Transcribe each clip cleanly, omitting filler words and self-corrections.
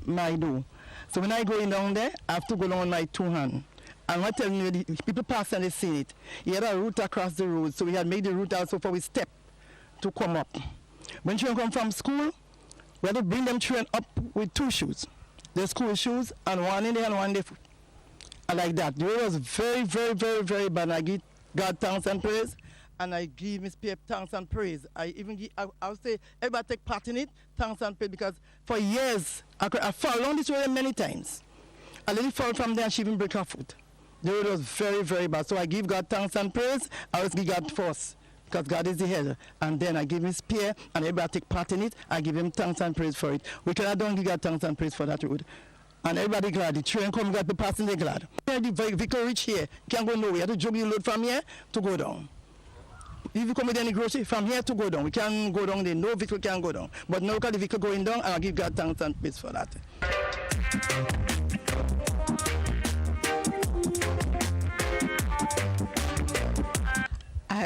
my door. So when I go in down there, I have to go down on my two hands. And I'm telling you, the people pass and they see it. He had a route across the road, so we had made the route also for we step to come up. When children come from school, we had to bring them children up with two shoes. The school shoes, and one in there and one in there. And like that. The road was very, very, very, very bad. I give God thanks and praise, and I give Miss P thanks and praise. I even give, I would say, everybody take part in it, thanks and praise, because for years, I fall on this road many times. I let it fall from there and she even break her foot. The road was very, very bad. So I give God thanks and praise. I always give God first, because God is the head. And then I give Miss Pierre, and everybody take part in it. I give him thanks and praise for it. We cannot don't give God thanks and praise for that road. And everybody glad. The train come, got the passing, they glad. The vehicle reach here, can't go nowhere. You have to juggle your load from here to go down. If you come with any grocery, from here to go down. We can't go down there. No vehicle can go down. But now look at the vehicle going down, and I give God thanks and praise for that.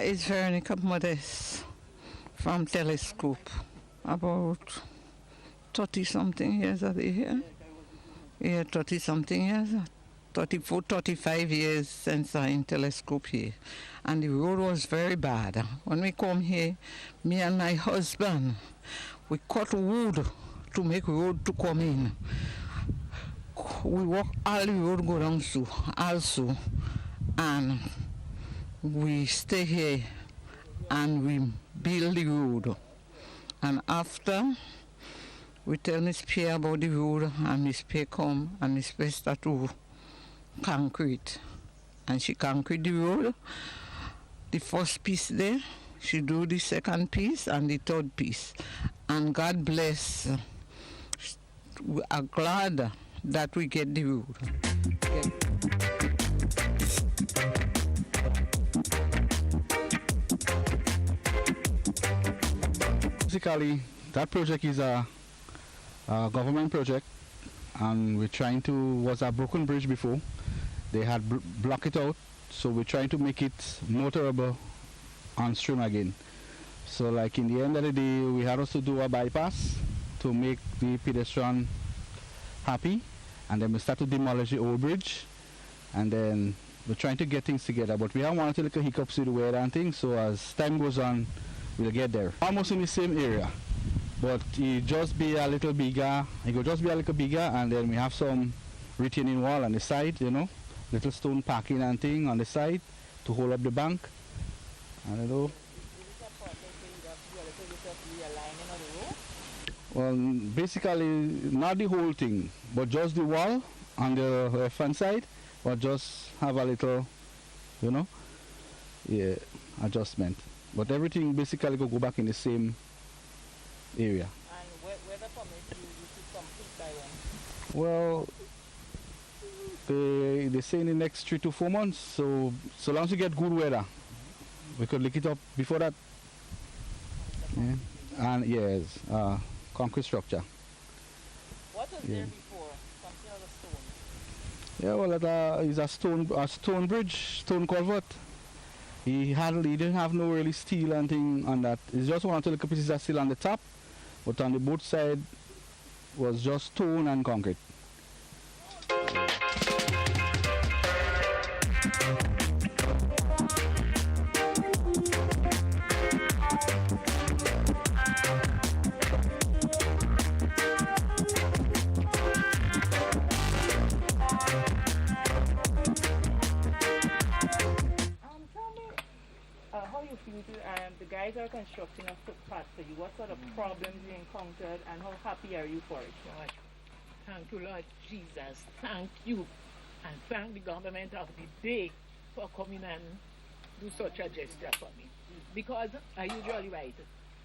It's Veronica Modest from Telescope. About 30-something years are they here? Yeah, 30-something years. 34, 35 years since I'm in Telescope here. And the road was very bad. When we come here, me and my husband, we cut wood to make road to come in. We walk all the road go down so also. And we stay here and we build the road. And after, we tell Miss Pierre about the road, and Miss Pierre come and Miss Pierre start to concrete. And she concrete the road. The first piece there, she do the second piece and the third piece. And God bless. We are glad that we get the road. Basically, that project is a government project, and we're trying to, was a broken bridge before. They had blocked it out, so we're trying to make it motorable on stream again. So like in the end of the day, we had also do a bypass to make the pedestrian happy, and then we start to demolish the old bridge, and then we're trying to get things together, but we have one or two little hiccups with the weather and things, so as time goes on, we'll get there. Almost in the same area, but it just be a little bigger. It will just be a little bigger, and then we have some retaining wall on the side, you know, little stone parking and thing on the side to hold up the bank. I don't know. Well, basically not the whole thing, but just the wall on the left-hand side, but just have a little, you know, yeah, adjustment. But everything basically will go back in the same area. And weather permit, you should complete by when? Well, they say in the next 3 to 4 months, so long as we get good weather, we could lick it up before that. Yeah. And yes, concrete structure. What was there before? Something of a stone? Yeah, well, that is a stone bridge, stone culvert. He didn't have no really steel and thing on that. It's just one or two little pieces that still on the top, but on the both side was just stone and concrete. The guys are constructing a footpath for you. What sort of problems you encountered, and how happy are you for it? Lord, thank you, Lord Jesus. Thank you. And thank the government of the day for coming and do such a gesture for me. Because I usually write,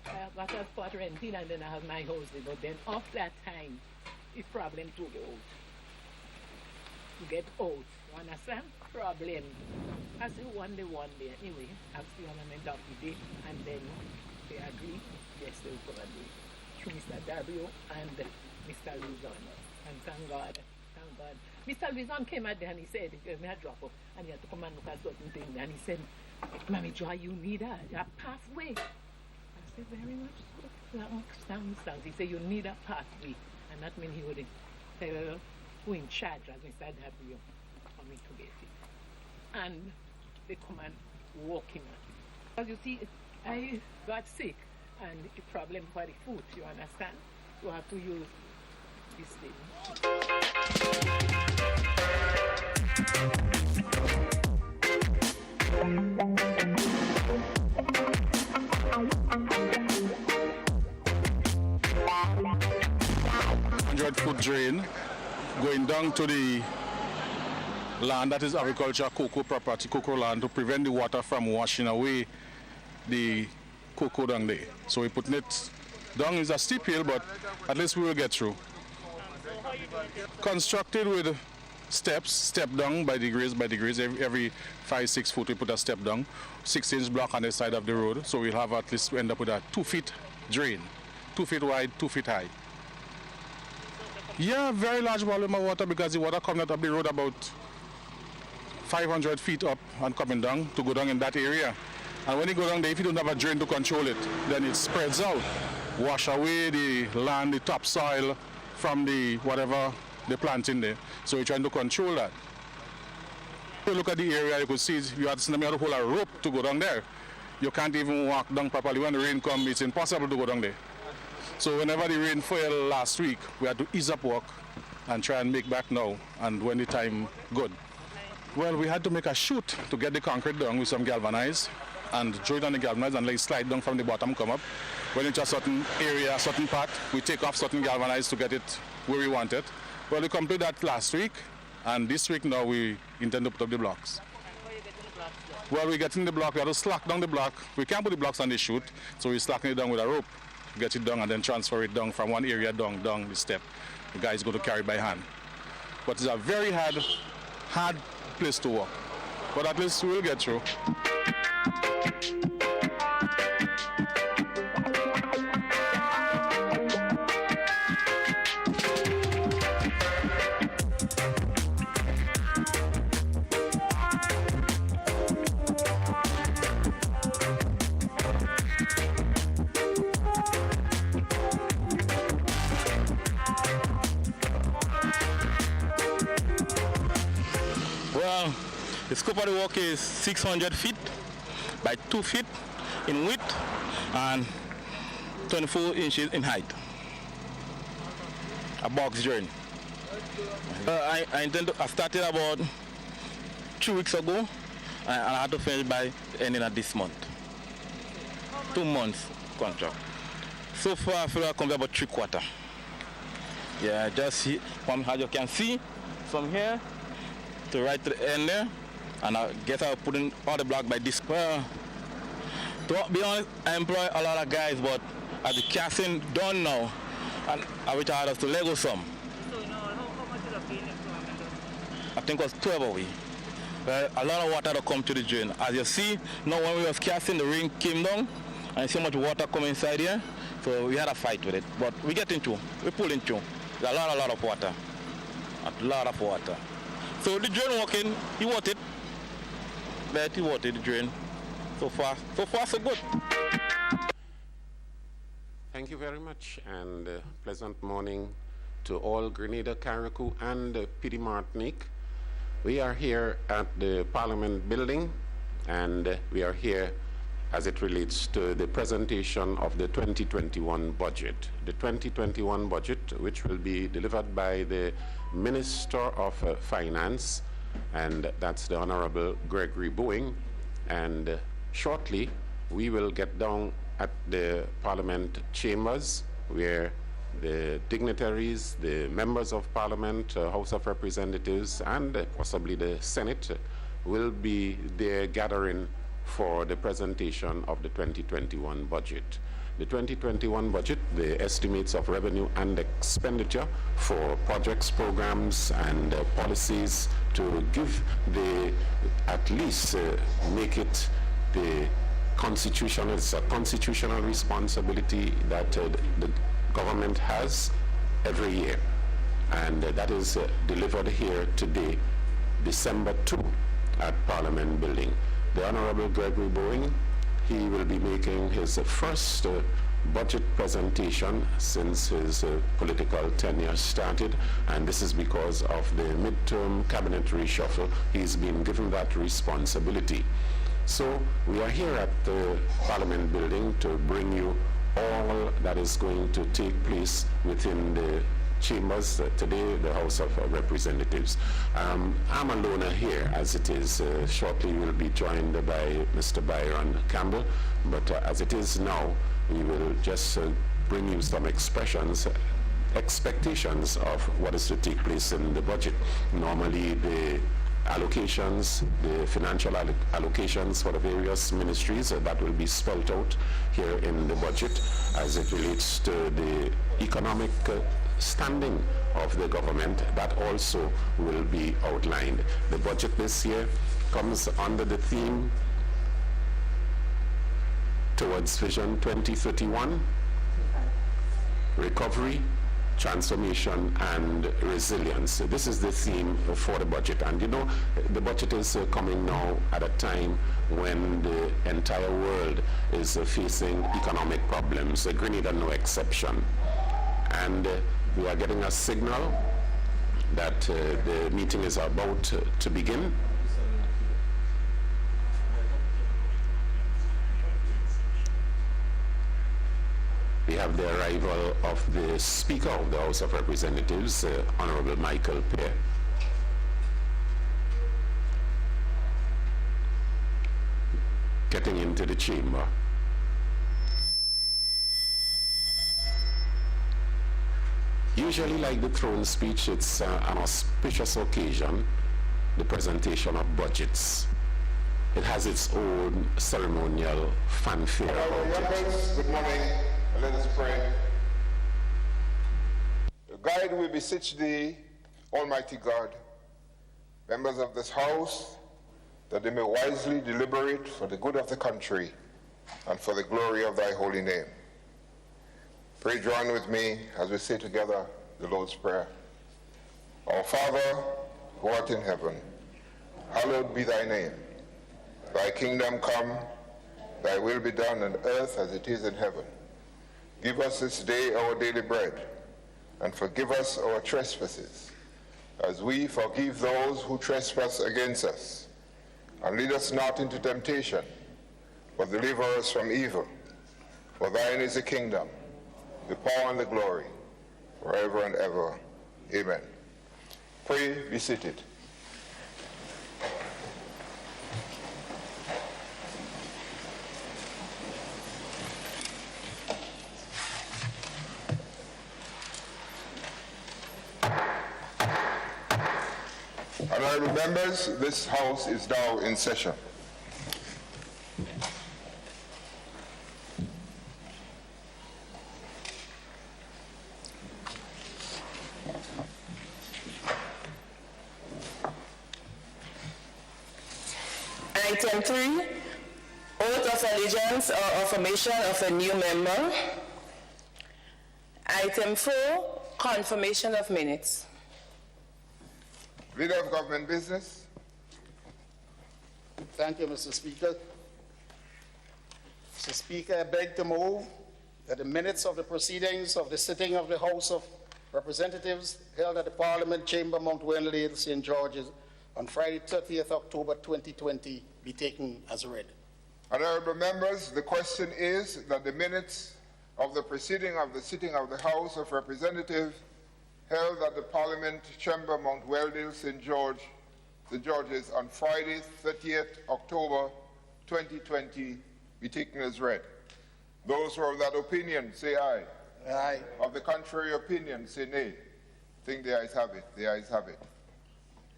I have got a spot renting and then I have my house there. But then off that time, it's problem to go out. To get out. You understand? Problem. I say one day. Anyway, ask the government of the day, and then they agree. Yes, they will come and do it. Through Mr. Dario and Mr. Luzon. And thank God. Thank God. Mr. Luzon came out there and he said, may I drop off? And he had to come and look at certain things. And he said, Mammy Joy, you need a pathway. I said, very much so. Thanks. He said, you need a pathway. And that means he would tell who in charge as Mr. W for me to get it. And they come and walk him on it. Because you see, I got sick and the problem for the food, you understand? You have to use this thing. 100-foot drain going down to the land that is agriculture, cocoa property, cocoa land, to prevent the water from washing away the cocoa down there. So we're putting it down. Is a steep hill, but at least we will get through. Constructed with steps, step down by degrees. Every 5-6 foot we put a step down, 6-inch block on the side of the road. So we'll have at least, we end up with a 2-foot drain, 2 feet wide, 2 feet high. Yeah, very large volume of water because the water coming out of the road about 500 feet up and coming down to go down in that area. And when you go down there, if you don't have a drain to control it, then it spreads out, wash away the land, the topsoil from the whatever they plant in there. So we're trying to control that. If you look at the area, you could see you have to hold a rope to go down there. You can't even walk down properly. When the rain comes, it's impossible to go down there. So whenever the rain fell last week, we had to ease up work and try and make back now, and when the time good. Well, we had to make a chute to get the concrete down with some galvanized, and throw it on the galvanized and let it slide down from the bottom, come up. When it's a certain area, a certain part, we take off certain galvanized to get it where we want it. Well, we completed that last week, and this week now we intend to put up the blocks. Well, we're getting the block, we have to slack down the block. We can't put the blocks on the chute, so we're slacking it down with a rope. Get it down and then transfer it down from one area down the step. The guy is going to carry it by hand. But it's a very hard place to walk. But at least we'll get through. Well, the scope of the work is 600 feet by 2 feet in width and 24 inches in height. A box drain. I started about 2 weeks ago and I had to finish by the ending of this month. 2 months contract. So far I feel I come about 3/4. Yeah, just from how you can see from here to right to the end there, and I guess I'll put in all the block by this. Well, to be honest, I employ a lot of guys, but as the casting done now, and I wish I had us to Lego some. So now, how much is the payment? I think it was 12 of we. Well, a lot of water to come to the drain. As you see, now when we was casting, the rain came down, and so much water come inside here, so we had a fight with it. But we get into, we pull into. There's a lot of water. A lot of water. So the drain working, he wanted, but he wanted the drain. So far so good. Thank you very much, and pleasant morning to all Grenada, Carriacou, and Pidi Martinique. We are here at the Parliament building, and we are here as it relates to the presentation of the 2021 budget. The 2021 budget, which will be delivered by the Minister of Finance, and that's the Honorable Gregory Boeing. And shortly, we will get down at the Parliament chambers where the dignitaries, the members of Parliament, House of Representatives, and possibly the Senate will be there gathering for the presentation of the 2021 budget. The 2021 budget, the estimates of revenue and expenditure for projects, programs, and policies to give the, at least make it the constitutional, it's a constitutional responsibility that the government has every year. And that is delivered here today, December 2, at Parliament Building. The Honorable Gregory Boeing, he will be making his first budget presentation since his political tenure started, and this is because of the midterm cabinet reshuffle. He's been given that responsibility. So we are here at the Parliament building to bring you all that is going to take place within the chambers today, the House of Representatives. I'm alone here as it is. Shortly we'll be joined by Mr. Byron Campbell, but as it is now, we will just bring you some expectations of what is to take place in the budget. Normally the allocations, the financial allocations for the various ministries that will be spelled out here in the budget as it relates to the economic standing of the government, that also will be outlined. The budget this year comes under the theme towards Vision 2031, recovery, transformation and resilience. This is the theme for the budget, and you know the budget is coming now at a time when the entire world is facing economic problems, Grenada no exception, and we are getting a signal that the meeting is about to begin. We have the arrival of the Speaker of the House of Representatives, Honorable Michael Pear. Getting into the chamber. Usually, like the throne speech, it's an auspicious occasion, the presentation of budgets. It has its own ceremonial fanfare about it. Good morning. Let us pray. Guide, we beseech thee, Almighty God, members of this house, that they may wisely deliberate for the good of the country and for the glory of thy holy name. Pray join with me as we say together the Lord's Prayer. Our Father, who art in heaven, hallowed be thy name. Thy kingdom come, thy will be done on earth as it is in heaven. Give us this day our daily bread, and forgive us our trespasses, as we forgive those who trespass against us. And lead us not into temptation, but deliver us from evil. For thine is the kingdom, the power and the glory, forever and ever. Amen. Pray, be seated. Honorable members, this House is now in session. Item 3, oath of allegiance or affirmation of a new member. Item 4, confirmation of minutes. Leader of Government Business. Thank you, Mr. Speaker. Mr. Speaker, I beg to move that the minutes of the proceedings of the sitting of the House of Representatives held at the Parliament Chamber, Mount Wendell, St. George's, on Friday, 30th October 2020, be taken as read. Honorable members, the question is that the minutes of the proceeding of the sitting of the House of Representatives held at the Parliament Chamber, Mount Weldale, St. George's on Friday, 30th October 2020, be taken as read. Those who are of that opinion, say aye. Aye. Of the contrary opinion, say nay. Think the ayes have it. The ayes have it.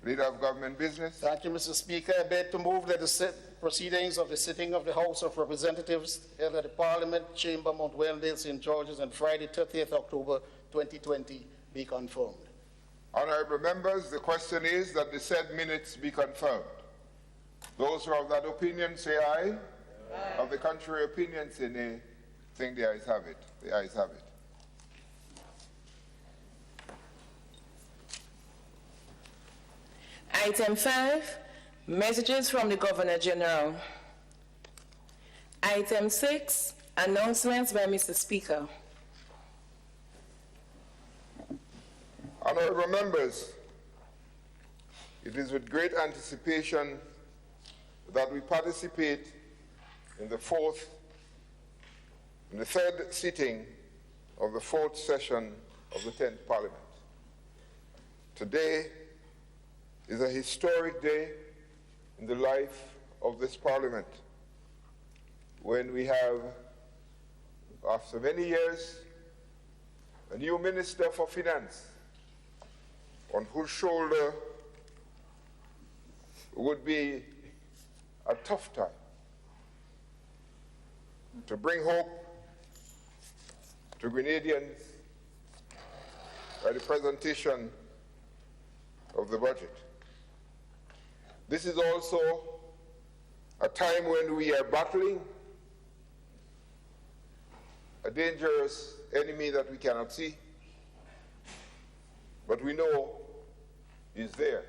Leader of Government Business. Thank you, Mr. Speaker. I beg to move that the proceedings of the sitting of the House of Representatives held at the Parliament Chamber, Mount Wendell, St. George's on Friday, 30th October 2020, be confirmed. Honorable members, the question is that the said minutes be confirmed. Those who are of that opinion say aye. Aye. Of the contrary opinion say nay. Think the ayes have it. The ayes have it. Item 5, messages from the Governor General. Item 6, Announcements by Mr. Speaker. Honorable members, it is with great anticipation that we participate in the third sitting of the fourth session of the 10th Parliament. Today is a historic day in the life of this Parliament, when we have, after many years, a new Minister for Finance, on whose shoulder would be a tough time to bring hope to Grenadians by the presentation of the budget. This is also a time when we are battling a dangerous enemy that we cannot see, but we know is there.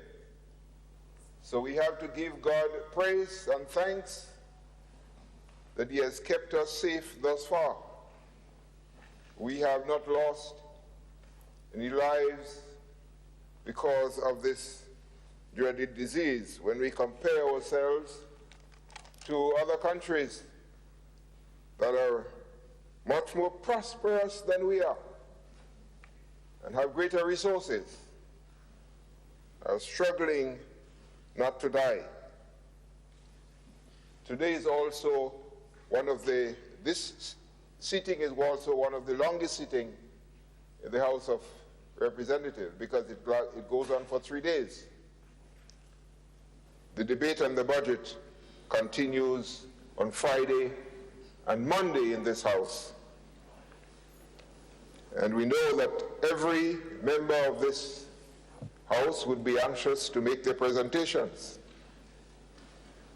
So we have to give God praise and thanks that he has kept us safe thus far. We have not lost any lives because of this dreaded disease. When we compare ourselves to other countries that are much more prosperous than we are and have greater resources, are struggling not to die. Today is also this sitting is also one of the longest sitting in the House of Representatives, because it goes on for 3 days. The debate on the budget continues on Friday and Monday in this House. And we know that every member of this House would be anxious to make their presentations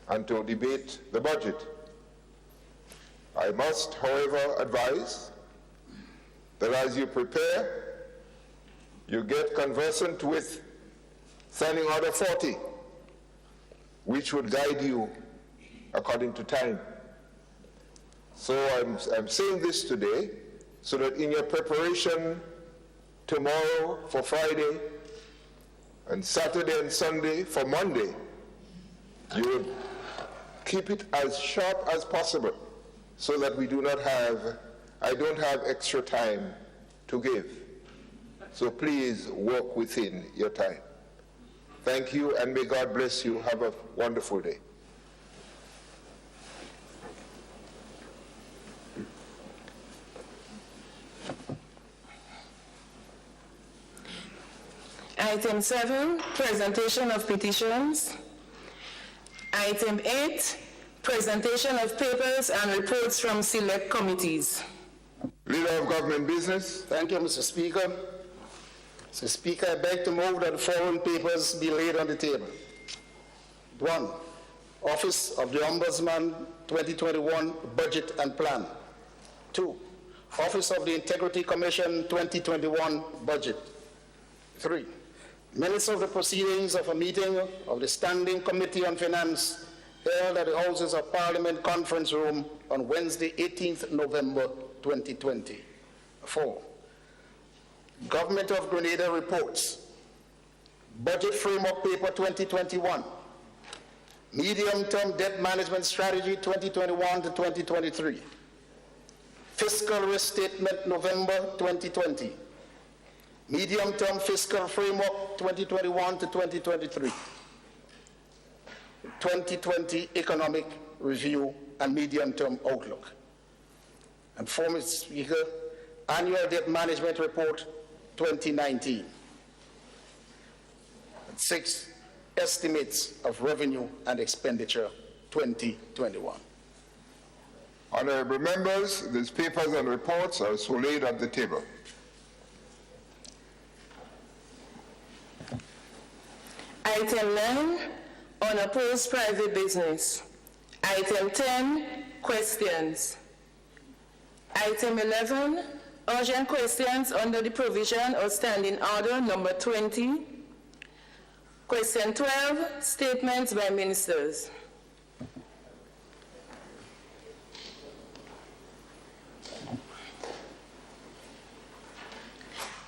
and to debate the budget. I must, however, advise that as you prepare, you get conversant with Standing Order 40, which would guide you according to time. So I'm saying this today so that in your preparation tomorrow for Friday and Saturday and Sunday for Monday, you would keep it as sharp as possible so that I don't have extra time to give. So please work within your time. Thank you, and may God bless you. Have a wonderful day. Item 7, presentation of petitions. Item 8, presentation of papers and reports from select committees. Leader of Government Business. Thank you, Mr. Speaker. Mr. Speaker, I beg to move that the following papers be laid on the table. 1, Office of the Ombudsman 2021 Budget and Plan. 2, Office of the Integrity Commission 2021 Budget. 3, minutes of the proceedings of a meeting of the Standing Committee on Finance held at the Houses of Parliament Conference Room on Wednesday, 18th November 2020. 4, Government of Grenada reports. Budget Framework Paper 2021. Medium-Term Debt Management Strategy 2021 to 2023. Fiscal Restatement November 2020. Medium-Term Fiscal Framework 2021 to 2023. 2020 Economic Review and Medium-Term Outlook. And 4, Mr. Speaker, Annual Debt Management Report 2019. And 6, Estimates of Revenue and Expenditure 2021. Honorable members, these papers and reports are so laid on the table. Item 9, unopposed private business. Item 10, questions. Item 11, urgent questions under the provision of Standing Order number 20. Question 12, statements by ministers.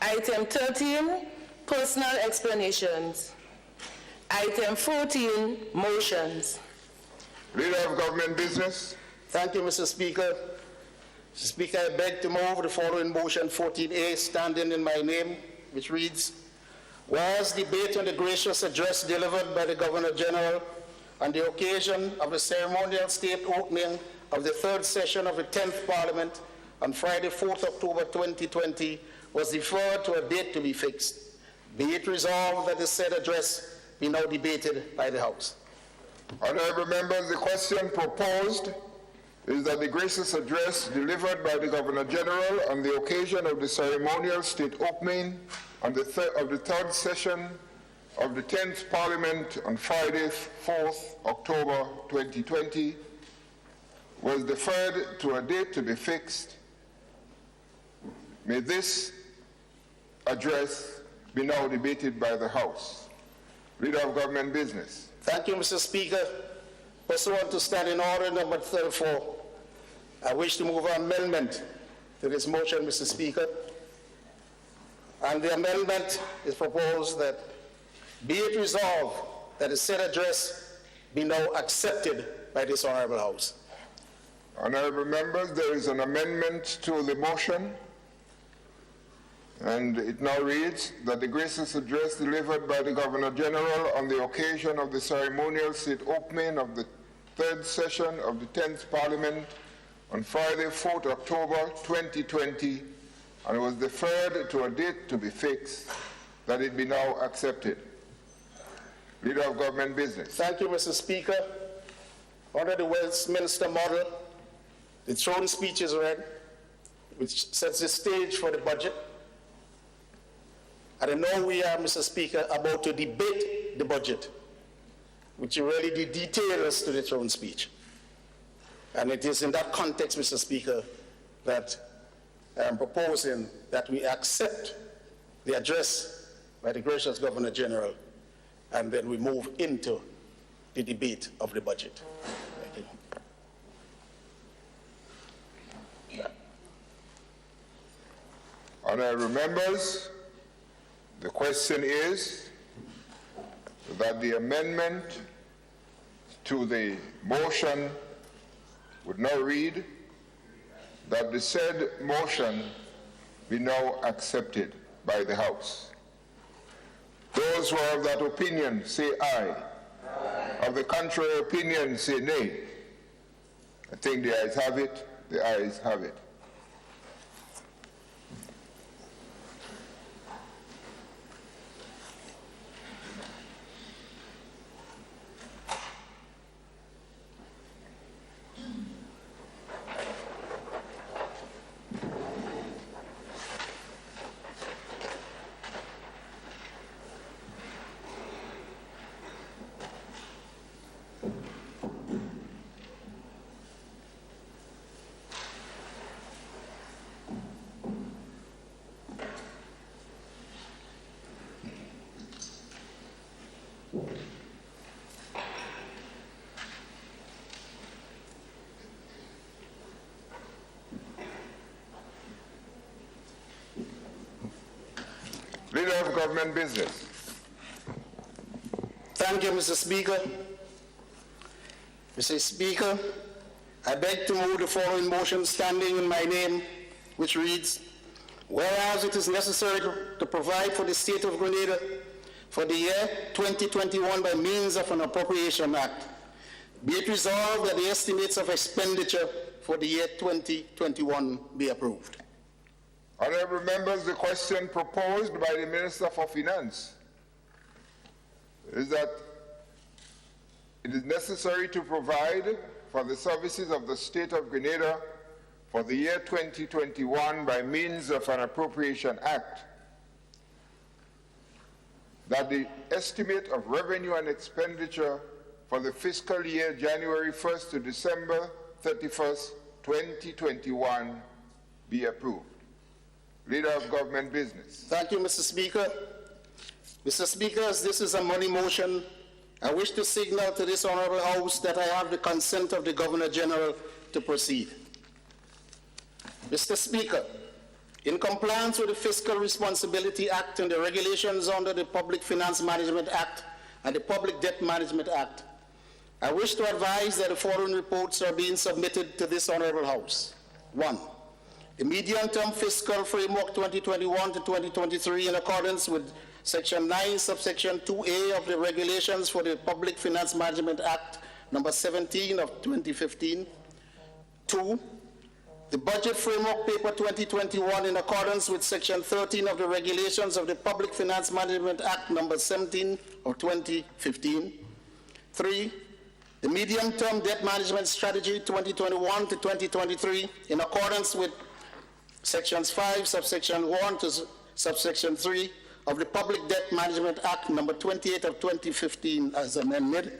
Item 13, personal explanations. Item 14, motions. Leader of Government Business. Thank you, Mr. Speaker. Mr. Speaker, I beg to move the following motion 14A, standing in my name, which reads, whereas debate on the gracious address delivered by the Governor General on the occasion of the ceremonial state opening of the third session of the 10th Parliament on Friday, 4th October 2020, was deferred to a date to be fixed. Be it resolved that the said address be now debated by the House. Honorable members, the question proposed is that the gracious address delivered by the Governor General on the occasion of the ceremonial state opening on the third session of the 10th Parliament on Friday, 4th October 2020, was deferred to a date to be fixed. May this address be now debated by the House. Leader of Government Business. Thank you, Mr. Speaker. Pursuant to Standing Order number 34, I wish to move an amendment to this motion, Mr. Speaker. And the amendment is proposed that be it resolved that the said address be now accepted by this Honorable House. Honorable members, there is an amendment to the motion, and it now reads that the gracious address delivered by the Governor General on the occasion of the ceremonial state opening of the third session of the 10th Parliament on Friday, 4th October 2020, and was deferred to a date to be fixed, that it be now accepted. Leader of Government Business. Thank you, Mr. Speaker. Under the Westminster model, the throne speech is read, which sets the stage for the budget. And I know we are, Mr. Speaker, about to debate the budget, which are really the details to the throne speech. And it is in that context, Mr. Speaker, that I am proposing that we accept the address by the gracious Governor General, and then we move into the debate of the budget. Thank you. Honorable members, the question is that the amendment to the motion would now read that the said motion be now accepted by the House. Those who are of that opinion say aye. Aye. Of the contrary opinion say nay. I think the ayes have it. The ayes have it. Leader of Government Business. Thank you, Mr. Speaker. Mr. Speaker, I beg to move the following motion standing in my name, which reads, whereas it is necessary to provide for the state of Grenada for the year 2021 by means of an appropriation act, be it resolved that the estimates of expenditure for the year 2021 be approved. Honorable members, the question proposed by the Minister for Finance is that it is necessary to provide for the services of the state of Grenada for the year 2021 by means of an appropriation act, that the estimate of revenue and expenditure for the fiscal year January 1st to December 31st, 2021 be approved. Leader of Government Business. Thank you, Mr. Speaker. Mr. Speaker, as this is a money motion, I wish to signal to this Honorable House that I have the consent of the Governor General to proceed. Mr. Speaker, In compliance with the Fiscal Responsibility Act and the regulations under the Public Finance Management Act and the Public Debt Management Act, I wish to advise that the following reports are being submitted to this Honorable House. 1. The medium-term fiscal framework 2021 to 2023 in accordance with Section 9, subsection 2A of the regulations for the Public Finance Management Act, number 17 of 2015. 2. The Budget Framework Paper 2021 in accordance with Section 13 of the regulations of the Public Finance Management Act, number 17 of 2015. 3. The Medium-Term Debt Management Strategy 2021 to 2023 in accordance with Sections 5, subsection 1 to subsection 3 of the Public Debt Management Act, number 28 of 2015 as amended.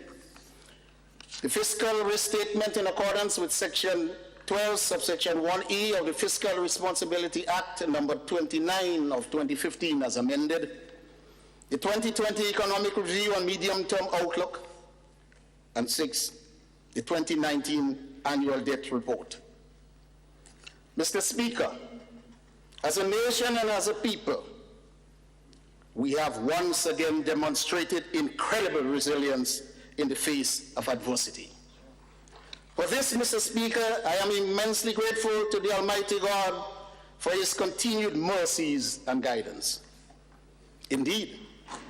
The Fiscal Restatement in accordance with Section 12, subsection 1E of the Fiscal Responsibility Act, number 29 of 2015 as amended. The 2020 Economic Review and Medium-Term Outlook. And 6, the 2019 Annual Debt Report. Mr. Speaker, as a nation and as a people, we have once again demonstrated incredible resilience in the face of adversity. For this, Mr. Speaker, I am immensely grateful to the Almighty God for his continued mercies and guidance. Indeed,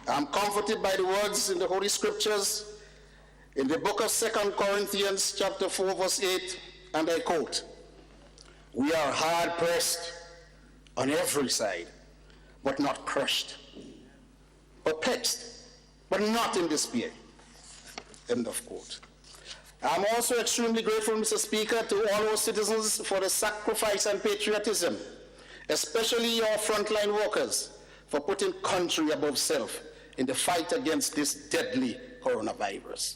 I am comforted by the words in the Holy Scriptures in the book of 2 Corinthians chapter 4, verse 8, and I quote, "We are hard pressed on every side, but not crushed, perplexed, but not in despair." End of quote. I'm also extremely grateful, Mr. Speaker, to all our citizens for the sacrifice and patriotism, especially our frontline workers, for putting country above self in the fight against this deadly coronavirus.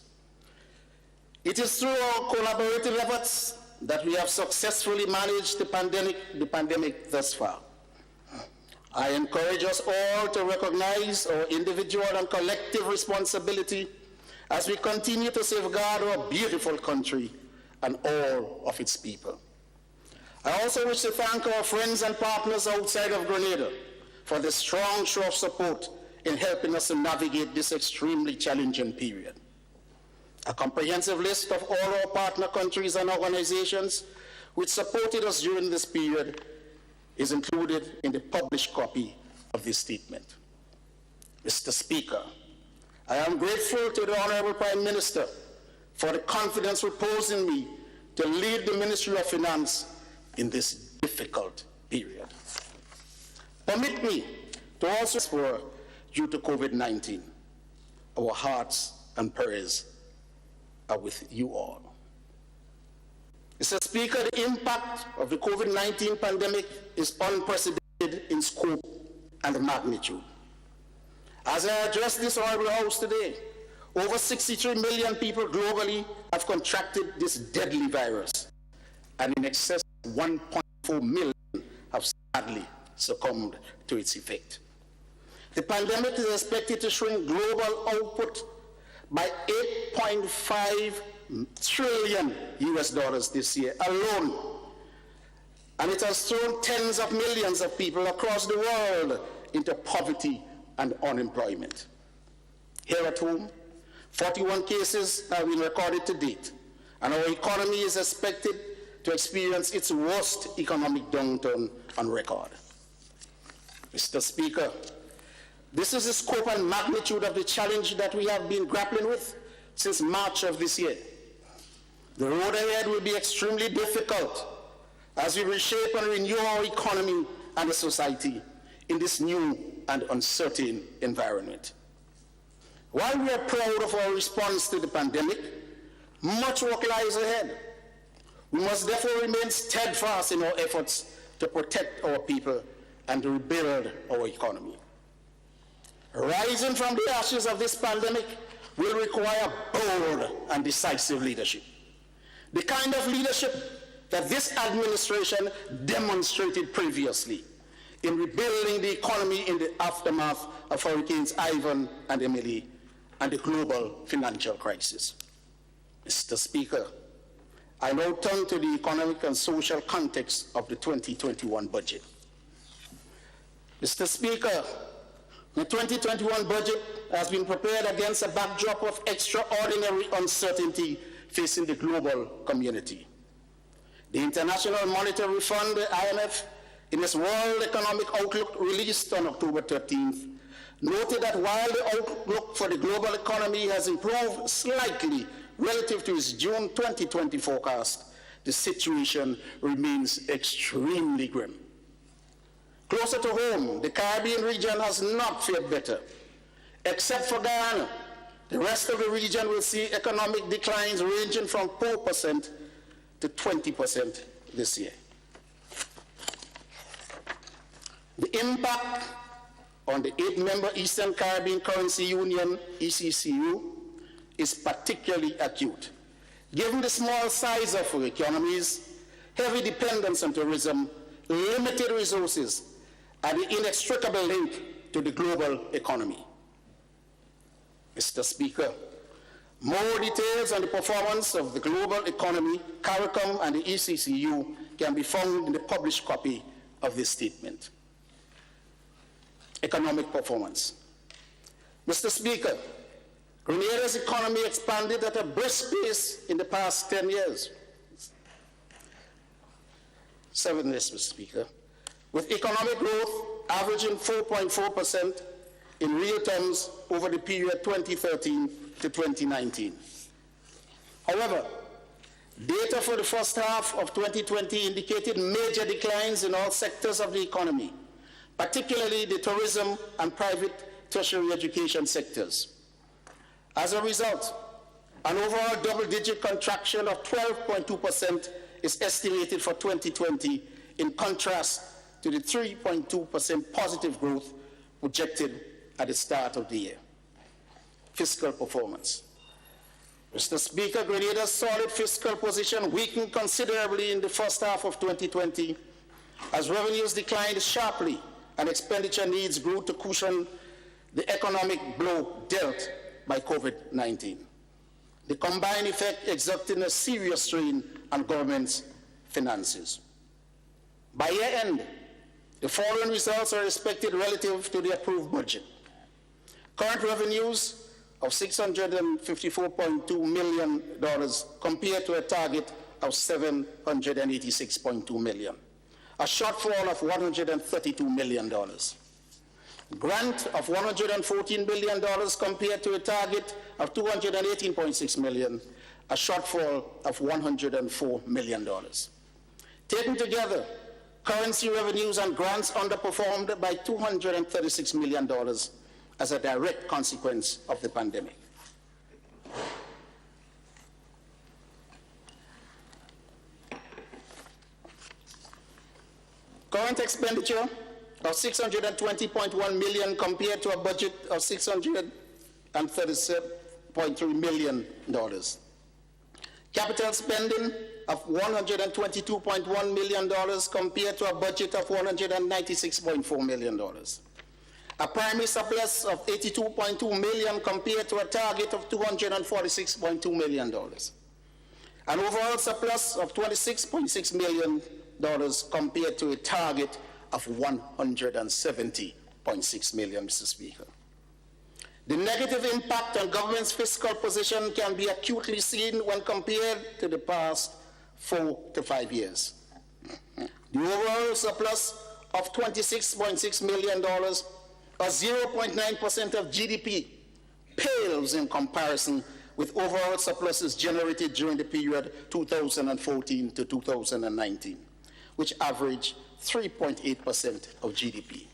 It is through our collaborative efforts that we have successfully managed the pandemic thus far. I encourage us all to recognize our individual and collective responsibility as we continue to safeguard our beautiful country and all of its people. I also wish to thank our friends and partners outside of Grenada for the strong show of support in helping us to navigate this extremely challenging period. A comprehensive list of all our partner countries and organizations which supported us during this period is included in the published copy of this statement. Mr. Speaker, I am grateful to the Honorable Prime Minister for the confidence reposed in me to lead the Ministry of Finance in this difficult period. Permit me to also explore due to COVID-19. Our hearts and prayers are with you all. Mr. Speaker, the impact of the COVID-19 pandemic is unprecedented in scope and magnitude. As I address this Honorable House today, over 63 million people globally have contracted this deadly virus, and in excess of 1.4 million have sadly succumbed to its effect. The pandemic is expected to shrink global output by $8.5 trillion this year alone. And it has thrown tens of millions of people across the world into poverty and unemployment. Here at home, 41 cases have been recorded to date, and our economy is expected to experience its worst economic downturn on record. Mr. Speaker, this is the scope and magnitude of the challenge that we have been grappling with since March of this year. The road ahead will be extremely difficult as we reshape and renew our economy and the society in this new and uncertain environment. While we are proud of our response to the pandemic, much work lies ahead. We must therefore remain steadfast in our efforts to protect our people and to rebuild our economy. Rising from the ashes of this pandemic will require bold and decisive leadership. The kind of leadership that this administration demonstrated previously in rebuilding the economy in the aftermath of Hurricanes Ivan and Emily and the global financial crisis. Mr. Speaker, I now turn to the economic and social context of the 2021 budget. Mr. Speaker, the 2021 budget has been prepared against a backdrop of extraordinary uncertainty facing the global community. The International Monetary Fund, the IMF, in its World Economic Outlook released on October 13th, noted that while the outlook for the global economy has improved slightly relative to its June 2020 forecast, the situation remains extremely grim. Closer to home, the Caribbean region has not fared better. Except for Guyana, the rest of the region will see economic declines ranging from 4% to 20% this year. The impact on the 8-member Eastern Caribbean Currency Union, ECCU, is particularly acute. Given the small size of our economies, heavy dependence on tourism, limited resources, and the inextricable link to the global economy. Mr. Speaker, more details on the performance of the global economy, CARICOM, and the ECCU can be found in the published copy of this statement. Economic performance. Mr. Speaker, Grenada's economy expanded at a brisk pace in the past 10 years. 7 years, Mr. Speaker, with economic growth averaging 4.4% in real terms over the period 2013 to 2019. However, data for the first half of 2020 indicated major declines in all sectors of the economy, particularly the tourism and private tertiary education sectors. As a result, an overall double-digit contraction of 12.2% is estimated for 2020, in contrast to the 3.2% positive growth projected at the start of the year. Fiscal performance. Mr. Speaker, Grenada's solid fiscal position weakened considerably in the first half of 2020 as revenues declined sharply and expenditure needs grew to cushion the economic blow dealt by COVID-19. The combined effect exerted a serious strain on government's finances. By year end, the following results are expected relative to the approved budget. Current revenues of $654.2 million compared to a target of $786.2 million, a shortfall of $132 million. Grant of $114 billion compared to a target of $218.6 million, a shortfall of $104 million. Taken together, currency revenues and grants underperformed by $236 million as a direct consequence of the pandemic. Current expenditure of $620.1 million compared to a budget of $637.3 million. Capital spending of $122.1 million compared to a budget of $196.4 million. A primary surplus of $82.2 million compared to a target of $246.2 million. An overall surplus of $26.6 million compared to a target of $170.6 million, Mr. Speaker. The negative impact on government's fiscal position can be acutely seen when compared to the past 4 to 5 years. The overall surplus of $26.6 million, or 0.9% of GDP, pales in comparison with overall surpluses generated during the period 2014 to 2019, which averaged 3.8% of GDP.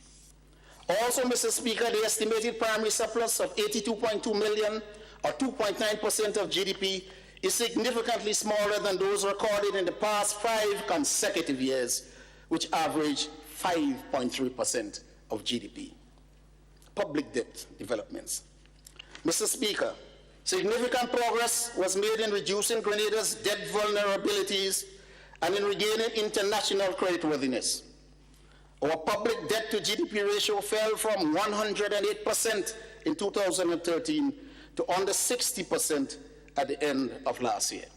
Also, Mr. Speaker, the estimated primary surplus of $82.2 million, or 2.9% of GDP, is significantly smaller than those recorded in the past 5 consecutive years, which averaged 5.3% of GDP. Public debt developments. Mr. Speaker, significant progress was made in reducing Grenada's debt vulnerabilities and in regaining international creditworthiness. Our public debt to GDP ratio fell from 108% in 2013 to under 60% at the end of last year.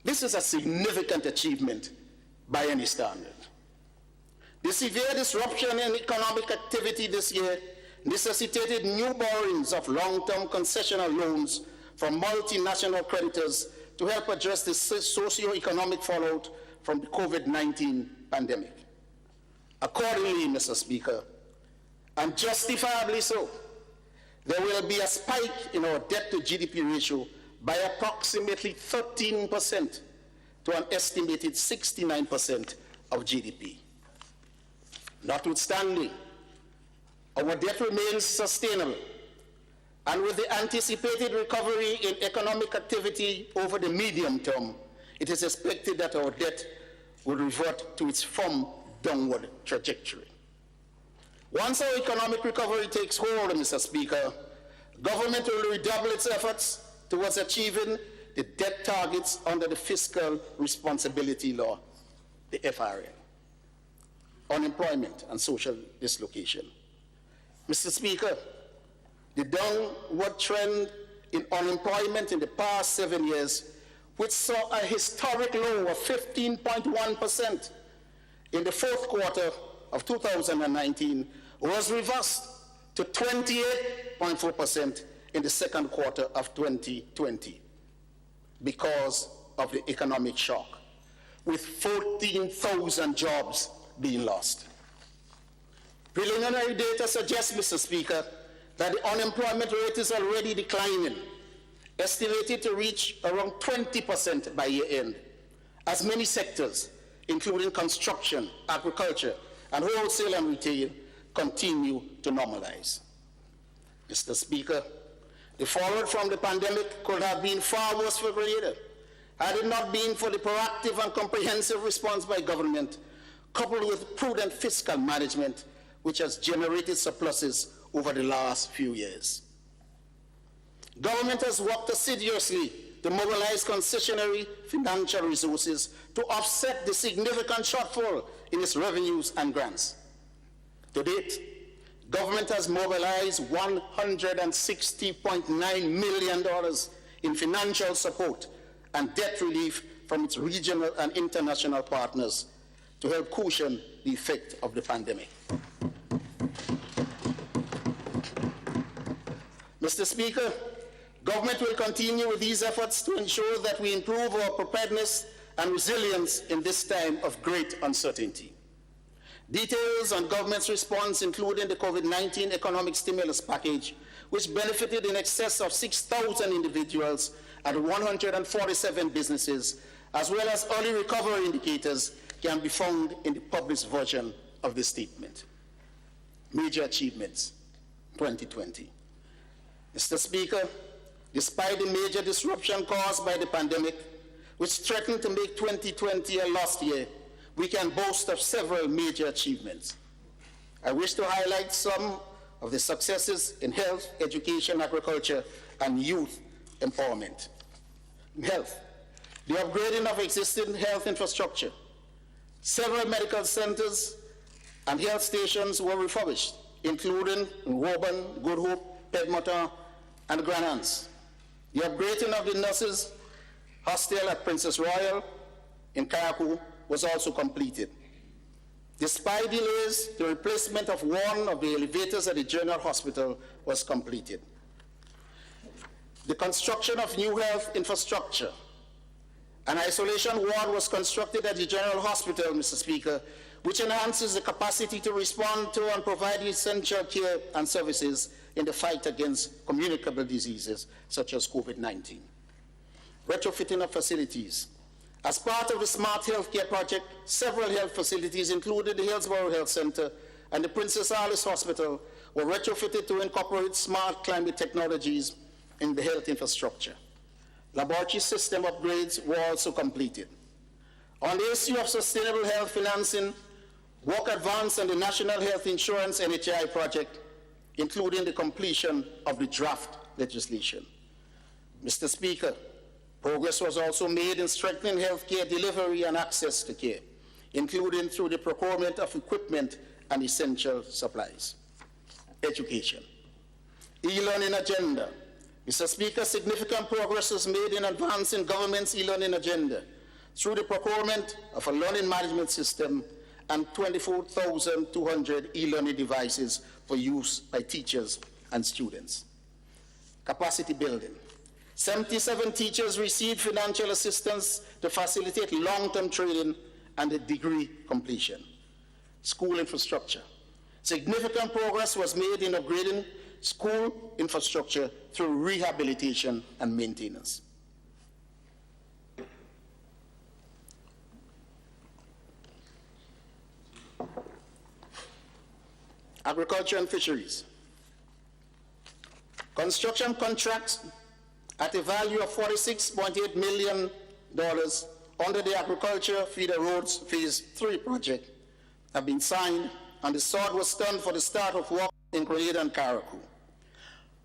This is a significant achievement by any standard. The severe disruption in economic activity this year necessitated new borrowings of long-term concessional loans from multinational creditors to help address the socio-economic fallout from the COVID-19 pandemic. Accordingly, Mr. Speaker, and justifiably so, there will be a spike in our debt to GDP ratio by approximately 13% to an estimated 69% of GDP. Notwithstanding, our debt remains sustainable, and with the anticipated recovery in economic activity over the medium term, it is expected that our debt will revert to its firm downward trajectory. Once our economic recovery takes hold, Mr. Speaker, government will redouble its efforts towards achieving the debt targets under the Fiscal Responsibility Law, the FRL. Unemployment and social dislocation. Mr. Speaker, the downward trend in unemployment in the past 7 years, which saw a historic low of 15.1% in the fourth quarter of 2019, was reversed to 28.4% in the second quarter of 2020 because of the economic shock, with 14,000 jobs being lost. Preliminary data suggests, Mr. Speaker, that the unemployment rate is already declining, estimated to reach around 20% by year end, as many sectors, including construction, agriculture, and wholesale and retail, continue to normalize. Mr. Speaker, the fallout from the pandemic could have been far worse for Grenada had it not been for the proactive and comprehensive response by government, coupled with prudent fiscal management, which has generated surpluses over the last few years. Government has worked assiduously to mobilize concessionary financial resources to offset the significant shortfall in its revenues and grants. To date, government has mobilized $160.9 million in financial support and debt relief from its regional and international partners to help cushion the effect of the pandemic. Mr. Speaker, government will continue with these efforts to ensure that we improve our preparedness and resilience in this time of great uncertainty. Details on government's response, including the COVID-19 economic stimulus package, which benefited in excess of 6,000 individuals and 147 businesses, as well as early recovery indicators, can be found in the published version of this statement. Major achievements, 2020. Mr. Speaker, despite the major disruption caused by the pandemic, which threatened to make 2020 a lost year, we can boast of several major achievements. I wish to highlight some of the successes in health, education, agriculture, and youth empowerment. In health, the upgrading of existing health infrastructure. Several medical centers and health stations were refurbished, including in Woburn, Good Hope, Pedmotor, and Grand Anse. The upgrading of the nurses' hostel at Princess Royal in Karakou was also completed. Despite delays, the replacement of one of the elevators at the General Hospital was completed. The construction of new health infrastructure. An isolation ward was constructed at the General Hospital, Mr. Speaker, which enhances the capacity to respond to and provide essential care and services in the fight against communicable diseases such as COVID-19. Retrofitting of facilities. As part of the Smart Healthcare Project, several health facilities, including the Hillsborough Health Center and the Princess Alice Hospital, were retrofitted to incorporate smart climate technologies in the health infrastructure. Laboratory system upgrades were also completed. On the issue of sustainable health financing, work advanced on the National Health Insurance NHI project, including the completion of the draft legislation. Mr. Speaker, progress was also made in strengthening healthcare delivery and access to care, including through the procurement of equipment and essential supplies. Education. E-learning agenda. Mr. Speaker, significant progress was made in advancing government's e-learning agenda through the procurement of a learning management system and 24,200 e-learning devices for use by teachers and students. Capacity building. 77 teachers received financial assistance to facilitate long-term training and a degree completion. School infrastructure. Significant progress was made in upgrading school infrastructure through rehabilitation and maintenance. Agriculture and fisheries. Construction contracts at a value of $46.8 million under the Agriculture Feeder Roads Phase 3 project have been signed, and the sod was done for the start of work in Grenada and Carriacou.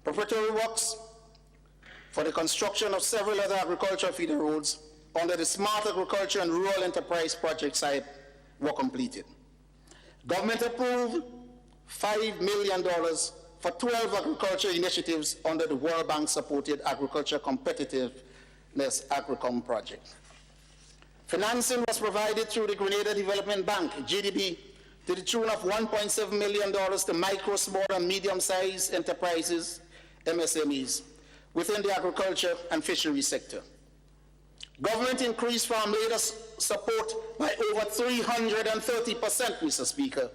Preparatory works for the construction of several other agricultural feeder roads under the Smart Agriculture and Rural Enterprise Project site were completed. Government approved $5 million for 12 agriculture initiatives under the World Bank-supported Agriculture Competitiveness AgriCom project. Financing was provided through the Grenada Development Bank, GDB, to the tune of $1.7 million to micro, small, and medium-sized enterprises, MSMEs, within the agriculture and fishery sector. Government increased farm labor support by over 330%, Mr. Speaker,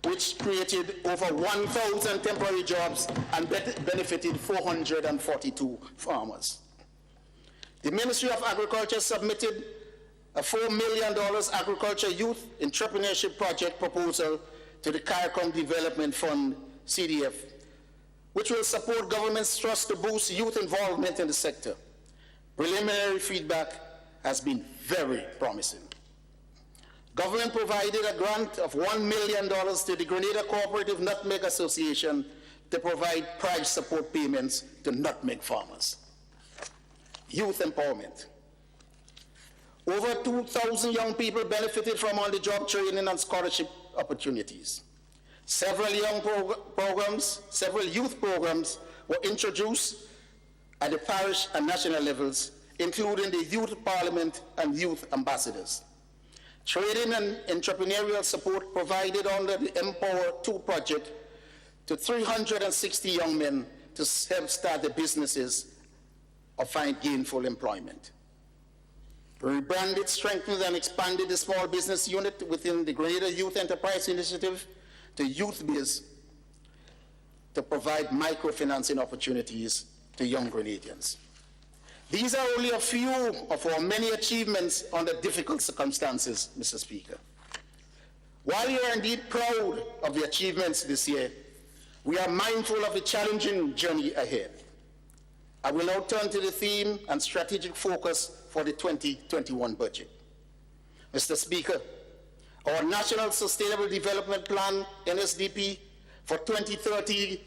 which created over 1,000 temporary jobs and benefited 442 farmers. The Ministry of Agriculture submitted a $4 million Agriculture Youth Entrepreneurship Project proposal to the CARICOM Development Fund, CDF, which will support government's thrust to boost youth involvement in the sector. Preliminary feedback has been very promising. Government provided a grant of $1 million to the Grenada Cooperative Nutmeg Association to provide price support payments to nutmeg farmers. Youth empowerment. Over 2,000 young people benefited from on-the-job training and scholarship opportunities. Several youth programs were introduced at the parish and national levels, including the Youth Parliament and Youth Ambassadors. Training and entrepreneurial support provided under the Empower 2 project to 360 young men to help start their businesses or find gainful employment. Rebranded, strengthened, and expanded the small business unit within the Grenada Youth Enterprise Initiative to Youth Biz to provide microfinancing opportunities to young Grenadians. These are only a few of our many achievements under difficult circumstances, Mr. Speaker. While we are indeed proud of the achievements this year, we are mindful of the challenging journey ahead. I will now turn to the theme and strategic focus for the 2021 budget. Mr. Speaker, our National Sustainable Development Plan, NSDP, for 2020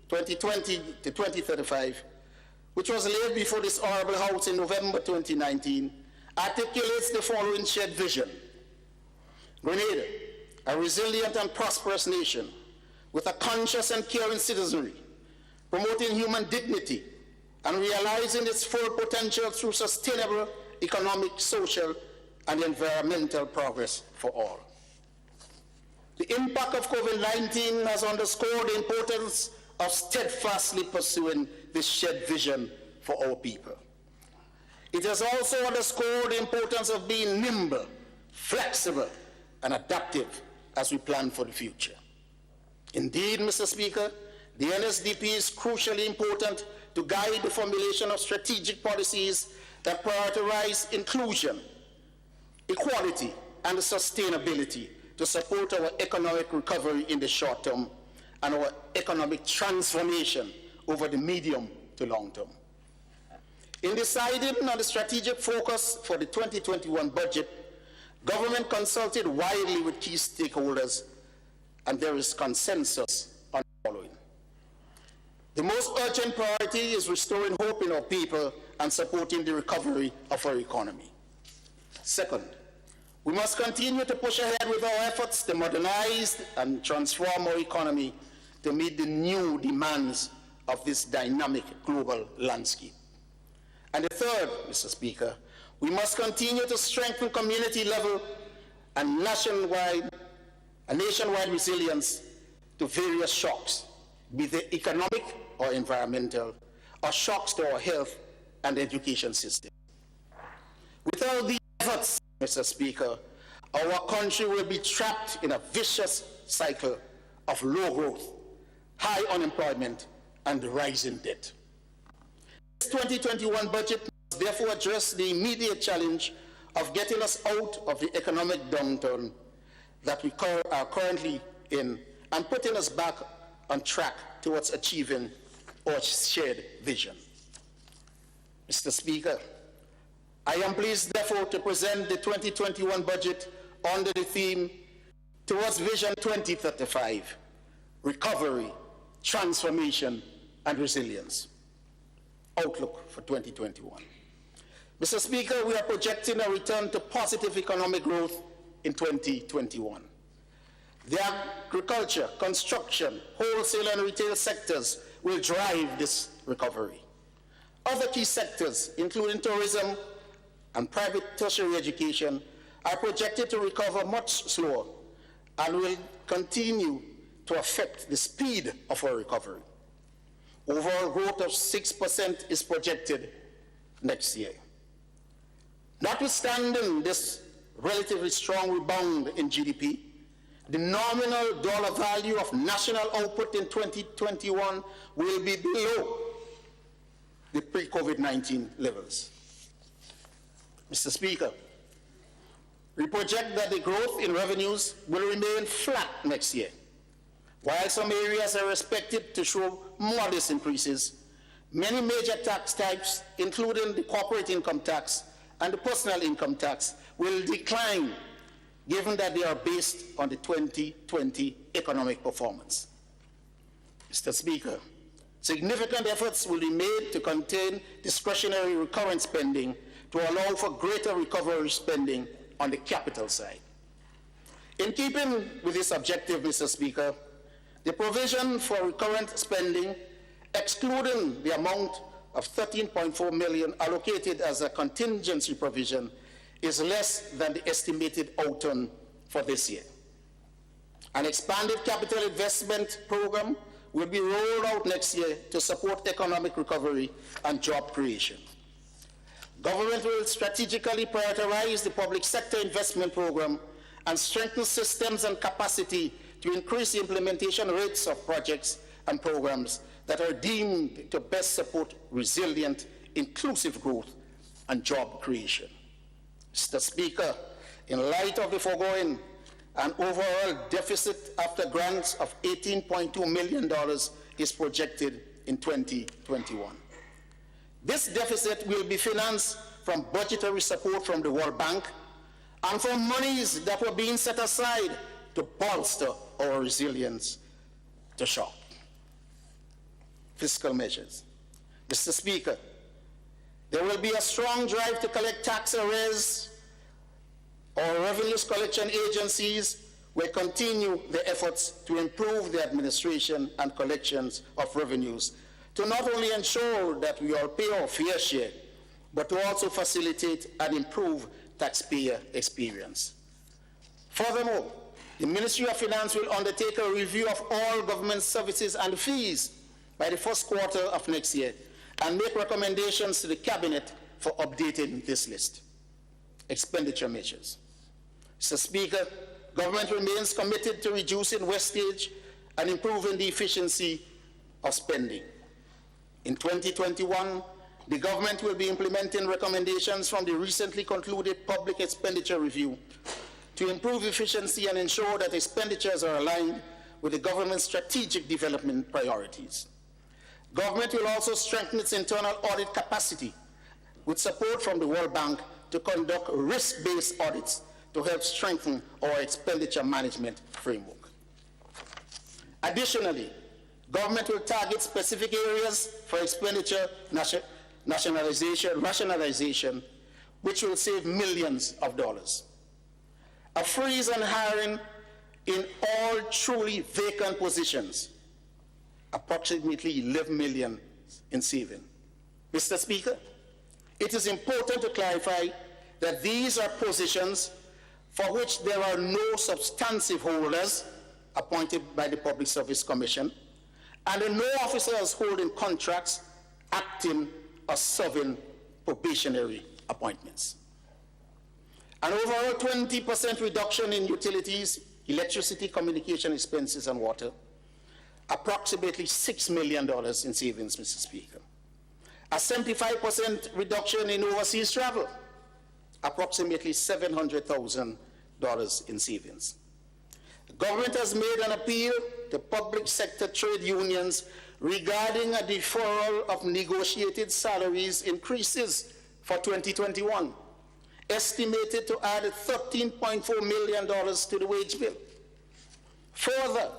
to 2035, which was laid before this Honorable House in November 2019, articulates the following shared vision. Grenada, a resilient and prosperous nation with a conscious and caring citizenry, promoting human dignity and realizing its full potential through sustainable economic, social, and environmental progress for all. The impact of COVID-19 has underscored the importance of steadfastly pursuing this shared vision for our people. It has also underscored the importance of being nimble, flexible, and adaptive as we plan for the future. Indeed, Mr. Speaker, the NSDP is crucially important to guide the formulation of strategic policies that prioritize inclusion, equality, and sustainability to support our economic recovery in the short term and our economic transformation over the medium to long term. In deciding on the strategic focus for the 2021 budget, government consulted widely with key stakeholders, and there is consensus on the following. The most urgent priority is restoring hope in our people and supporting the recovery of our economy. Second, we must continue to push ahead with our efforts to modernize and transform our economy to meet the new demands of this dynamic global landscape. And the third, Mr. Speaker, we must continue to strengthen community level and nationwide a nationwide resilience to various shocks, be they economic or environmental, or shocks to our health and education system. Without these efforts, Mr. Speaker, our country will be trapped in a vicious cycle of low growth, high unemployment, and rising debt. This 2021 budget must therefore address the immediate challenge of getting us out of the economic downturn that we are currently in and putting us back on track towards achieving our shared vision. Mr. Speaker, I am pleased, therefore, to present the 2021 budget under the theme Towards Vision 2035, Recovery, Transformation, and Resilience. Outlook for 2021. Mr. Speaker, we are projecting a return to positive economic growth in 2021. The agriculture, construction, wholesale, and retail sectors will drive this recovery. Other key sectors, including tourism and private tertiary education, are projected to recover much slower and will continue to affect the speed of our recovery. Overall growth of 6% is projected next year. Notwithstanding this relatively strong rebound in GDP, the nominal dollar value of national output in 2021 will be below the pre-COVID-19 levels. Mr. Speaker, we project that the growth in revenues will remain flat next year. While some areas are expected to show modest increases, many major tax types, including the corporate income tax and the personal income tax, will decline, given that they are based on the 2020 economic performance. Mr. Speaker, significant efforts will be made to contain discretionary recurrent spending to allow for greater recovery spending on the capital side. In keeping with this objective, Mr. Speaker, the provision for recurrent spending, excluding the amount of $13.4 million allocated as a contingency provision, is less than the estimated outturn for this year. An expanded capital investment program will be rolled out next year to support economic recovery and job creation. Government will strategically prioritize the public sector investment program and strengthen systems and capacity to increase the implementation rates of projects and programs that are deemed to best support resilient, inclusive growth and job creation. Mr. Speaker, in light of the foregoing, an overall deficit after grants of $18.2 million is projected in 2021. This deficit will be financed from budgetary support from the World Bank and from monies that were being set aside to bolster our resilience to shock. Fiscal measures. Mr. Speaker, there will be a strong drive to collect tax arrears. Our revenues collection agencies will continue their efforts to improve the administration and collections of revenues to not only ensure that we all pay our fair share, but to also facilitate and improve taxpayer experience. Furthermore, the Ministry of Finance will undertake a review of all government services and fees by the first quarter of next year and make recommendations to the Cabinet for updating this list. Expenditure measures. Mr. Speaker, government remains committed to reducing wastage and improving the efficiency of spending. In 2021, the government will be implementing recommendations from the recently concluded public expenditure review to improve efficiency and ensure that expenditures are aligned with the government's strategic development priorities. Government will also strengthen its internal audit capacity with support from the World Bank to conduct risk-based audits to help strengthen our expenditure management framework. Additionally, government will target specific areas for expenditure rationalization, which will save millions of dollars. A freeze on hiring in all truly vacant positions, approximately 11 million in saving. Mr. Speaker, it is important to clarify that these are positions for which there are no substantive holders appointed by the Public Service Commission, and no officers holding contracts, acting or serving probationary appointments. An overall 20% reduction in utilities, electricity, communication expenses, and water, approximately $6 million in savings, Mr. Speaker. A 75% reduction in overseas travel, approximately $700,000 in savings. The government has made an appeal to public sector trade unions regarding a deferral of negotiated salaries increases for 2021, estimated to add $13.4 million to the wage bill. Further,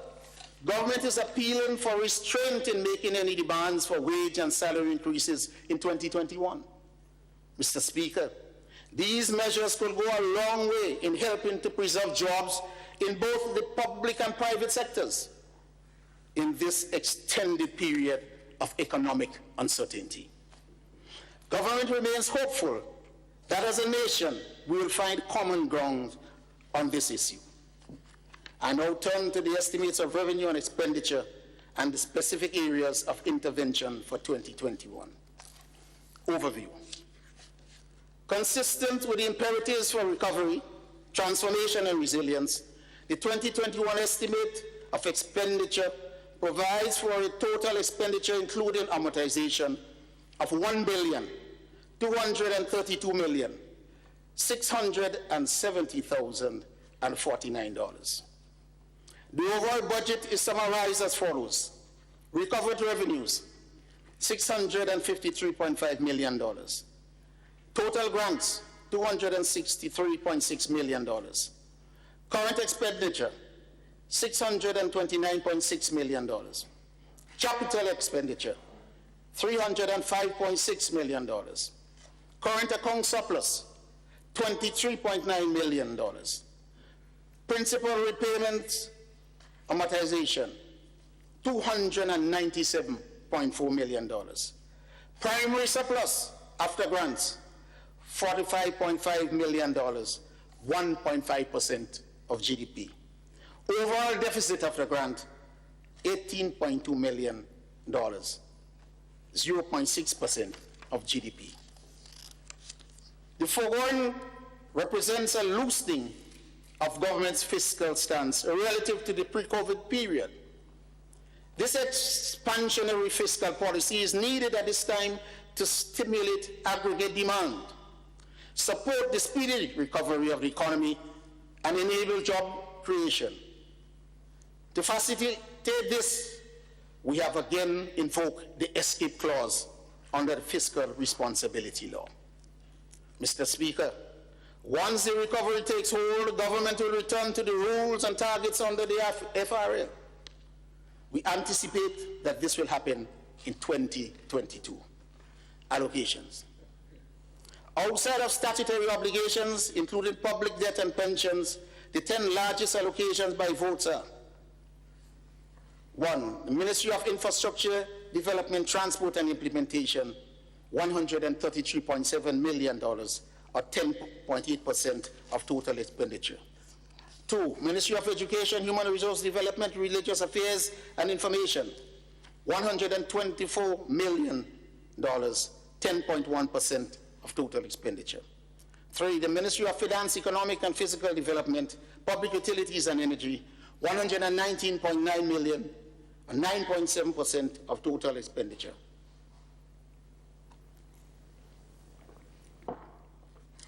government is appealing for restraint in making any demands for wage and salary increases in 2021. Mr. Speaker, these measures could go a long way in helping to preserve jobs in both the public and private sectors in this extended period of economic uncertainty. Government remains hopeful that as a nation we will find common ground on this issue. I now turn to the estimates of revenue and expenditure and the specific areas of intervention for 2021. Overview. Consistent with the imperatives for recovery, transformation, and resilience, the 2021 estimate of expenditure provides for a total expenditure, including amortization, of $1,232,670,049. The overall budget is summarized as follows. Recovered revenues, $653.5 million. Total grants, $263.6 million. Current expenditure, $629.6 million. Capital expenditure, $305.6 million. Current account surplus, $23.9 million. Principal repayments, amortization, $297.4 million. Primary surplus after grants, $45.5 million, 1.5% of GDP. Overall deficit after grant, $18.2 million, 0.6% of GDP. The foregoing represents a loosening of government's fiscal stance relative to the pre-COVID period. This expansionary fiscal policy is needed at this time to stimulate aggregate demand, support the speedy recovery of the economy, and enable job creation. To facilitate this, we have again invoked the escape clause under the Fiscal Responsibility Law. Mr. Speaker, once the recovery takes hold, the government will return to the rules and targets under the FRA. We anticipate that this will happen in 2022. Allocations. Outside of statutory obligations, including public debt and pensions, the 10 largest allocations by votes are: 1. The Ministry of Infrastructure, Development, Transport and Implementation, $133.7 million, or 10.8% of total expenditure. 2. Ministry of Education, Human Resource Development, Religious Affairs and Information, $124 million, 10.1% of total expenditure. 3. The Ministry of Finance, Economic and Physical Development, Public Utilities and Energy, $119.9 million, 9.7% of total expenditure.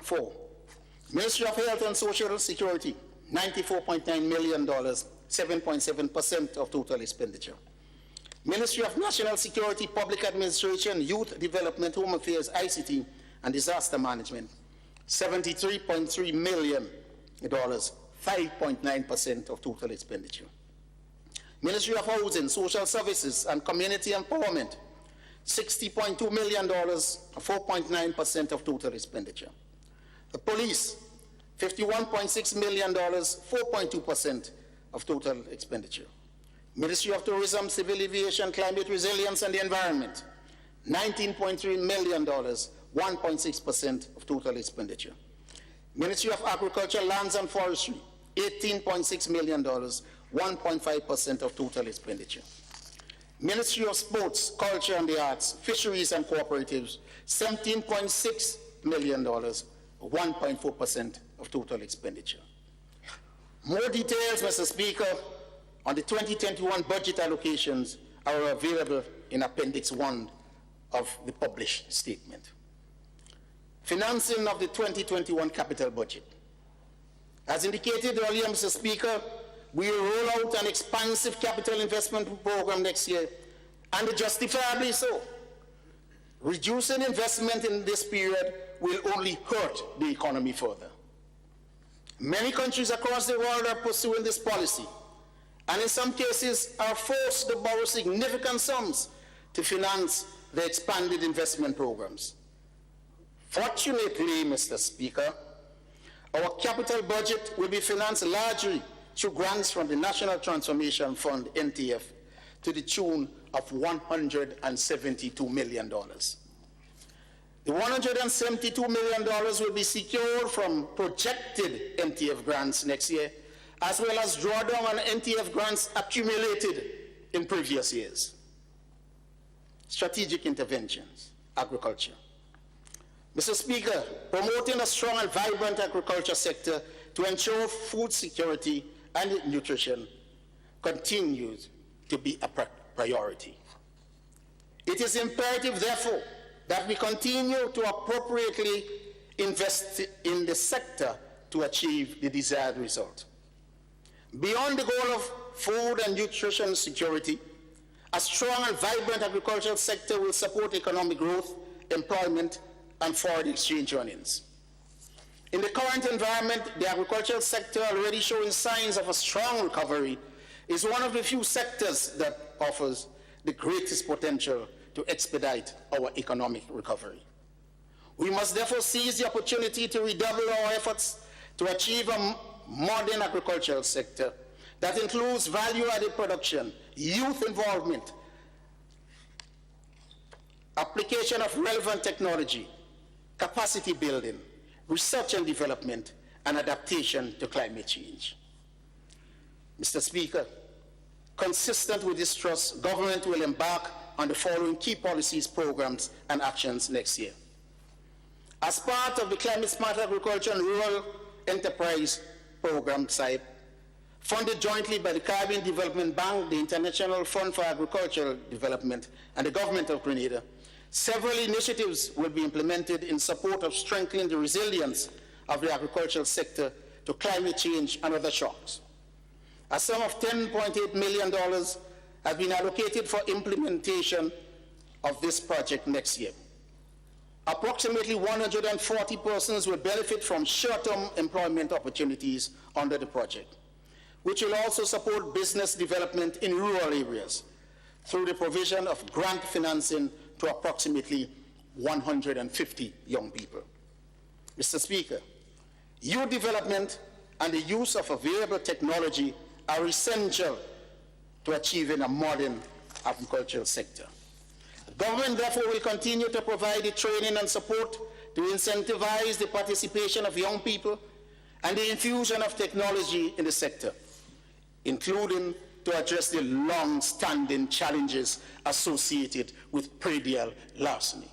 4. Ministry of Health and Social Security, $94.9 million, 7.7% of total expenditure. Ministry of National Security, Public Administration, Youth Development, Home Affairs, ICT, and Disaster Management, $73.3 million, 5.9% of total expenditure. Ministry of Housing, Social Services, and Community Empowerment, $60.2 million, 4.9% of total expenditure. The Police, $51.6 million, 4.2% of total expenditure. Ministry of Tourism, Civil Aviation, Climate Resilience, and the Environment, $19.3 million, 1.6% of total expenditure. Ministry of Agriculture, Lands and Forestry, $18.6 million, 1.5% of total expenditure. Ministry of Sports, Culture and the Arts, Fisheries and Cooperatives, $17.6 million, 1.4% of total expenditure. More details, Mr. Speaker, on the 2021 budget allocations are available in Appendix 1 of the published statement. Financing of the 2021 capital budget. As indicated earlier, Mr. Speaker, we will roll out an expansive capital investment program next year, and justifiably so. Reducing investment in this period will only hurt the economy further. Many countries across the world are pursuing this policy, and in some cases are forced to borrow significant sums to finance the expanded investment programs. Fortunately, Mr. Speaker, our capital budget will be financed largely through grants from the National Transformation Fund, NTF, to the tune of $172 million. The $172 million will be secured from projected NTF grants next year, as well as drawdown on NTF grants accumulated in previous years. Strategic interventions, agriculture. Mr. Speaker, promoting a strong and vibrant agriculture sector to ensure food security and nutrition continues to be a priority. It is imperative, therefore, that we continue to appropriately invest in the sector to achieve the desired result. Beyond the goal of food and nutrition security, a strong and vibrant agricultural sector will support economic growth, employment, and foreign exchange earnings. In the current environment, the agricultural sector, already showing signs of a strong recovery, is one of the few sectors that offers the greatest potential to expedite our economic recovery. We must therefore seize the opportunity to redouble our efforts to achieve a modern agricultural sector that includes value-added production, youth involvement, application of relevant technology, capacity building, research and development, and adaptation to climate change. Mr. Speaker, consistent with this thrust, government will embark on the following key policies, programs, and actions next year. As part of the Climate Smart Agriculture and Rural Enterprise Program site, funded jointly by the Caribbean Development Bank, the International Fund for Agricultural Development, and the Government of Grenada, several initiatives will be implemented in support of strengthening the resilience of the agricultural sector to climate change and other shocks. A sum of $10.8 million has been allocated for implementation of this project next year. Approximately 140 persons will benefit from short-term employment opportunities under the project, which will also support business development in rural areas through the provision of grant financing to approximately 150 young people. Mr. Speaker, youth development and the use of available technology are essential to achieving a modern agricultural sector. The government, therefore, will continue to provide the training and support to incentivize the participation of young people and the infusion of technology in the sector, including to address the long-standing challenges associated with predial larceny.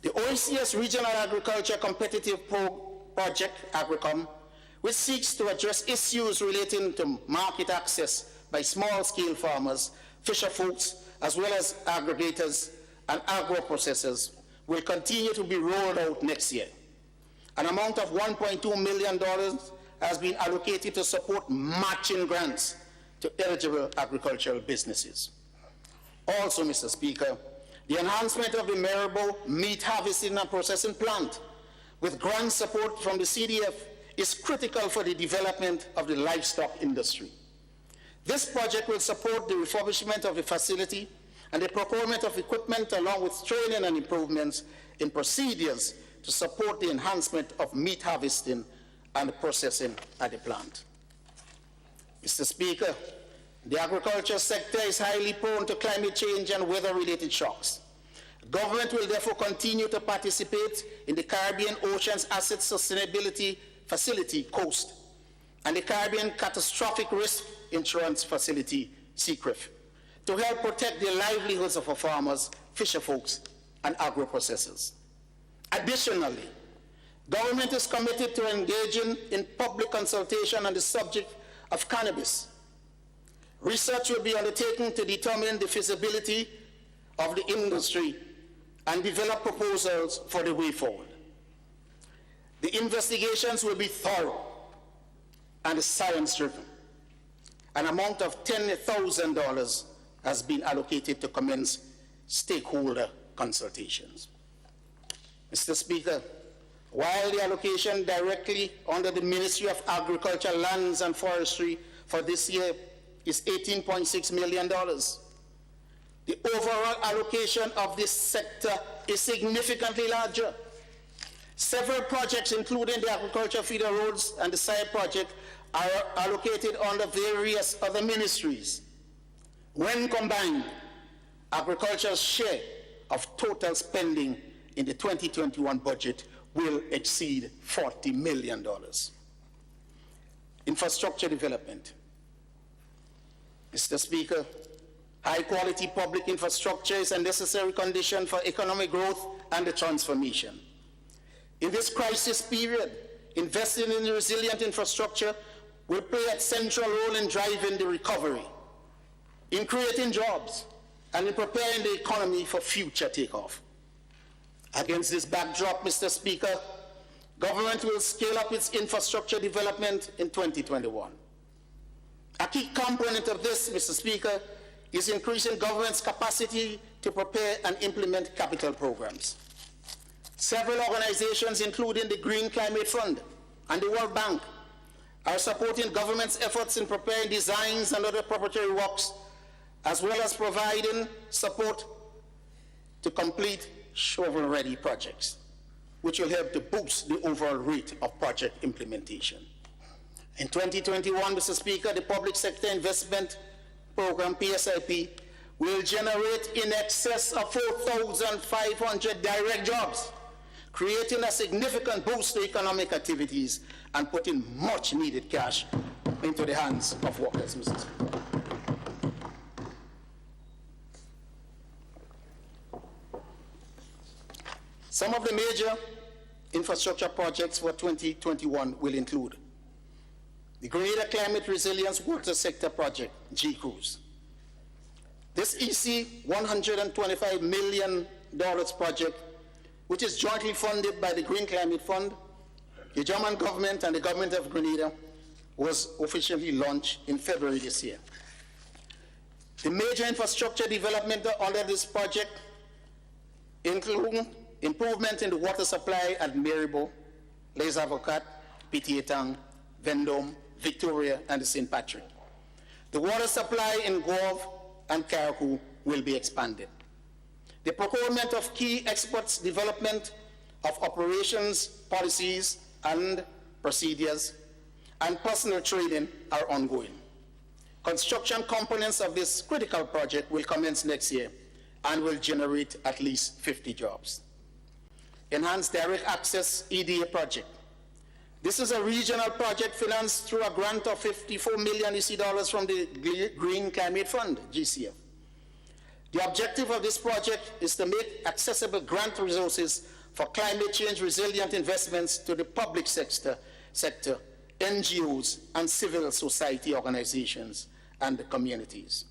The OECS Regional Agriculture Competitive Project, AgriCom, which seeks to address issues relating to market access by small-scale farmers, fisher folks, as well as aggregators and agro-processors, will continue to be rolled out next year. An amount of $1.2 million has been allocated to support matching grants to eligible agricultural businesses. Also, Mr. Speaker, the enhancement of the Marable meat harvesting and processing plant with grant support from the CDF is critical for the development of the livestock industry. This project will support the refurbishment of the facility and the procurement of equipment, along with training and improvements in procedures to support the enhancement of meat harvesting and processing at the plant. Mr. Speaker, the agriculture sector is highly prone to climate change and weather-related shocks. Government will therefore continue to participate in the Caribbean Oceans Asset Sustainability Facility, COAST, and the Caribbean Catastrophic Risk Insurance Facility, CCRIF, to help protect the livelihoods of our farmers, fisher folks, and agro-processors. Additionally, government is committed to engaging in public consultation on the subject of cannabis. Research will be undertaken to determine the feasibility of the industry and develop proposals for the way forward. The investigations will be thorough and science-driven. An amount of $10,000 has been allocated to commence stakeholder consultations. Mr. Speaker, while the allocation directly under the Ministry of Agriculture, Lands and Forestry for this year is $18.6 million, the overall allocation of this sector is significantly larger. Several projects, including the agriculture feeder roads and the side project, are allocated under various other ministries. When combined, agriculture's share of total spending in the 2021 budget will exceed $40 million. Infrastructure development. Mr. Speaker, high-quality public infrastructure is a necessary condition for economic growth and the transformation. In this crisis period, investing in resilient infrastructure will play a central role in driving the recovery, in creating jobs, and in preparing the economy for future takeoff. Against this backdrop, Mr. Speaker, government will scale up its infrastructure development in 2021. A key component of this, Mr. Speaker, is increasing government's capacity to prepare and implement capital programs. Several organizations, including the Green Climate Fund and the World Bank, are supporting government's efforts in preparing designs and other preparatory works, as well as providing support to complete shovel-ready projects, which will help to boost the overall rate of project implementation. In 2021, Mr. Speaker, the Public Sector Investment Program, PSIP, will generate in excess of 4,500 direct jobs, creating a significant boost to economic activities and putting much needed cash into the hands of workers, Mr. Speaker. Some of the major infrastructure projects for 2021 will include the Grenada Climate Resilience Water Sector Project, GCRUISE. This EC $125 million project, which is jointly funded by the Green Climate Fund, the German government, and the government of Grenada, was officially launched in February this year. The major infrastructure development under this project include improvement in the water supply at Maribo, Les Avocats, Pithietang, Vendôme, Victoria, and the St. Patrick. The water supply in Gove and Caracou will be expanded. The procurement of key experts, development of operations, policies, and procedures, and personal training are ongoing. Construction components of this critical project will commence next year and will generate at least 50 jobs. Enhanced Direct Access EDA project. This is a regional project financed through a grant of $54 million from the Green Climate Fund, GCF. The objective of this project is to make accessible grant resources for climate change resilient investments to the public sector, NGOs, and civil society organizations and the communities.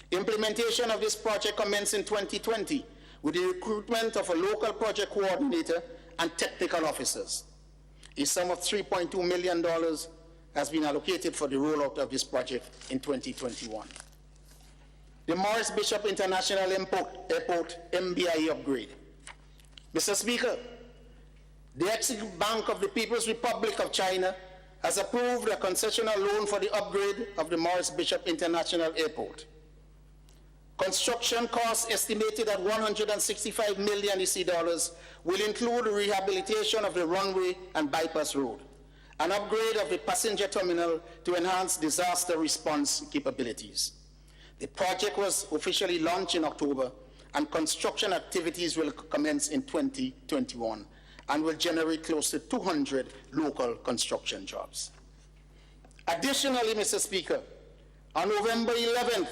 Implementation of this project commenced in 2020 with the recruitment of a local project coordinator and technical officers. A sum of $3.2 million has been allocated for the rollout of this project in 2021. The Morris Bishop International Airport MBIE upgrade. Mr. Speaker, the Executive Bank of the People's Republic of China has approved a concessional loan for the upgrade of the Morris Bishop International Airport. Construction costs estimated at $165 million will include rehabilitation of the runway and bypass road, an upgrade of the passenger terminal to enhance disaster response capabilities. The project was officially launched in October and construction activities will commence in 2021 and will generate close to 200 local construction jobs. Additionally, Mr. Speaker, on November 11th,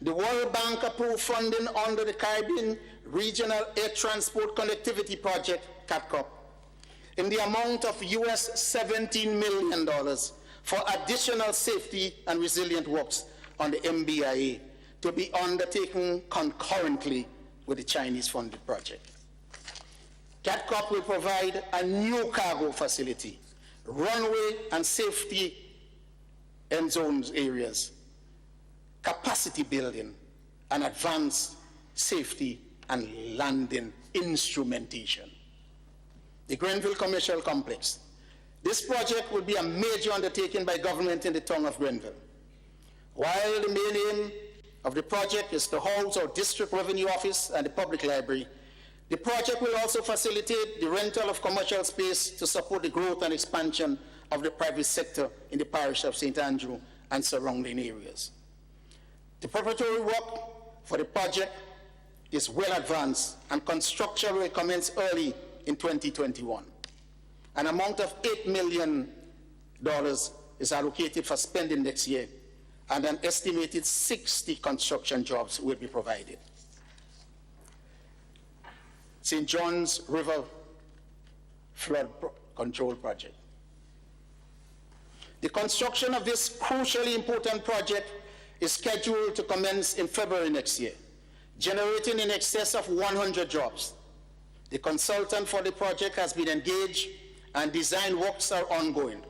the World Bank approved funding under the Caribbean Regional Air Transport Connectivity Project, CATCOP, in the amount of US $17 million for additional safety and resilient works on the MBIA to be undertaken concurrently with the Chinese-funded project. CATCOP will provide a new cargo facility, runway and safety end zones areas, capacity building, and advanced safety and landing instrumentation. The Grenville Commercial Complex. This project will be a major undertaking by government in the town of Grenville. While the main aim of the project is to house our district revenue office and the public library, the project will also facilitate the rental of commercial space to support the growth and expansion of the private sector in the parish of St. Andrew and surrounding areas. The preparatory work for the project is well advanced, and construction will commence early in 2021. An amount of $8 million is allocated for spending next year, and an estimated 60 construction jobs will be provided. St. John's River Flood Control Project. The construction of this crucially important project is scheduled to commence in February next year, generating in excess of 100 jobs. The consultant for the project has been engaged and design works are ongoing.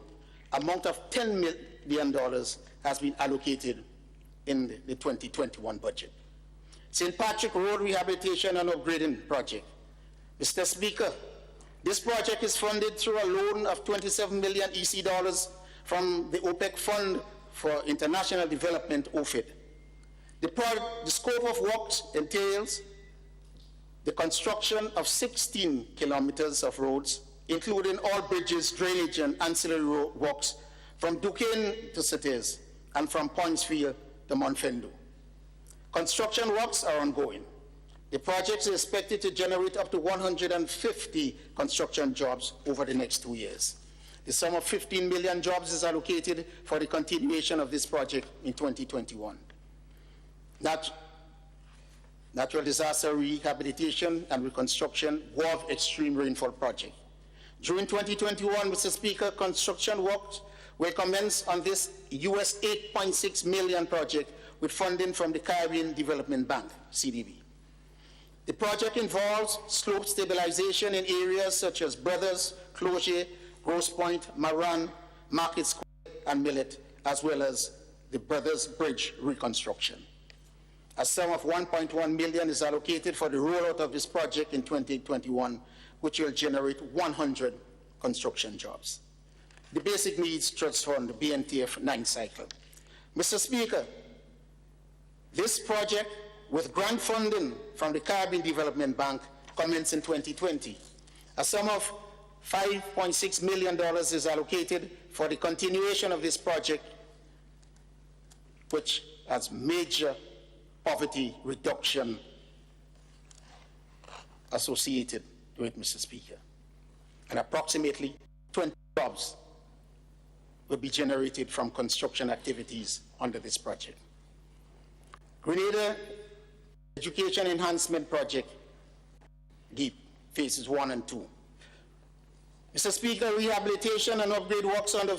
Amount of $10 million has been allocated in the 2021 budget. St. Patrick Road Rehabilitation and Upgrading Project. Mr. Speaker, this project is funded through a loan of 27 million EC dollars from the OPEC Fund for International Development, OFID. The scope of works entails the construction of 16 kilometers of roads, including all bridges, drainage, and ancillary works from Duquesne to Cités and from Pointsfield to Monfendo. Construction works are ongoing. The project is expected to generate up to 150 construction jobs over the next 2 years. The sum of 15 million jobs is allocated for the continuation of this project in 2021. Natural disaster rehabilitation and reconstruction WARF extreme rainfall project. During 2021, Mr. Speaker, construction works will commence on this US $8.6 million project with funding from the Caribbean Development Bank, CDB. The project involves slope stabilization in areas such as Brothers, Clocher, Grosse Pointe, Maran, Market Square, and Millet, as well as the Brothers Bridge reconstruction. A sum of $1.1 million is allocated for the rollout of this project in 2021, which will generate 100 construction jobs. The Basic Needs Trust Fund, the BNTF 9 cycle. Mr. Speaker, this project, with grant funding from the Caribbean Development Bank, commenced in 2020. A sum of $5.6 million is allocated for the continuation of this project, which has major poverty reduction associated with it, Mr. Speaker. And approximately 20 jobs will be generated from construction activities under this project. Grenada Education Enhancement Project, GEEP, phases 1 and 2. Mr. Speaker, rehabilitation and upgrade works under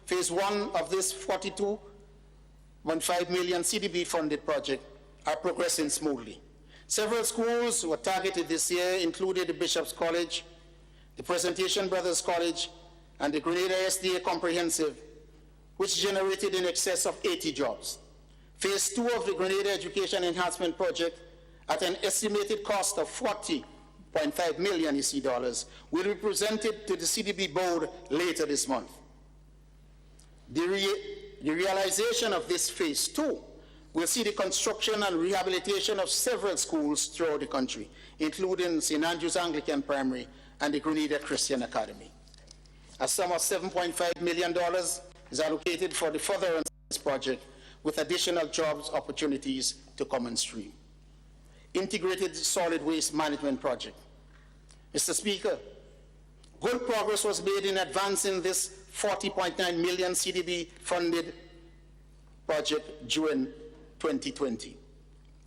phase 1 of this $42.5 million CDB funded project are progressing smoothly. Several schools were targeted this year, including the Bishop's College, the Presentation Brothers College, and the Grenada SDA Comprehensive, which generated in excess of 80 jobs. Phase 2 of the Grenada Education Enhancement Project, at an estimated cost of $40.5 million EC dollars, will be presented to the CDB board later this month. The realization of this phase 2 will see the construction and rehabilitation of several schools throughout the country, including St. Andrew's Anglican Primary and the Grenada Christian Academy. A sum of $7.5 million is allocated for the furtherance of this project, with additional jobs opportunities to come on stream. integrated solid waste management project. Mr. Speaker, good progress was made in advancing this 40.9 million CDB funded project during 2020,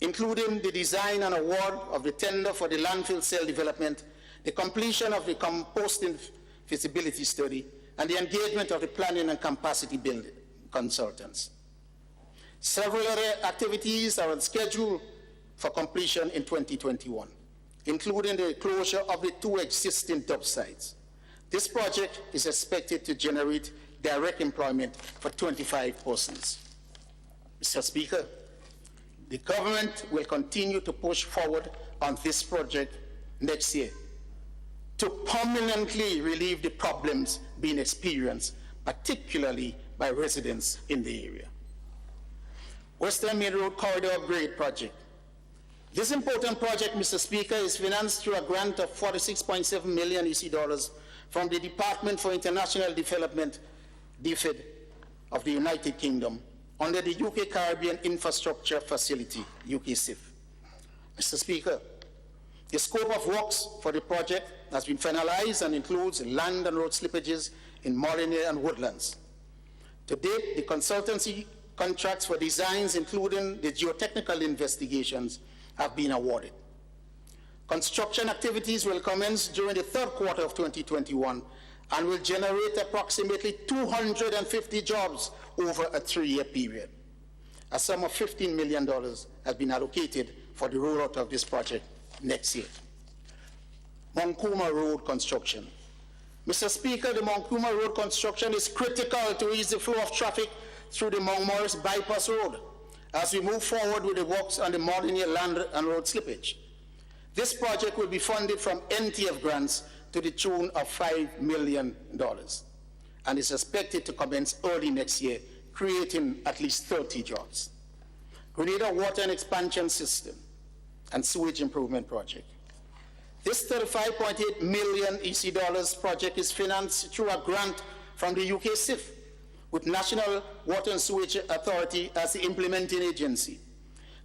including the design and award of the tender for the landfill cell development, the completion of the composting feasibility study, and the engagement of the planning and capacity building consultants. Several other activities are on schedule for completion in 2021, including the closure of the 2 existing dump sites. This project is expected to generate direct employment for 25 persons. Mr. Speaker, the government will continue to push forward on this project next year to permanently relieve the problems being experienced, particularly by residents in the area. Western Main Road Corridor Upgrade Project. This important project, Mr. Speaker, is financed through a grant of 46.7 million EC dollars from the Department for International Development, DFID, of the United Kingdom, under the UK Caribbean Infrastructure Facility, UKCIF. Mr. Speaker, the scope of works for the project has been finalized and includes land and road slippages in Molyneux and Woodlands. To date, the consultancy contracts for designs, including the geotechnical investigations, have been awarded. Construction activities will commence during the 3rd quarter of 2021 and will generate approximately 250 jobs over a 3-year period. A sum of $15 million has been allocated for the rollout of this project next year. Monkuma Road construction. Mr. Speaker, the Monkuma Road construction is critical to ease the flow of traffic through the Mount Morris Bypass Road as we move forward with the works on the Molyneux land and road slippage. This project will be funded from NTF grants to the tune of $5 million and is expected to commence early next year, creating at least 30 jobs. Grenada Water and Expansion System and Sewage Improvement Project. This $35.8 million EC dollars project is financed through a grant from the UKCIF, with National Water and Sewage Authority as the implementing agency.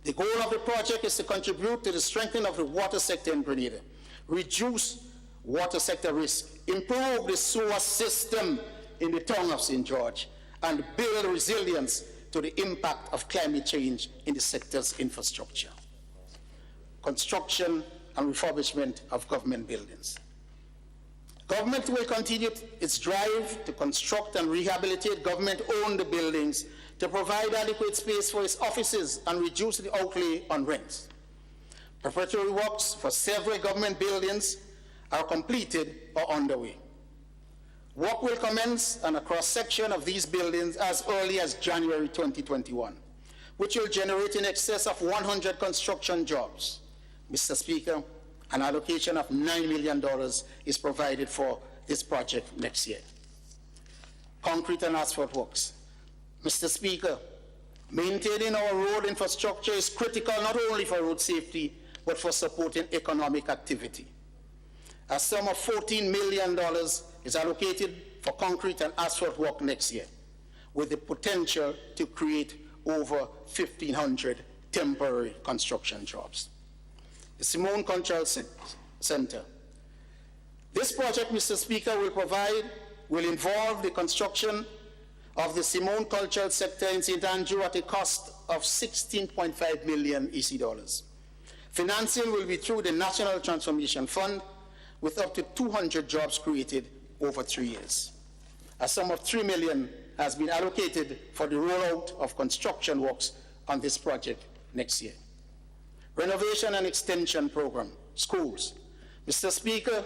The goal of the project is to contribute to the strengthening of the water sector in Grenada, reduce water sector risk, improve the sewer system in the town of St. George, and build resilience to the impact of climate change in the sector's infrastructure. Construction and refurbishment of government buildings. Government will continue its drive to construct and rehabilitate government-owned buildings to provide adequate space for its offices and reduce the outlay on rents. Preparatory works for several government buildings are completed or underway. Work will commence on a cross-section of these buildings as early as January 2021, which will generate in excess of 100 construction jobs. Mr. Speaker, an allocation of $9 million is provided for this project next year. Concrete and asphalt works. Mr. Speaker, maintaining our road infrastructure is critical not only for road safety, but for supporting economic activity. A sum of $14 million is allocated for concrete and asphalt work next year, with the potential to create over 1,500 temporary construction jobs. The Simone Cultural Center. This project, Mr. Speaker, will involve the construction of the Simone Cultural Sector in St. Andrew at a cost of $16.5 million EC dollars. Financing will be through the National Transformation Fund, with up to 200 jobs created over 3 years. A sum of $3 million has been allocated for the rollout of construction works on this project next year. Renovation and Extension Program, schools. Mr. Speaker,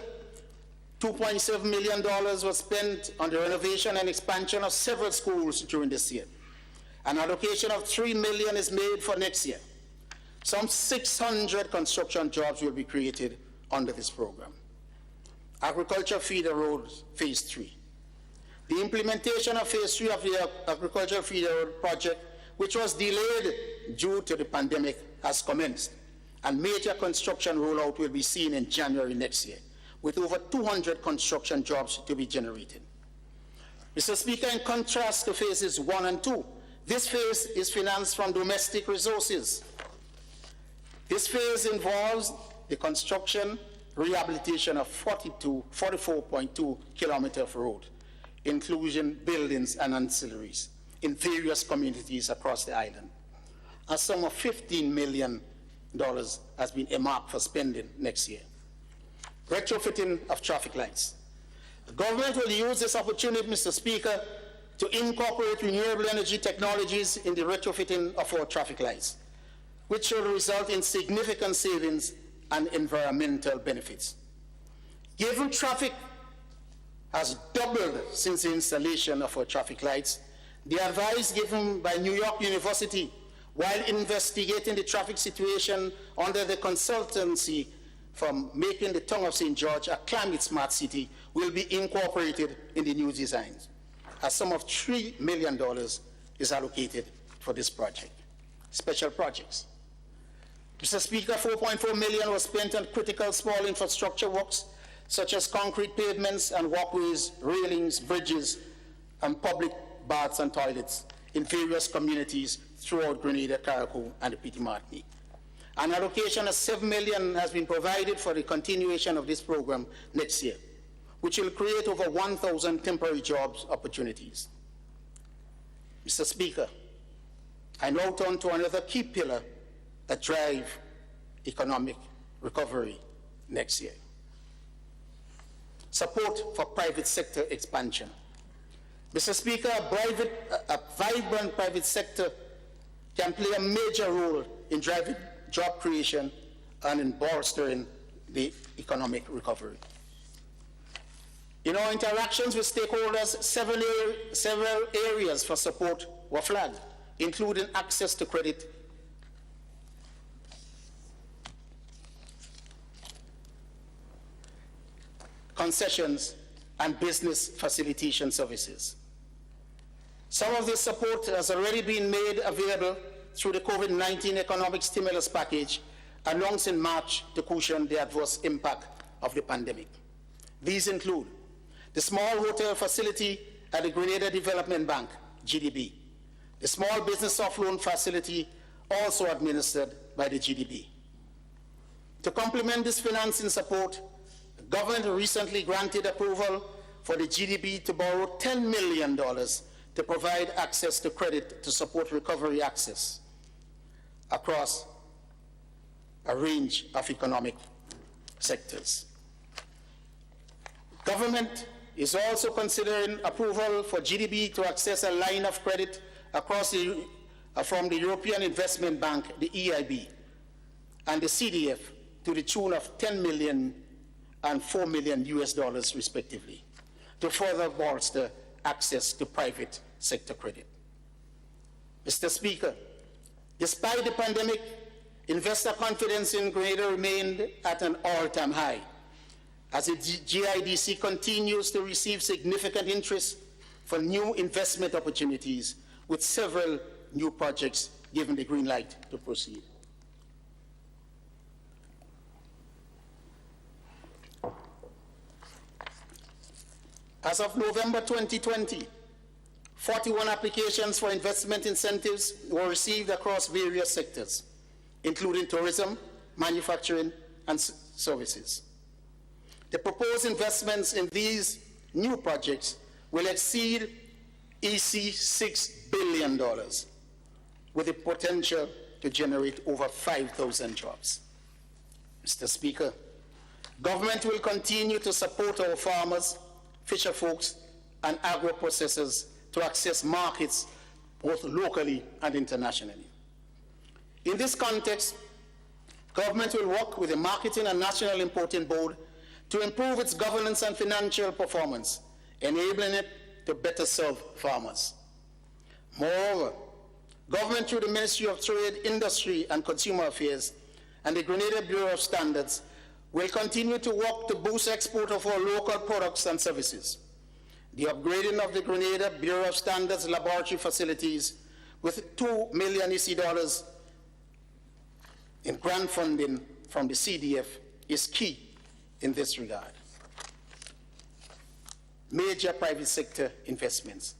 $2.7 million was spent on the renovation and expansion of several schools during this year. An allocation of $3 million is made for next year. Some 600 construction jobs will be created under this program. Agriculture Feeder Roads, Phase 3. The implementation of Phase 3 of the Agriculture Feeder Road project, which was delayed due to the pandemic, has commenced, and major construction rollout will be seen in January next year, with over 200 construction jobs to be generated. Mr. Speaker, in contrast to phases 1 and 2, this phase is financed from domestic resources. This phase involves the construction, rehabilitation of 44.2 kilometers of road, including buildings and ancillaries in various communities across the island. A sum of $15 million has been earmarked for spending next year. Retrofitting of traffic lights. The government will use this opportunity, Mr. Speaker, to incorporate renewable energy technologies in the retrofitting of our traffic lights, which will result in significant savings and environmental benefits. Given traffic has doubled since the installation of our traffic lights, the advice given by New York University while investigating the traffic situation under the consultancy from making the town of St. George a climate smart city will be incorporated in the new designs. A sum of $3 million is allocated for this project. Special projects. Mr. Speaker, $4.4 million was spent on critical small infrastructure works, such as concrete pavements and walkways, railings, bridges, and public baths and toilets in various communities throughout Grenada, Carriacou, and the Petite Martinique. An allocation of $7 million has been provided for the continuation of this program next year, which will create over 1,000 temporary jobs opportunities. Mr. Speaker, I now turn to another key pillar that drives economic recovery next year. Support for private sector expansion. Mr. Speaker, a vibrant private sector can play a major role in driving job creation and in bolstering the economic recovery. In our interactions with stakeholders, several areas for support were flagged, including access to credit, concessions, and business facilitation services. Some of this support has already been made available through the COVID-19 economic stimulus package announced in March to cushion the adverse impact of the pandemic. These include the small hotel facility at the Grenada Development Bank, GDB, the small business soft loan facility also administered by the GDB. To complement this financing support, the government recently granted approval for the GDB to borrow $10 million to provide access to credit to support recovery access across a range of economic sectors. Government is also considering approval for GDB to access a line of credit across from the European Investment Bank, the EIB, and the CDF to the tune of $10 million and $4 million US respectively, to further bolster access to private sector credit. Mr. Speaker, despite the pandemic, investor confidence in Grenada remained at an all-time high, as the GIDC continues to receive significant interest for new investment opportunities, with several new projects given the green light to proceed. As of November 2020, 41 applications for investment incentives were received across various sectors, including tourism, manufacturing, and services. The proposed investments in these new projects will exceed $6 billion, with the potential to generate over 5,000 jobs. Mr. Speaker, government will continue to support our farmers, fisher folks, and agro-processors to access markets both locally and internationally. In this context, government will work with the Marketing and National Importing Board to improve its governance and financial performance, enabling it to better serve farmers. Moreover, government through the Ministry of Trade, Industry and Consumer Affairs and the Grenada Bureau of Standards will continue to work to boost export of our local products and services. The upgrading of the Grenada Bureau of Standards laboratory facilities with $2 million in grant funding from the CDF is key in this regard. Major private sector investments.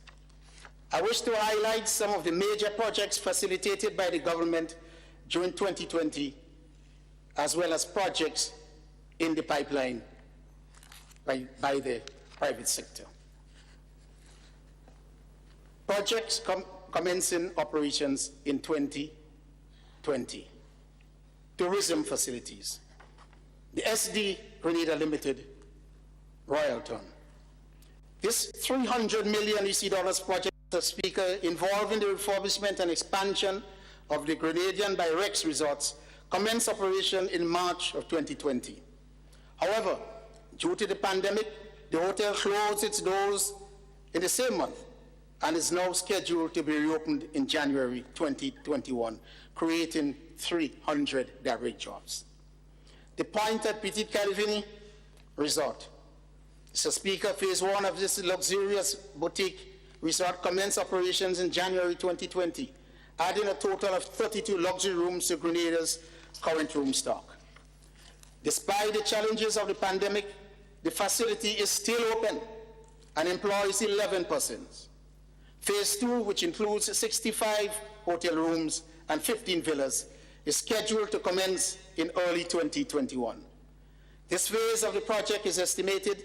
I wish to highlight some of the major projects facilitated by the government during 2020 as well as projects in the pipeline by the private sector. Projects commencing operations in 2020. Tourism facilities. The SD Grenada Limited, Royalton. This $300 million project, Mr. Speaker, involving the refurbishment and expansion of the Grenadian by Rex resorts commenced operation in March of 2020. However, due to the pandemic, the hotel closed its doors in the same month and is now scheduled to be reopened in January 2021, creating 300 direct jobs. The Point at Petit Calvini Resort. Mr. Speaker, phase 1 of this luxurious boutique resort commenced operations in January 2020, adding a total of 32 luxury rooms to Grenada's current room stock. Despite the challenges of the pandemic, the facility is still open and employs 11 persons. Phase 2, which includes 65 hotel rooms and 15 villas, is scheduled to commence in early 2021. This phase of the project is estimated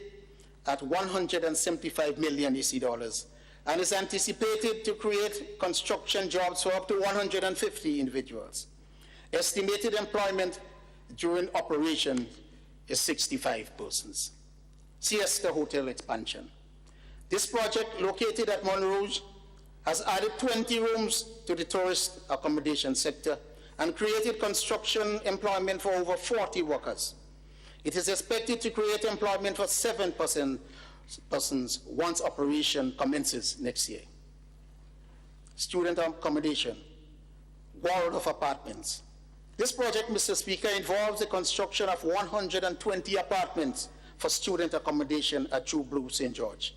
at $175 million and is anticipated to create construction jobs for up to 150 individuals. Estimated employment during operation is 65 persons. Siesta Hotel expansion. This project, located at Montrouge, has added 20 rooms to the tourist accommodation sector and created construction employment for over 40 workers. It is expected to create employment for 7 persons once operation commences next year. Student accommodation, ward of apartments. This project, Mr. Speaker, involves the construction of 120 apartments for student accommodation at True Blue St. George.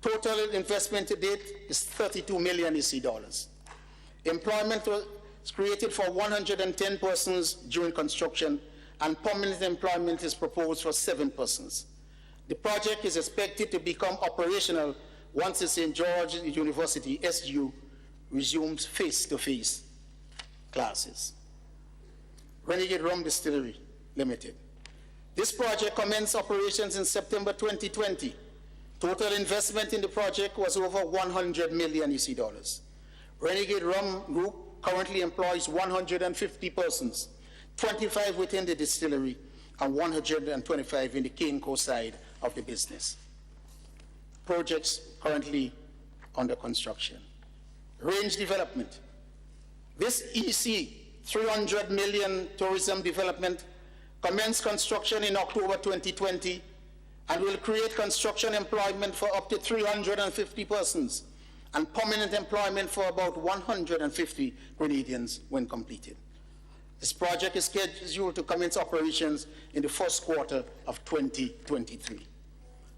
Total investment to date is $32 million. Employment was created for 110 persons during construction, and permanent employment is proposed for 7 persons. The project is expected to become operational once the St. George University, SU, resumes face-to-face classes. Renegade Rum Distillery Limited. This project commenced operations in September 2020. Total investment in the project was over $100 million. Renegade Rum Group currently employs 150 persons, 25 within the distillery and 125 in the Kinko side of the business. Projects currently under construction. Range development. This EC $300 million tourism development commenced construction in October 2020 and will create construction employment for up to 350 persons and permanent employment for about 150 Grenadians when completed. This project is scheduled to commence operations in the first quarter of 2023.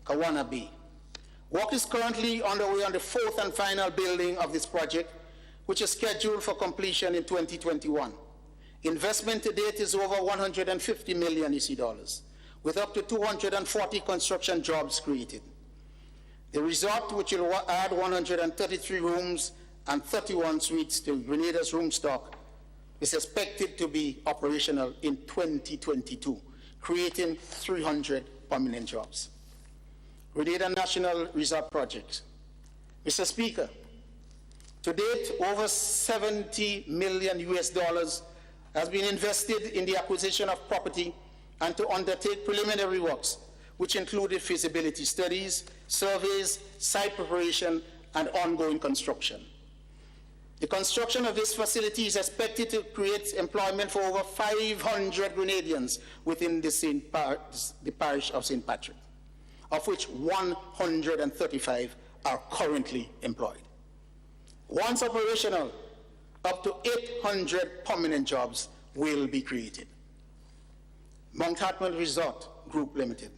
Kawana Bay. Work is currently underway on the 4th and final building of this project, which is scheduled for completion in 2021. Investment to date is over $150 million, with up to 240 construction jobs created. The resort, which will add 133 rooms and 31 suites to Grenada's room stock, is expected to be operational in 2022, creating 300 permanent jobs. Grenada National Resort Project. Mr. Speaker, to date, over $70 million has been invested in the acquisition of property and to undertake preliminary works, which included feasibility studies, surveys, site preparation, and ongoing construction. The construction of this facility is expected to create employment for over 500 Grenadians within the parish of St. Patrick, of which 135 are currently employed. Once operational, up to 800 permanent jobs will be created. Mount Hartwell Resort Group Limited.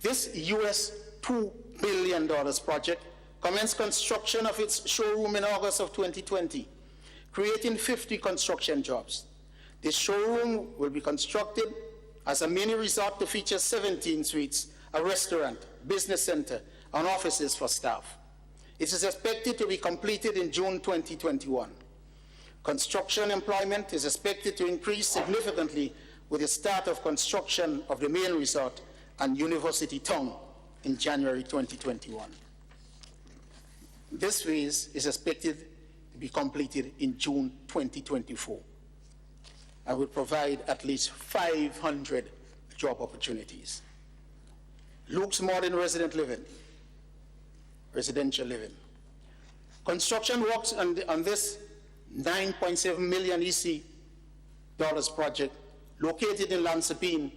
This US $2 billion project commenced construction of its showroom in August of 2020, creating 50 construction jobs. This showroom will be constructed as a mini resort to feature 17 suites, a restaurant, business center, and offices for staff. It is expected to be completed in June 2021. Construction employment is expected to increase significantly with the start of construction of the main resort and University Town in January 2021. This phase is expected to be completed in June 2024 and will provide at least 500 job opportunities. Luke's modern residential living. Construction works on this $9.7 million EC project located in Lansepine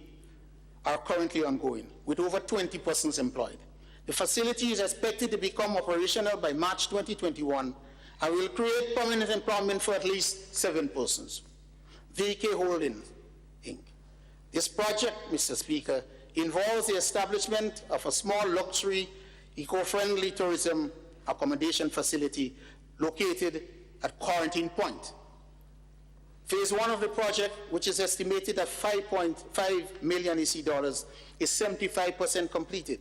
are currently ongoing, with over 20 persons employed. The facility is expected to become operational by March 2021 and will create permanent employment for at least 7 persons. VK Holdings, Inc. This project, Mr. Speaker, involves the establishment of a small luxury, eco-friendly tourism accommodation facility located at Quarantine Point. Phase 1 of the project, which is estimated at $5.5 million EC dollars, is 75% completed.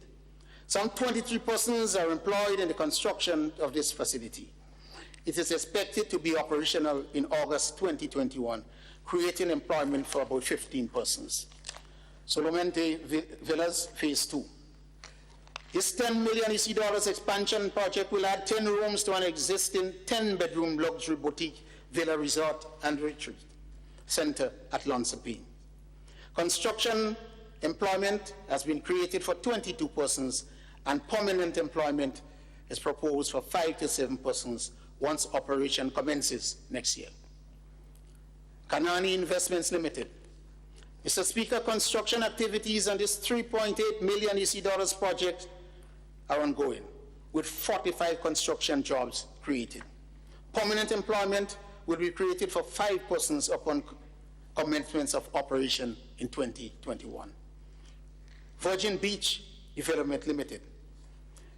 Some 23 persons are employed in the construction of this facility. It is expected to be operational in August 2021, creating employment for about 15 persons. Solamente Villas, Phase 2. This $10 million EC dollars expansion project will add 10 rooms to an existing 10-bedroom luxury boutique villa resort and retreat center at Lansepine. Construction employment has been created for 22 persons, and permanent employment is proposed for 5 to 7 persons once operation commences next year. Kanani Investments Limited. Mr. Speaker, construction activities on this $3.8 million EC dollars project are ongoing, with 45 construction jobs created. Permanent employment will be created for 5 persons upon commencement of operation in 2021. Virgin Beach Development Limited.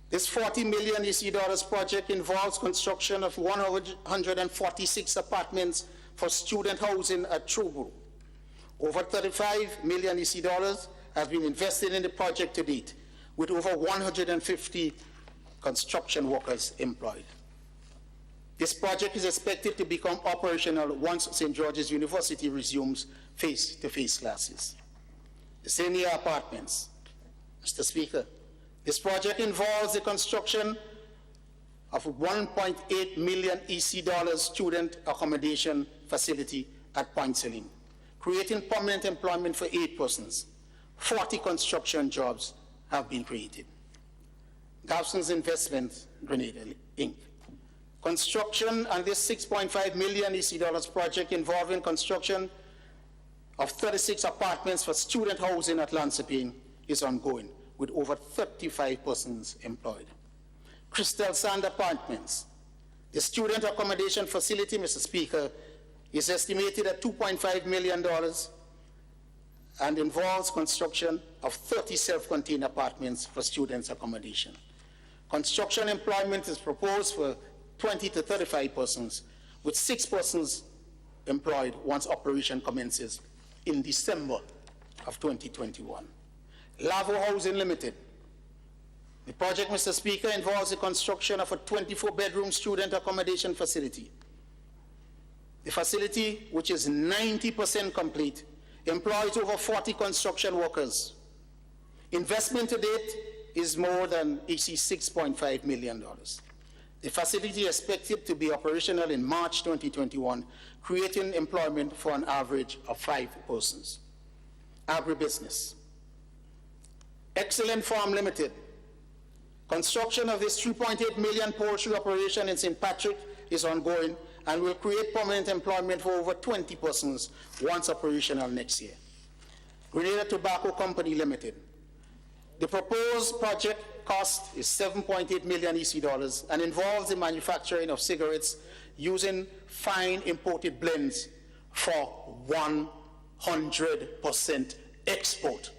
This $40 million EC dollars project involves construction of 146 apartments for student housing at Trubul. Over $35 million EC dollars has been invested in the project to date, with over 150 construction workers employed. This project is expected to become operational once St. George's University resumes face-to-face classes. The senior apartments. Mr. Speaker, this project involves the construction of a $1.8 million EC dollars student accommodation facility at Point Selling, creating permanent employment for 8 persons. 40 construction jobs have been created. Gavson's Investments, Grenada, Inc. Construction on this $6.5 million EC dollars project involving construction of 36 apartments for student housing at Lansepine is ongoing, with over 35 persons employed. Crystal Sand Apartments. The student accommodation facility, Mr. Speaker, is estimated at $2.5 million and involves construction of 30 self-contained apartments for students' accommodation. Construction employment is proposed for 20 to 35 persons, with 6 persons employed once operation commences in December of 2021. Lavo Housing Limited. The project, Mr. Speaker, involves the construction of a 24-bedroom student accommodation facility. The facility, which is 90% complete, employs over 40 construction workers. Investment to date is more than $6.5 million. The facility is expected to be operational in March 2021, creating employment for an average of 5 persons. Agribusiness. Excellent Farm Limited. Construction of this $3.8 million poultry operation in St. Patrick is ongoing and will create permanent employment for over 20 persons once operational next year. Grenada Tobacco Company Limited. The proposed project cost is $7.8 million EC dollars and involves the manufacturing of cigarettes using fine imported blends for 100% export.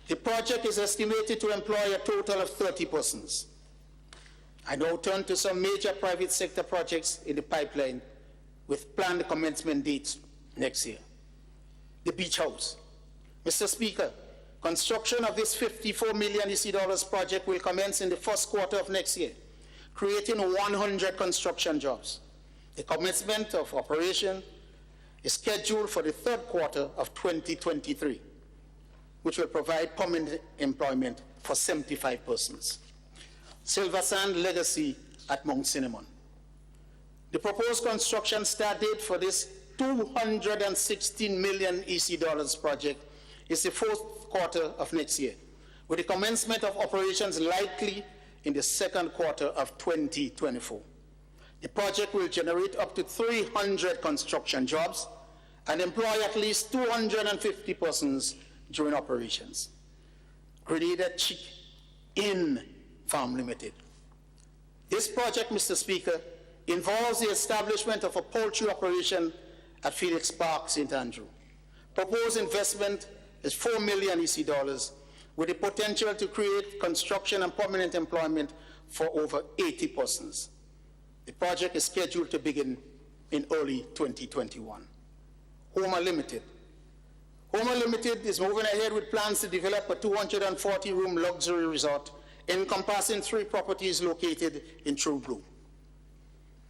The project is estimated to employ a total of 30 persons. I now turn to some major private sector projects in the pipeline with planned commencement dates next year. The Beach House. Mr. Speaker, construction of this $54 million EC dollars project will commence in the first quarter of next year, creating 100 construction jobs. The commencement of operation is scheduled for the third quarter of 2023, which will provide permanent employment for 75 persons. Silver Sand Legacy at Mount Cinnamon. The proposed construction start date for this $216 million EC dollars project is the fourth quarter of next year, with the commencement of operations likely in the second quarter of 2024. The project will generate up to 300 construction jobs and employ at least 250 persons during operations. Grenada Chick Inn Farm Limited. This project, Mr. Speaker, involves the establishment of a poultry operation at Felix Park, St. Andrew. Proposed investment is $4 million EC dollars, with the potential to create construction and permanent employment for over 80 persons. The project is scheduled to begin in early 2021. Homer Limited. Homer Limited is moving ahead with plans to develop a 240-room luxury resort encompassing 3 properties located in True Blue.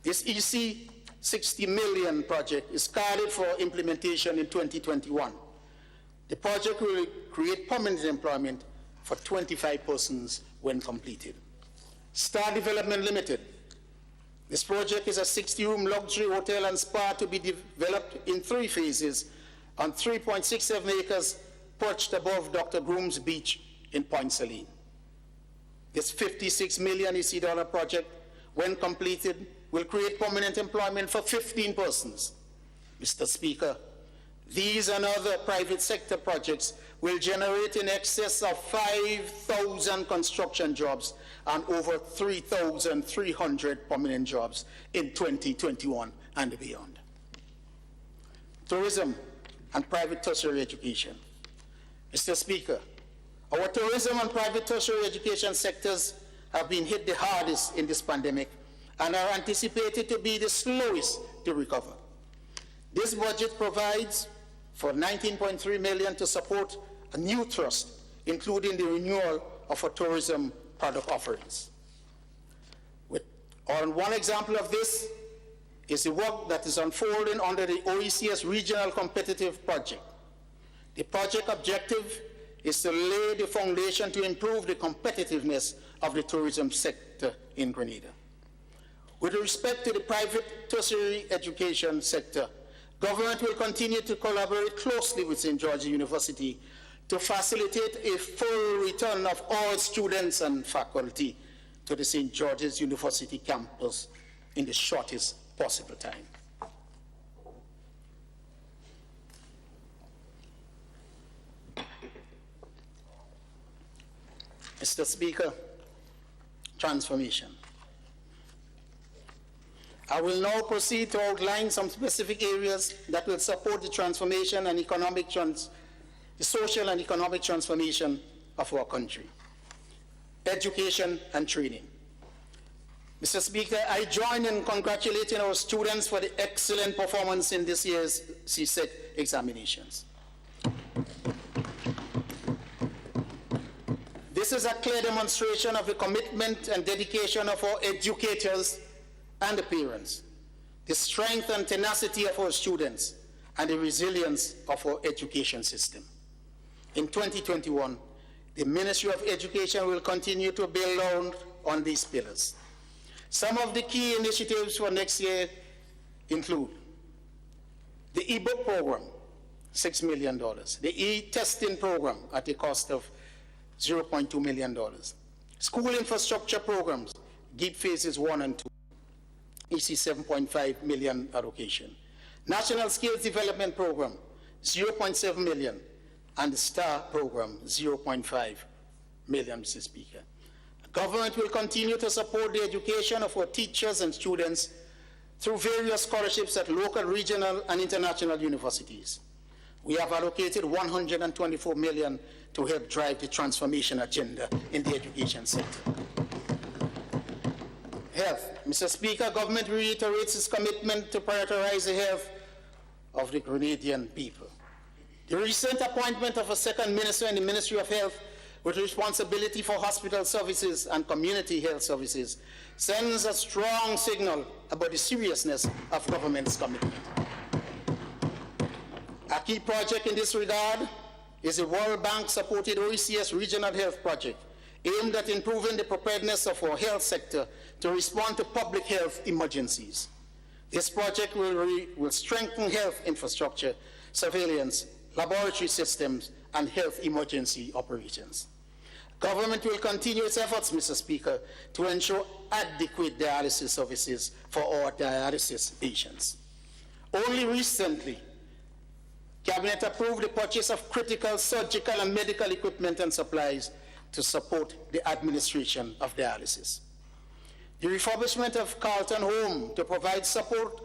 This EC 60 million project is scheduled for implementation in 2021. The project will create permanent employment for 25 persons when completed. Star Development Limited. This project is a 60-room luxury hotel and spa to be developed in 3 phases on 3.67 acres perched above Dr. Groom's Beach in Point Saline. This $56 million EC dollar project, when completed, will create permanent employment for 15 persons. Mr. Speaker, these and other private sector projects will generate in excess of 5,000 construction jobs and over 3,300 permanent jobs in 2021 and beyond. Tourism and private tertiary education. Mr. Speaker, our tourism and private tertiary education sectors have been hit the hardest in this pandemic and are anticipated to be the slowest to recover. This budget provides for $19.3 million to support a new trust, including the renewal of our tourism product offerings. One example of this is the work that is unfolding under the OECS Regional Competitive Project. The project objective is to lay the foundation to improve the competitiveness of the tourism sector in Grenada. With respect to the private tertiary education sector, government will continue to collaborate closely with St. George's University to facilitate a full return of all students and faculty to the St. George's University campus in the shortest possible time. Mr. Speaker, transformation. I will now proceed to outline some specific areas that will support the transformation and the social and economic transformation of our country. Education and training. Mr. Speaker, I join in congratulating our students for the excellent performance in this year's CSEC examinations. This is a clear demonstration of the commitment and dedication of our educators and the parents, the strength and tenacity of our students, and the resilience of our education system. In 2021, the Ministry of Education will continue to build on these pillars. Some of the key initiatives for next year include the e-book program, $6 million, the e-testing program at a cost of $0.2 million, school infrastructure programs, GIP phases 1 and 2, EC 7.5 million allocation, National Skills Development Program, 0.7 million, and the STAR program, 0.5 million, Mr. Speaker. Government will continue to support the education of our teachers and students through various scholarships at local, regional, and international universities. We have allocated $124 million to help drive the transformation agenda in the education sector. Health. Mr. Speaker, government reiterates its commitment to prioritize the health of the Grenadian people. The recent appointment of a second minister in the Ministry of Health with responsibility for hospital services and community health services sends a strong signal about the seriousness of government's commitment. A key project in this regard is the World Bank-supported OECS Regional Health Project, aimed at improving the preparedness of our health sector to respond to public health emergencies. This project will strengthen health infrastructure, surveillance, laboratory systems, and health emergency operations. Government will continue its efforts, Mr. Speaker, to ensure adequate dialysis services for our dialysis patients. Only recently, Cabinet approved the purchase of critical surgical and medical equipment and supplies to support the administration of dialysis. The refurbishment of Carlton Home to provide support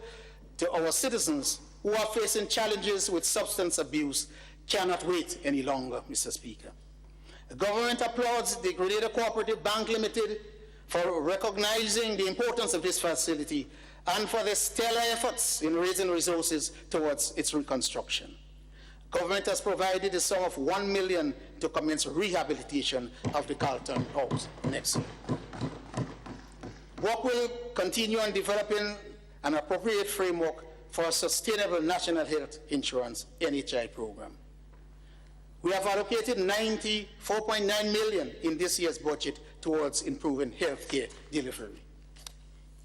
to our citizens who are facing challenges with substance abuse cannot wait any longer, Mr. Speaker. The government applauds the Grenada Cooperative Bank Limited for recognizing the importance of this facility and for their stellar efforts in raising resources towards its reconstruction. Government has provided a sum of $1 million to commence rehabilitation of the Carlton House next year. Work will continue on developing an appropriate framework for a sustainable national health insurance NHI program. We have allocated $94.9 million in this year's budget towards improving healthcare delivery.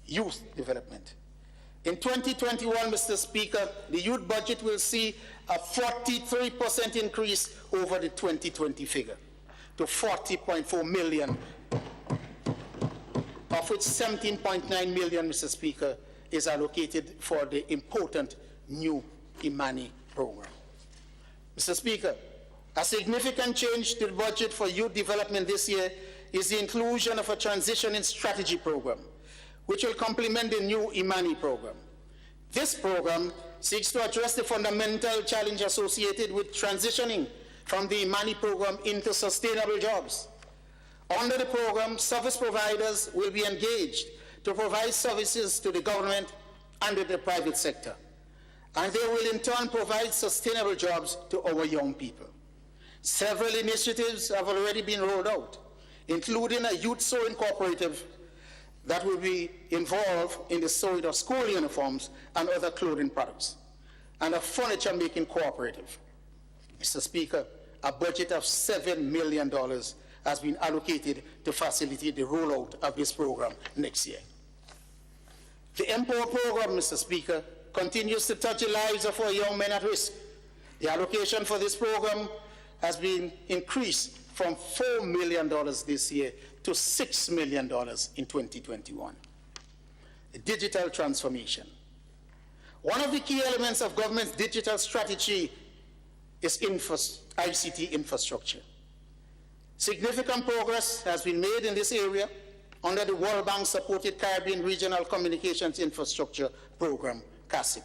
Youth development. In 2021, Mr. Speaker, the youth budget will see a 43% increase over the 2020 figure to $40.4 million, of which $17.9 million, Mr. Speaker, is allocated for the important new Imani program. Mr. Speaker, a significant change to the budget for youth development this year is the inclusion of a transitioning strategy program, which will complement the new Imani program. This program seeks to address the fundamental challenge associated with transitioning from the Imani program into sustainable jobs. Under the program, service providers will be engaged to provide services to the government and to the private sector, and they will in turn provide sustainable jobs to our young people. Several initiatives have already been rolled out, including a youth sewing cooperative that will be involved in the sewing of school uniforms and other clothing products, and a furniture making cooperative. Mr. Speaker, a budget of $7 million has been allocated to facilitate the rollout of this program next year. The Empower program, Mr. Speaker, continues to touch the lives of our young men at risk. The allocation for this program has been increased from $4 million this year to $6 million in 2021. The digital transformation. One of the key elements of government's digital strategy is ICT infrastructure. Significant progress has been made in this area under the World Bank-supported Caribbean Regional Communications Infrastructure Program, CACIP,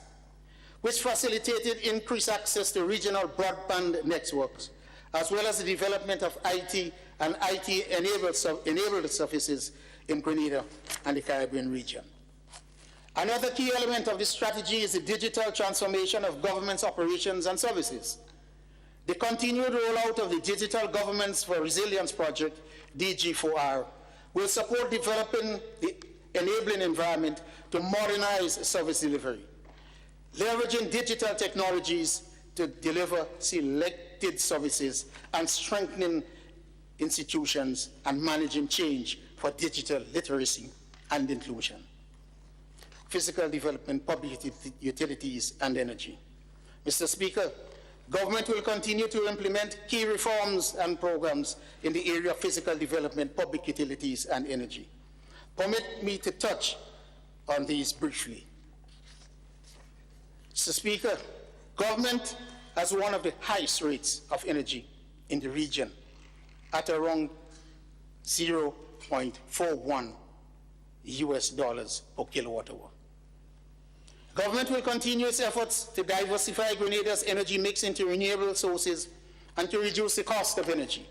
which facilitated increased access to regional broadband networks, as well as the development of IT and IT-enabled services in Grenada and the Caribbean region. Another key element of this strategy is the digital transformation of government's operations and services. The continued rollout of the Digital Governments for Resilience Project, DG4R, will support developing the enabling environment to modernize service delivery, leveraging digital technologies to deliver selected services and strengthening institutions and managing change for digital literacy and inclusion. Physical development, public utilities, and energy. Mr. Speaker, government will continue to implement key reforms and programs in the area of physical development, public utilities, and energy. Permit me to touch on these briefly. Mr. Speaker, government has one of the highest rates of energy in the region at around 0.41 US dollars per kilowatt hour. Government will continue its efforts to diversify Grenada's energy mix into renewable sources and to reduce the cost of energy.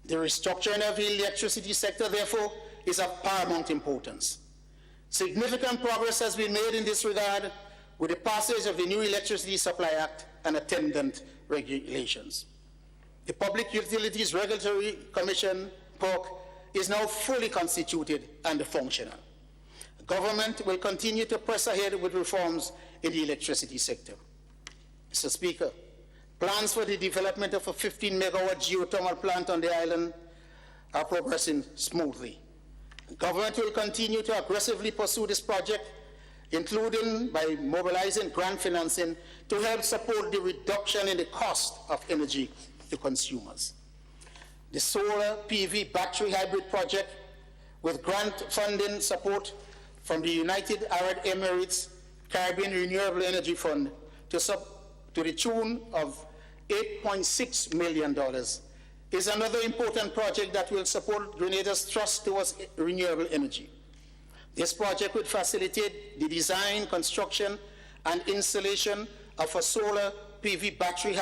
The restructuring of the electricity sector, therefore, is of paramount importance. Significant progress has been made in this regard with the passage of the new Electricity Supply Act and attendant regulations. The Public Utilities Regulatory Commission, PURC, is now fully constituted and functional. Government will continue to press ahead with reforms in the electricity sector. Mr. Speaker, plans for the development of a 15-megawatt geothermal plant on the island are progressing smoothly. Government will continue to aggressively pursue this project, including by mobilizing grant financing to help support the reduction in the cost of energy to consumers. The solar PV battery hybrid project, with grant funding support from the United Arab Emirates Caribbean Renewable Energy Fund to the tune of $8.6 million, is another important project that will support Grenada's thrust towards renewable energy. This project would facilitate the design, construction, and installation of a solar PV battery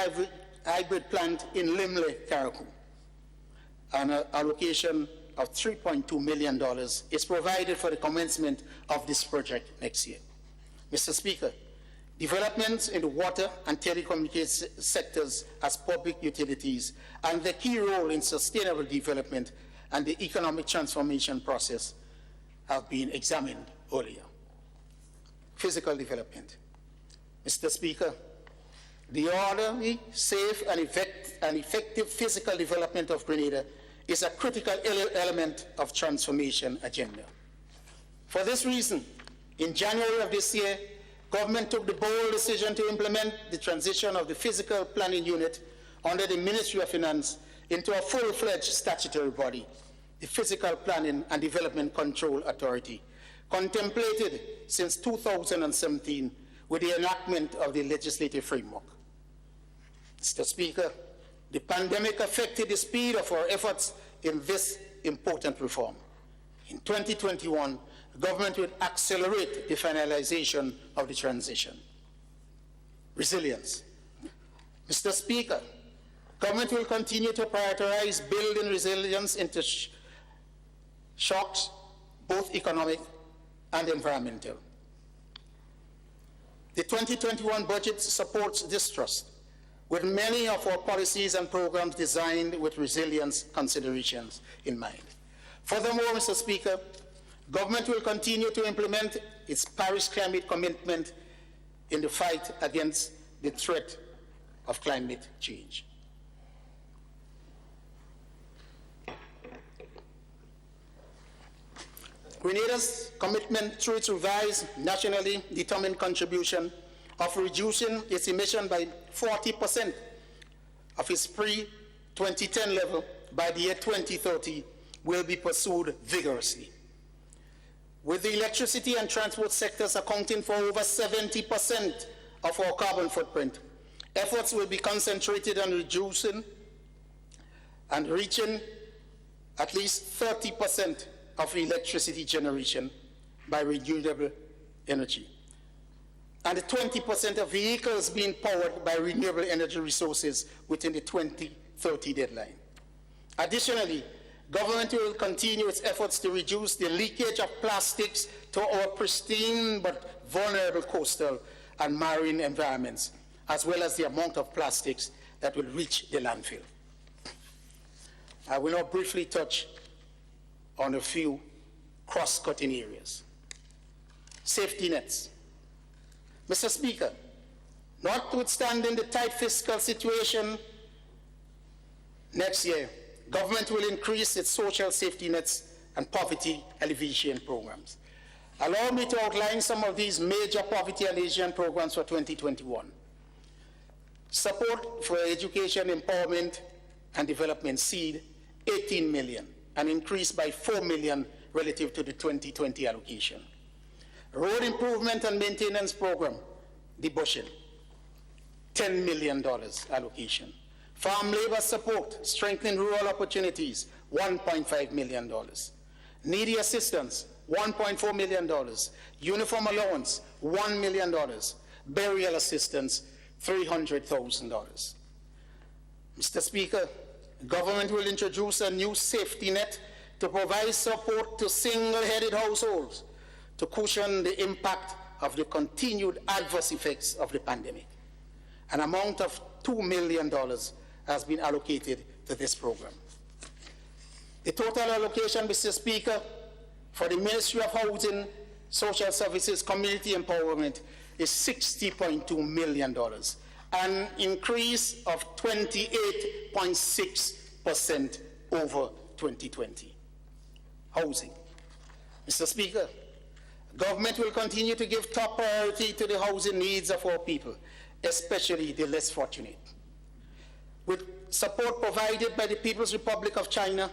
hybrid plant in Limley, Carriacou. An allocation of $3.2 million is provided for the commencement of this project next year. Mr. Speaker, developments in the water and telecommunications sectors as public utilities and the key role in sustainable development and the economic transformation process have been examined earlier. Physical development. Mr. Speaker, the orderly, safe, and effective physical development of Grenada is a critical element of transformation agenda. For this reason, in January of this year, government took the bold decision to implement the transition of the physical planning unit under the Ministry of Finance into a full-fledged statutory body, the Physical Planning and Development Control Authority, contemplated since 2017 with the enactment of the legislative framework. Mr. Speaker, the pandemic affected the speed of our efforts in this important reform. In 2021, the government will accelerate the finalization of the transition. Resilience. Mr. Speaker, government will continue to prioritize building resilience into shocks, both economic and environmental. The 2021 budget supports this thrust, with many of our policies and programs designed with resilience considerations in mind. Furthermore, Mr. Speaker, government will continue to implement its Paris climate commitment in the fight against the threat of climate change. Grenada's commitment through its revised nationally determined contribution of reducing its emission by 40% of its pre-2010 level by the year 2030 will be pursued vigorously. With the electricity and transport sectors accounting for over 70% of our carbon footprint, efforts will be concentrated on reducing and reaching at least 30% of electricity generation by renewable energy, and 20% of vehicles being powered by renewable energy resources within the 2030 deadline. Additionally, government will continue its efforts to reduce the leakage of plastics to our pristine but vulnerable coastal and marine environments, as well as the amount of plastics that will reach the landfill. I will now briefly touch on a few cross-cutting areas. Safety nets. Mr. Speaker, notwithstanding the tight fiscal situation next year, government will increase its social safety nets and poverty alleviation programs. Allow me to outline some of these major poverty alleviation programs for 2021. Support for education, empowerment, and development seed, 18 million, an increase by 4 million relative to the 2020 allocation. Road improvement and maintenance program, debushing, $10 million allocation. Farm labor support, strengthening rural opportunities, $1.5 million. Needy assistance, $1.4 million. Uniform allowance, $1 million. Burial assistance, $300,000. Mr. Speaker, government will introduce a new safety net to provide support to single-headed households to cushion the impact of the continued adverse effects of the pandemic. An amount of $2 million has been allocated to this program. The total allocation, Mr. Speaker, for the Ministry of Housing, Social Services, Community Empowerment is $60.2 million, an increase of 28.6% over 2020. Housing. Mr. Speaker, government will continue to give top priority to the housing needs of our people, especially the less fortunate. With support provided by the People's Republic of China,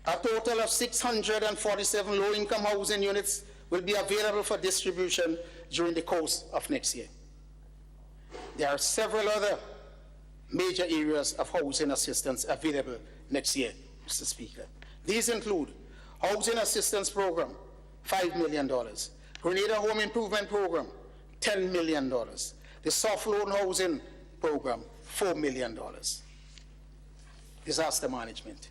a total of 647 low-income housing units will be available for distribution during the course of next year. There are several other major areas of housing assistance available next year, Mr. Speaker. These include Housing Assistance Program, $5 million. Grenada Home Improvement Program, $10 million. The Soft Loan Housing Program, $4 million. Disaster Management.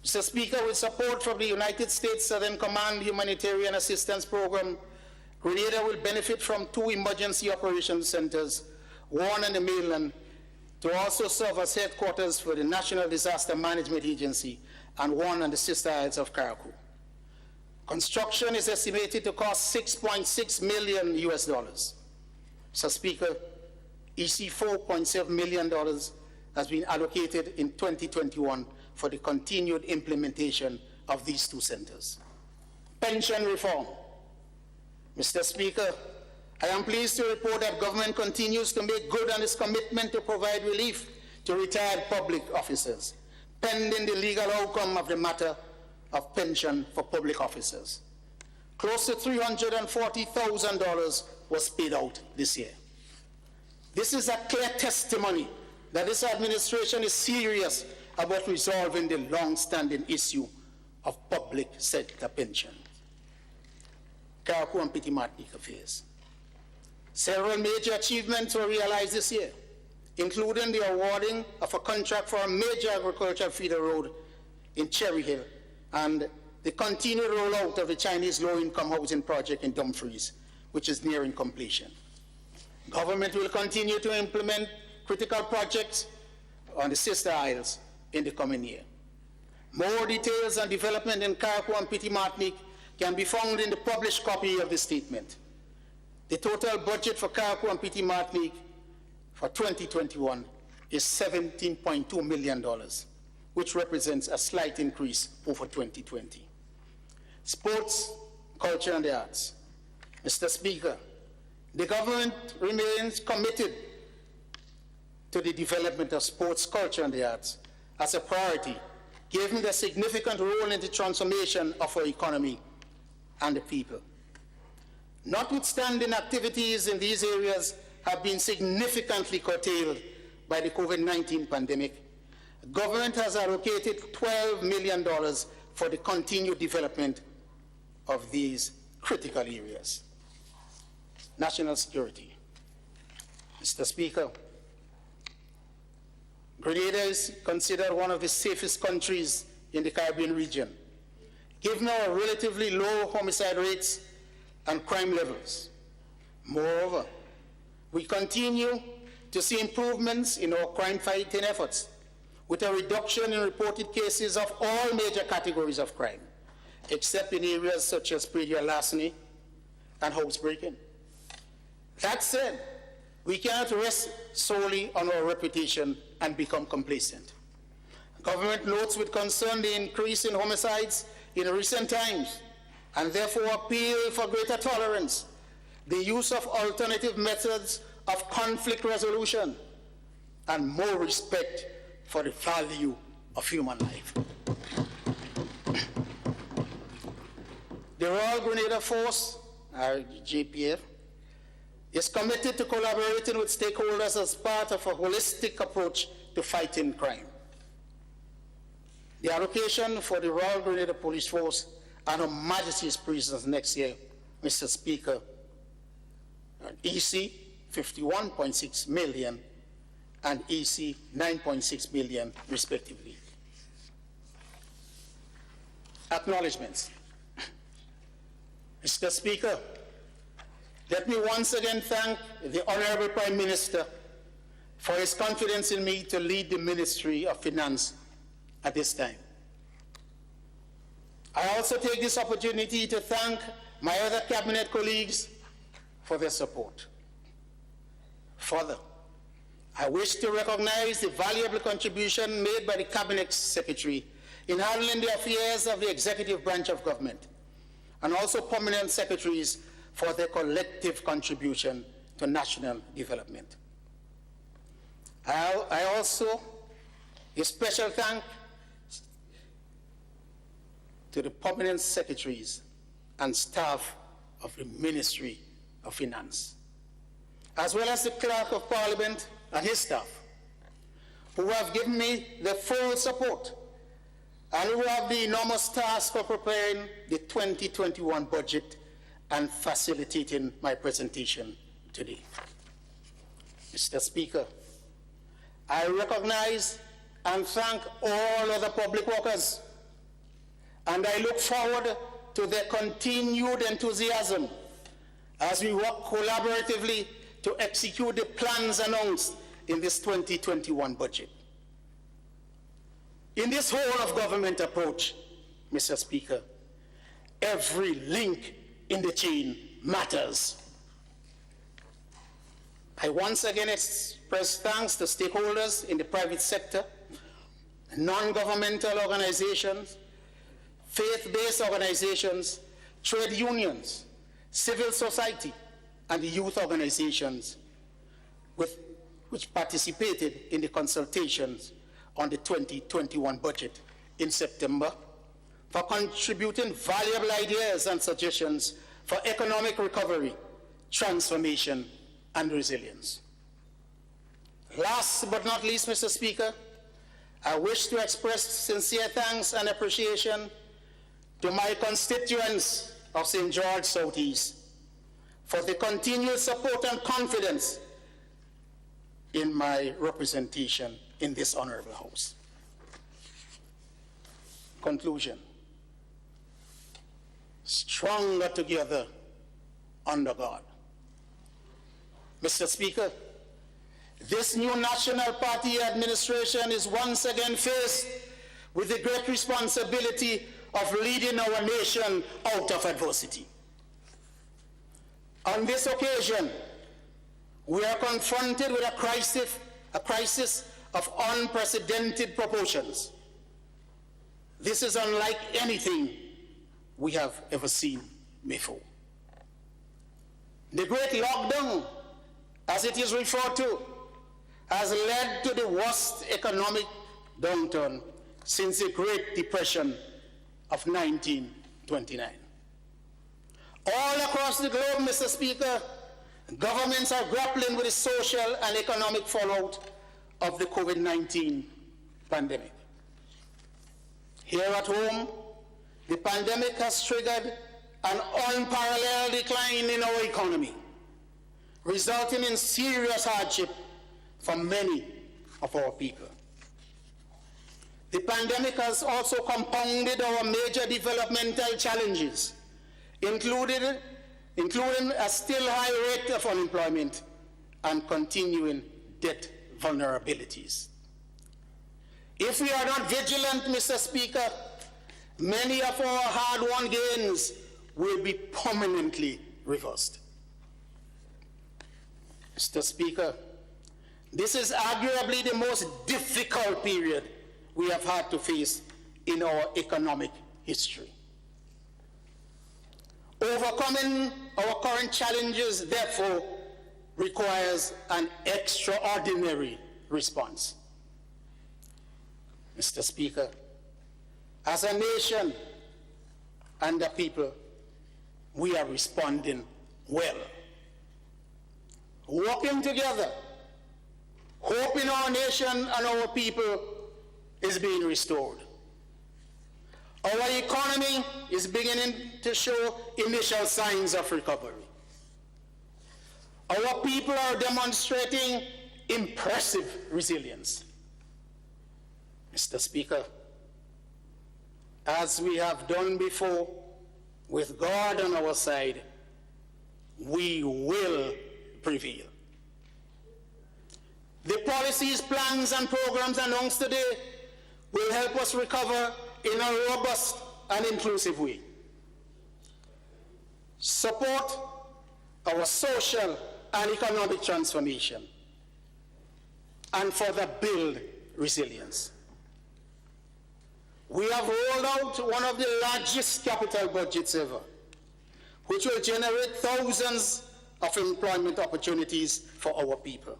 Mr. Speaker, with support from the United States Southern Command Humanitarian Assistance Program, Grenada will benefit from 2 emergency operations centers, one on the mainland, to also serve as headquarters for the National Disaster Management Agency, and one on the Sister Isles of Carriacou. Construction is estimated to cost $6.6 million US. Mr. Speaker, EC $4.7 million has been allocated in 2021 for the continued implementation of these 2 centers. Pension reform. Mr. Speaker, I am pleased to report that government continues to make good on its commitment to provide relief to retired public officers, pending the legal outcome of the matter of pension for public officers. Close to $340,000 was paid out this year. This is a clear testimony that this administration is serious about resolving the long-standing issue of public sector pension. Carriacou and Petit Martinique affairs. Several major achievements were realized this year, including the awarding of a contract for a major agricultural feeder road in Cherry Hill and the continued rollout of the Chinese low-income housing project in Dumfries, which is nearing completion. Government will continue to implement critical projects on the Sister Isles in the coming year. More details on development in Carriacou and Petit Martinique can be found in the published copy of the statement. The total budget for Carriacou and Petit Martinique for 2021 is $17.2 million, which represents a slight increase over 2020. Sports, culture, and the arts. Mr. Speaker, the government remains committed to the development of sports, culture, and the arts as a priority, given the significant role in the transformation of our economy and the people. Notwithstanding, activities in these areas have been significantly curtailed by the COVID-19 pandemic. Government has allocated $12 million for the continued development of these critical areas. National security. Mr. Speaker, Grenada is considered one of the safest countries in the Caribbean region, given our relatively low homicide rates and crime levels. Moreover, we continue to see improvements in our crime fighting efforts, with a reduction in reported cases of all major categories of crime, except in areas such as previous larceny and housebreaking. That said, we cannot rest solely on our reputation and become complacent. Government notes with concern the increase in homicides in recent times, and therefore appeal for greater tolerance, the use of alternative methods of conflict resolution, and more respect for the value of human life. The Royal Grenada Force, RGPF, is committed to collaborating with stakeholders as part of a holistic approach to fighting crime. The allocation for the Royal Grenada Police Force and Her Majesty's prisons next year, Mr. Speaker, EC $51.6 million and EC $9.6 million, respectively. Acknowledgements. Mr. Speaker, let me once again thank the Honorable Prime Minister for his confidence in me to lead the Ministry of Finance at this time. I also take this opportunity to thank my other cabinet colleagues for their support. Further, I wish to recognize the valuable contribution made by the Cabinet Secretary in handling the affairs of the executive branch of government, and also permanent secretaries for their collective contribution to national development. I also give special thanks to the permanent secretaries and staff of the Ministry of Finance, as well as the Clerk of Parliament and his staff, who have given me the full support and who have the enormous task of preparing the 2021 budget and facilitating my presentation today. Mr. Speaker, I recognize and thank all other public workers, and I look forward to their continued enthusiasm as we work collaboratively to execute the plans announced in this 2021 budget. In this whole of government approach, Mr. Speaker, every link in the chain matters. I once again express thanks to stakeholders in the private sector, non-governmental organizations, faith-based organizations, trade unions, civil society, and the youth organizations which participated in the consultations on the 2021 budget in September, for contributing valuable ideas and suggestions for economic recovery, transformation, and resilience. Last but not least, Mr. Speaker, I wish to express sincere thanks and appreciation to my constituents of St. George Southeast for the continued support and confidence in my representation in this honorable House. Conclusion. Stronger together under God. Mr. Speaker, this new National Party administration is once again faced with the great responsibility of leading our nation out of adversity. On this occasion, we are confronted with a crisis of unprecedented proportions. This is unlike anything we have ever seen before. The great lockdown, as it is referred to, has led to the worst economic downturn since the Great Depression of 1929. All across the globe, Mr. Speaker, governments are grappling with the social and economic fallout of the COVID-19 pandemic. Here at home, the pandemic has triggered an unparalleled decline in our economy, resulting in serious hardship for many of our people. The pandemic has also compounded our major developmental challenges, including a still high rate of unemployment and continuing debt vulnerabilities. If we are not vigilant, Mr. Speaker, many of our hard-won gains will be permanently reversed. Mr. Speaker, this is arguably the most difficult period we have had to face in our economic history. Overcoming our current challenges, therefore, requires an extraordinary response. Mr. Speaker, as a nation and a people, we are responding well. Working together, hope in our nation and our people is being restored. Our economy is beginning to show initial signs of recovery. Our people are demonstrating impressive resilience. Mr. Speaker, as we have done before, with God on our side, we will prevail. The policies, plans, and programs announced today will help us recover in a robust and inclusive way. Support our social and economic transformation, and further build resilience. We have rolled out one of the largest capital budgets ever, which will generate thousands of employment opportunities for our people.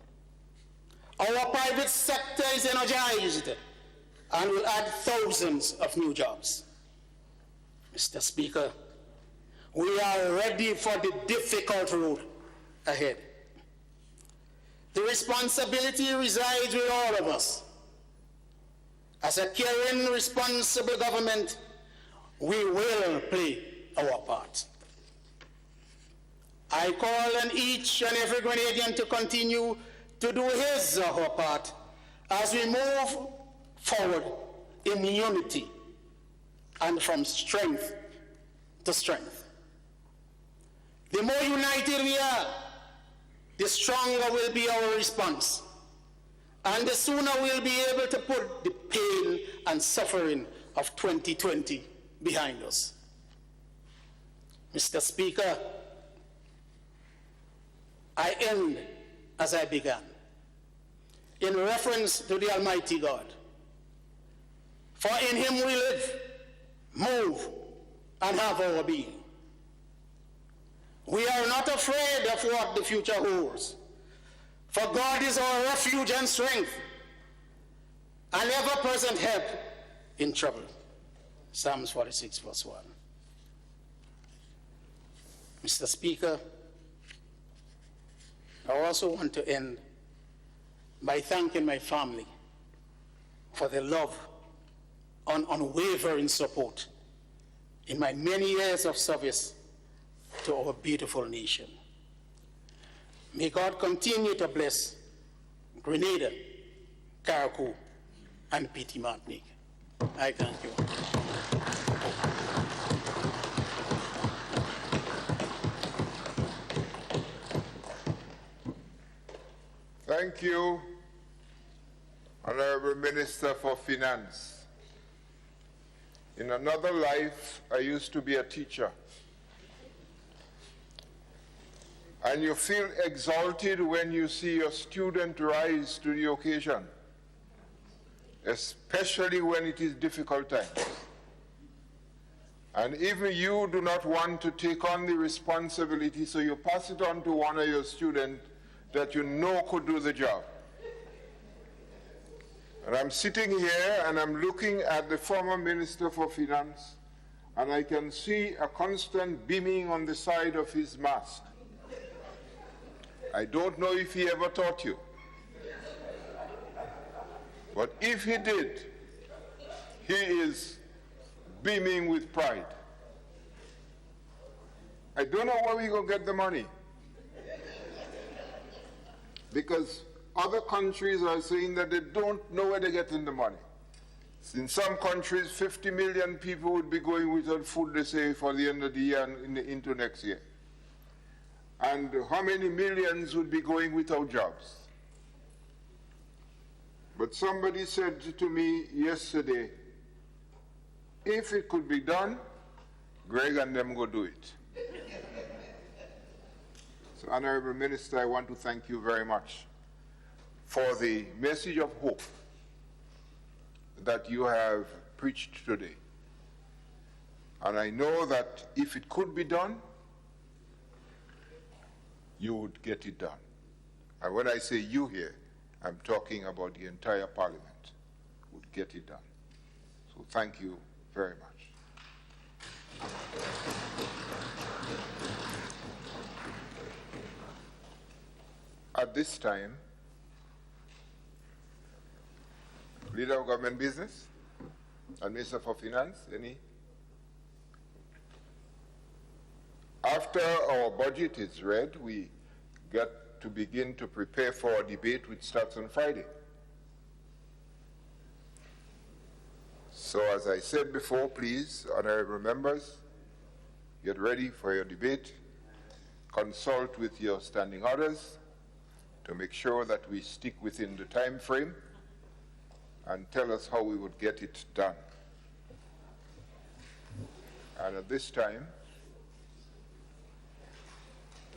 Our private sector is energized and will add thousands of new jobs. Mr. Speaker, we are ready for the difficult road ahead. The responsibility resides with all of us. As a caring, responsible government, we will play our part. I call on each and every Grenadian to continue to do his or her part as we move forward in unity and from strength to strength. The more united we are, the stronger will be our response, and the sooner we'll be able to put the pain and suffering of 2020 behind us. Mr. Speaker, I end as I began, in reference to the Almighty God. For in him we live, move, and have our being. We are not afraid of what the future holds, for God is our refuge and strength, an ever-present help in trouble. Psalms 46, verse 1. Mr. Speaker, I also want to end by thanking my family for their love and unwavering support in my many years of service to our beautiful nation. May God continue to bless Grenada, Carriacou, and Petit Martinique. I thank you. Thank you, Honorable Minister for Finance. In another life, I used to be a teacher. And you feel exalted when you see your student rise to the occasion, especially when it is difficult times. And even you do not want to take on the responsibility, so you pass it on to one of your students that you know could do the job. And I'm sitting here and I'm looking at the former Minister for Finance, and I can see a constant beaming on the side of his mask. I don't know if he ever taught you. But if he did, he is beaming with pride. I don't know where we're going to get the money. Because other countries are saying that they don't know where they're getting the money. In some countries, 50 million people would be going without food, they say, for the end of the year and into next year. And how many millions would be going without jobs? But somebody said to me yesterday, if it could be done, Greg and them go do it. So, Honorable Minister, I want to thank you very much for the message of hope that you have preached today. And I know that if it could be done, you would get it done. And when I say you here, I'm talking about the entire Parliament would get it done. So thank you very much. At this time, Leader of Government Business and Minister for Finance, any? After our budget is read, we get to begin to prepare for a debate which starts on Friday. So as I said before, please, honorable members, get ready for your debate. Consult with your standing orders to to make sure that we stick within the time frame and tell us how we would get it done. And at this time,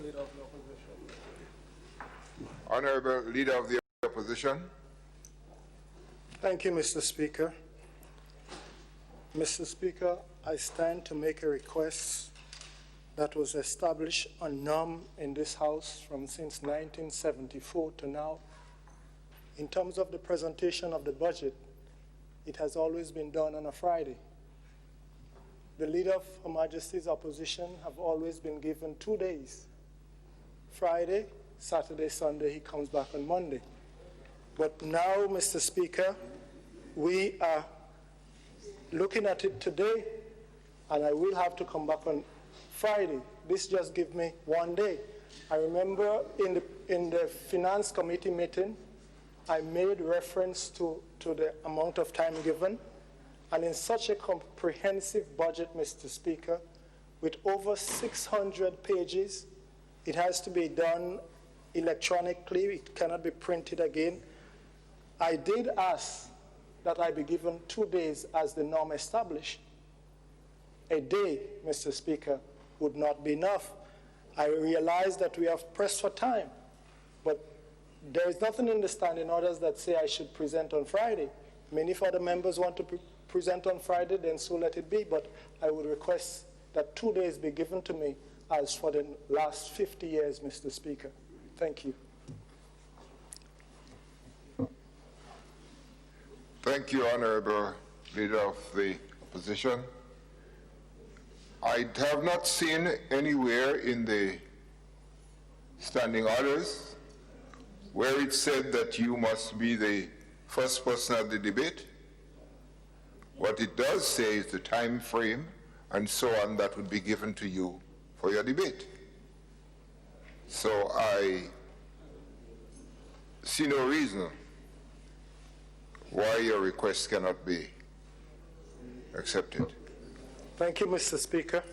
Leader of the Opposition. Honorable Leader of the Opposition. Thank you, Mr. Speaker. Mr. Speaker, I stand to make a request that was established a norm in this House from since 1974 to now. In terms of the presentation of the budget, it has always been done on a Friday. The Leader of Her Majesty's Opposition have always been given 2 days. Friday, Saturday, Sunday, he comes back on Monday. But now, Mr. Speaker, we are looking at it today, and I will have to come back on Friday. This just gives me 1 day. I remember in the Finance Committee meeting, I made reference to the amount of time given, and in such a comprehensive budget, Mr. Speaker, with over 600 pages, it has to be done electronically. It cannot be printed again. I did ask that I be given 2 days as the norm established. A day, Mr. Speaker, would not be enough. I realize that we have pressed for time, but there is nothing in the standing orders that say I should present on Friday. Many of other members want to present on Friday, then so let it be, but I would request that 2 days be given to me as for the last 50 years, Mr. Speaker. Thank you. Thank you, Honorable Leader of the Opposition. I have not seen anywhere in the standing orders where it said that you must be the first person at the debate. What it does say is the time frame and so on that would be given to you for your debate. So I see no reason why your request cannot be accepted. Thank you, Mr. Speaker.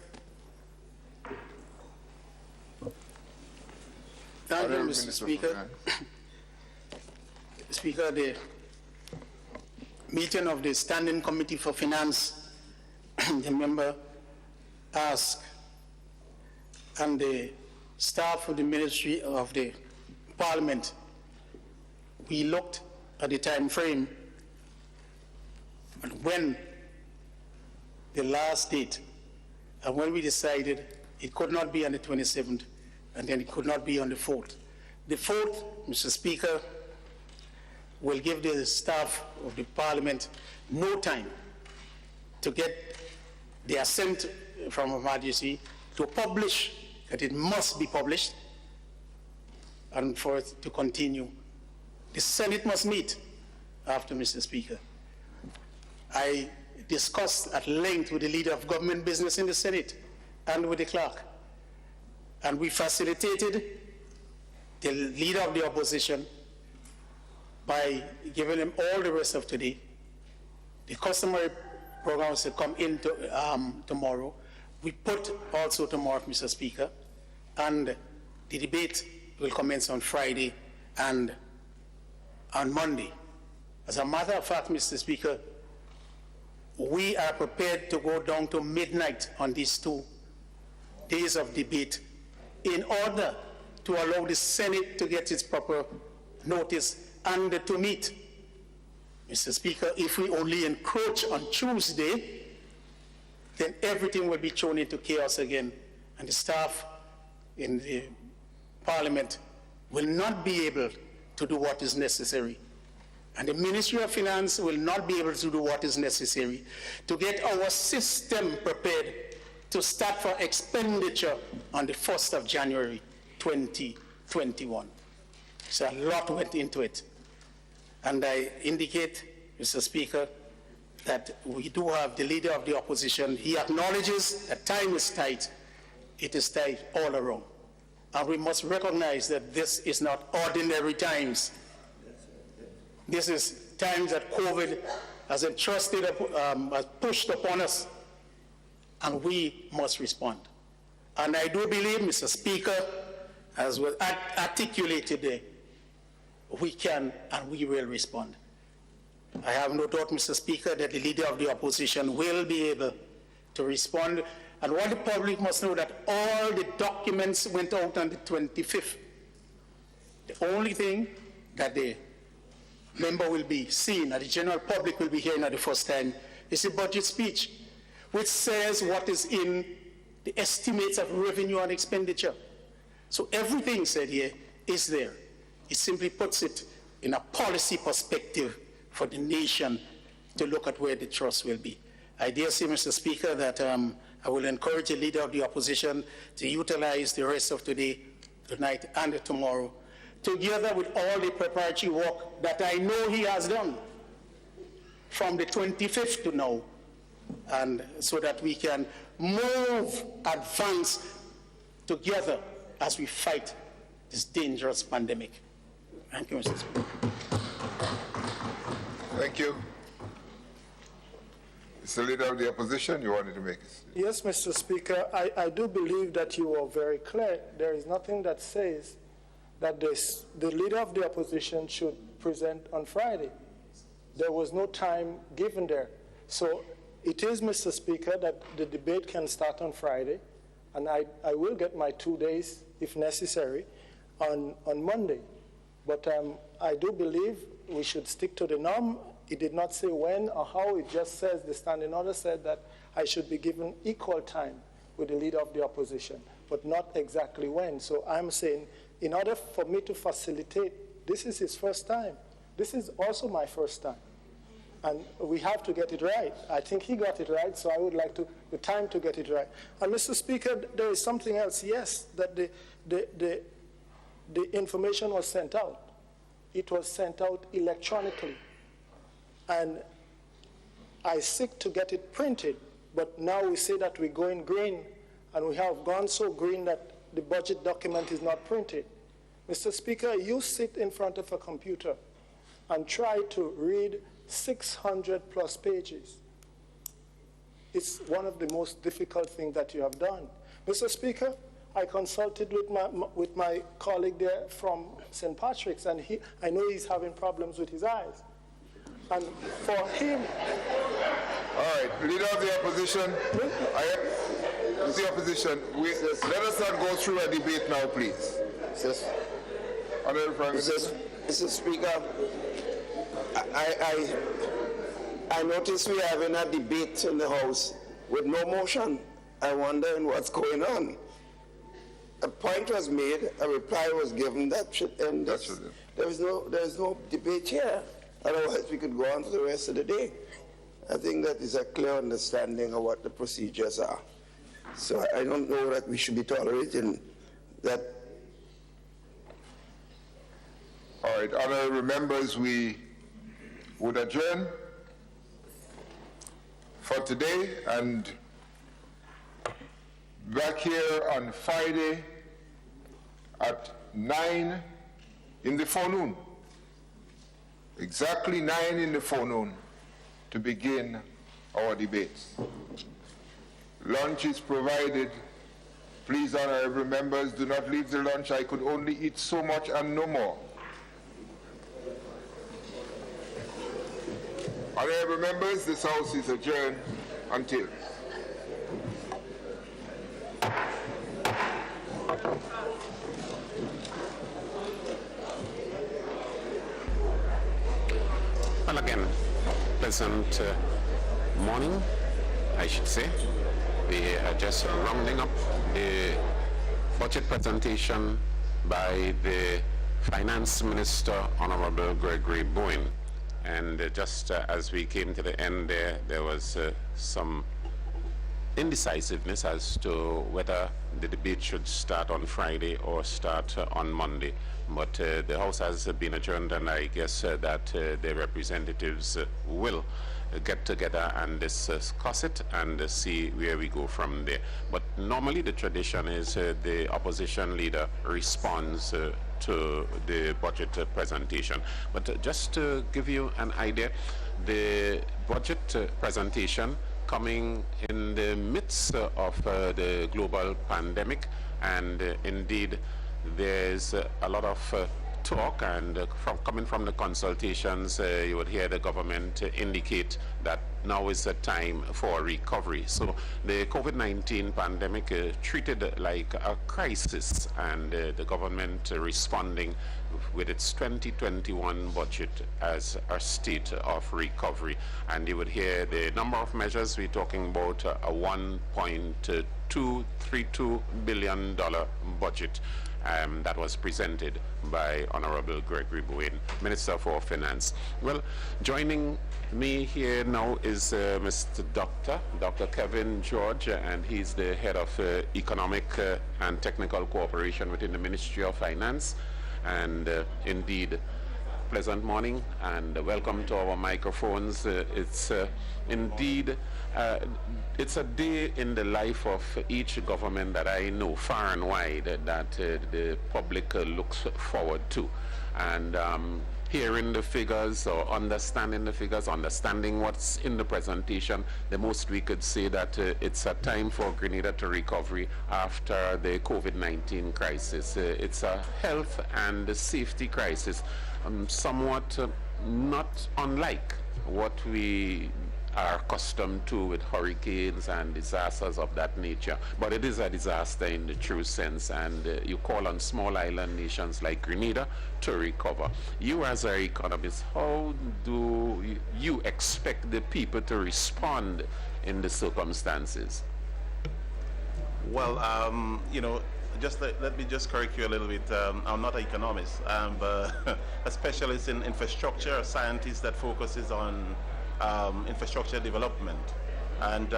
Thank you, Mr. Speaker. Speaker, the meeting of the Standing Committee for Finance, the member asked, and the staff of the Ministry of the Parliament, we looked at the time frame and when the last date, and when we decided it could not be on the 27th, and then it could not be on the 4th. The 4th, Mr. Speaker, will give the staff of the Parliament no time to get the assent from Her Majesty to publish that it must be published and for it to continue. The Senate must meet after, Mr. Speaker. I discussed at length with the Leader of Government Business in the Senate and with the clerk, and we facilitated the Leader of the Opposition by giving him all the rest of today. The customary programs to come in tomorrow. We put also tomorrow, Mr. Speaker, and the debate will commence on Friday and on Monday. As a matter of fact, Mr. Speaker, we are prepared to go down to midnight on these 2 days of debate in order to allow the Senate to get its proper notice and to meet. Mr. Speaker, if we only encroach on Tuesday, then everything will be thrown into chaos again, and the staff in the Parliament will not be able to do what is necessary. And the Ministry of Finance will not be able to do what is necessary to get our system prepared to start for expenditure on the 1st of January 2021. So a lot went into it. And I indicate, Mr. Speaker, that we do have the Leader of the Opposition. He acknowledges that time is tight. It is tight all around. And we must recognize that this is not ordinary times. This is times that COVID has entrusted, has pushed upon us, and we must respond. And I do believe, Mr. Speaker, as was articulated there, we can and we will respond. I have no doubt, Mr. Speaker, that the Leader of the Opposition will be able to respond. And what the public must know, that all the documents went out on the 25th. The only thing that the member will be seeing, that the general public will be hearing at the first time, is the budget speech, which says what is in the estimates of revenue and expenditure. So everything said here is there. It simply puts it in a policy perspective for the nation to look at where the trust will be. I dare say, Mr. Speaker, that I will encourage the Leader of the Opposition to utilize the rest of today, tonight, and tomorrow, together with all the preparatory work that I know he has done from the 25th to now, and so that we can move, advance together as we fight this dangerous pandemic. Thank you, Mr. Speaker. Thank you. Mr. Leader of the Opposition, you wanted to make it. Yes, Mr. Speaker, I do believe that you are very clear. There is nothing that says that the Leader of the Opposition should present on Friday. There was no time given there. So it is, Mr. Speaker, that the debate can start on Friday, and I will get my 2 days, if necessary, on Monday. But I do believe we should stick to the norm. It did not say when or how, it just says, the standing order said that I should be given equal time with the Leader of the Opposition, but not exactly when. So I'm saying, in order for me to facilitate, this is his first time. This is also my first time. And we have to get it right. I think he got it right, so I would like the time to get it right. And Mr. Speaker, there is something else, yes, that the information was sent out. It was sent out electronically. And I seek to get it printed, but now we say that we're going green, and we have gone so green that the budget document is not printed. Mr. Speaker, you sit in front of a computer and try to read 600 plus pages. It's one of the most difficult things that you have done. Mr. Speaker, I consulted with my colleague there from St. Patrick's, and I know he's having problems with his eyes. And for him... All right, Leader of the Opposition, let us not go through a debate now, please. Yes. Honorable Prime Minister. Mr. Speaker, I notice we are having a debate in the House with no motion. I wonder what's going on. A point was made, a reply was given, that should end this. There is no debate here. Otherwise, we could go on for the rest of the day. I think that is a clear understanding of what the procedures are. So I don't know that we should be tolerating that. All right, honorable members, we would adjourn for today and back here on Friday at 9 in the forenoon. Exactly 9 in the forenoon to begin our debates. Lunch is provided. Please, honorable members, do not leave the lunch. I could only eat so much and no more. Honorable members, this House is adjourned until. Well, again, pleasant morning, I should say. We are just rounding up the budget presentation by the Finance Minister, Honorable Gregory Bowen. And just as we came to the end there was some indecisiveness as to whether the debate should start on Friday or start on Monday. But the House has been adjourned, and I guess that the representatives will get together and discuss it and see where we go from there. But normally the tradition is the opposition leader responds to the budget presentation. But just to give you an idea, the budget presentation coming in the midst of the global pandemic, and indeed there's a lot of talk, and coming from the consultations, you would hear the government indicate that now is the time for recovery. So the COVID-19 pandemic treated like a crisis, and the government responding with its 2021 budget as a state of recovery. And you would hear the number of measures. We're talking about a $1.232 billion budget that was presented by Honorable Gregory Bowen, Minister for Finance. Well, joining me here now is Mr. Dr. Kevin George, and he's the head of Economic and Technical Cooperation within the Ministry of Finance. And indeed, pleasant morning and welcome to our microphones. It's indeed, it's a day in the life of each government that I know far and wide that the public looks forward to. And hearing the figures or understanding the figures, understanding what's in the presentation, the most we could say that it's a time for Grenada to recovery after the COVID-19 crisis. It's a health and safety crisis, somewhat not unlike what we are accustomed to with hurricanes and disasters of that nature. But it is a disaster in the true sense, and you call on small island nations like Grenada to recover. You as an economist, how do you expect the people to respond in the circumstances? Well, you know, just let me just correct you a little bit. I'm not an economist. I'm a specialist in infrastructure, a scientist that focuses on infrastructure development. And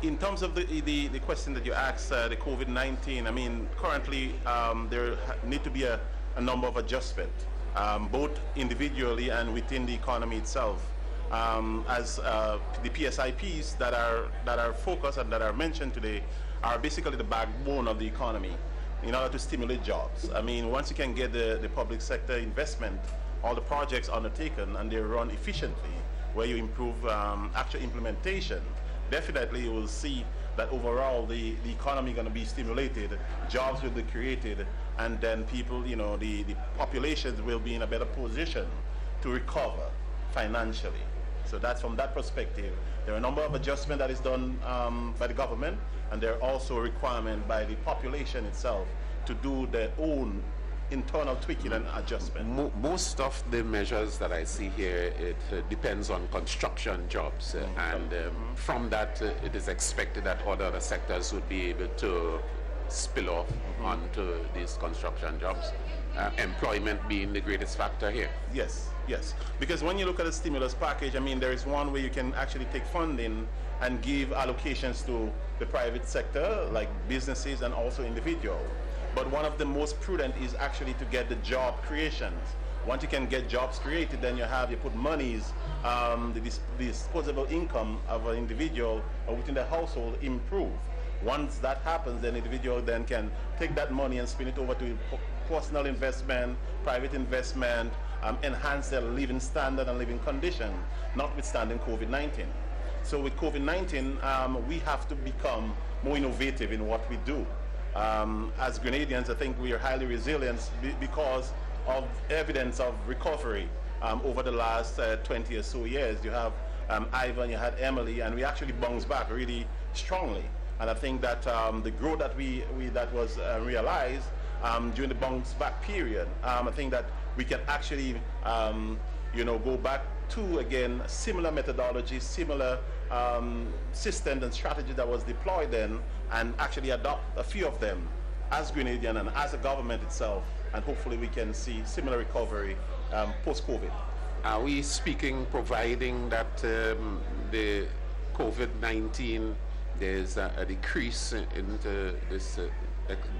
in terms of the question that you asked, the COVID-19, I mean, currently there need to be a number of adjustments, both individually and within the economy itself. As the PSIPs that are focused and that are mentioned today are basically the backbone of the economy in order to stimulate jobs. I mean, once you can get the public sector investment, all the projects undertaken and they run efficiently, where you improve actual implementation, definitely you will see that overall the economy is going to be stimulated, jobs will be created, and then people, you know, the populations will be in a better position to recover financially. So that's from that perspective. There are a number of adjustments that is done by the government, and there are also requirements by the population itself to do their own internal tweaking and adjustment. Most of the measures that I see here, it depends on construction jobs, and from that it is expected that other sectors would be able to spill off onto these construction jobs, employment being the greatest factor here. Yes, yes, because when you look at the stimulus package, I mean, there is one way you can actually take funding and give allocations to the private sector, like businesses and also individuals. But one of the most prudent is actually to get the job creations. Once you can get jobs created, then you put monies, the disposable income of an individual or within the household improve. Once that happens, then the individual then can take that money and spin it over to personal investment, private investment, enhance their living standard and living condition, notwithstanding COVID-19. So with COVID-19, we have to become more innovative in what we do. As Grenadians, I think we are highly resilient because of evidence of recovery over the last 20 or so years. You have Ivan, you had Emily, and we actually bounced back really strongly. And I think that the growth that that was realized during the bounce back period, I think that we can actually, you know, go back to again similar methodology, similar systems and strategy that was deployed then, and actually adopt a few of them as Grenadian and as a government itself, and hopefully we can see similar recovery post-COVID. Are we speaking, providing that the COVID-19, there's a decrease in the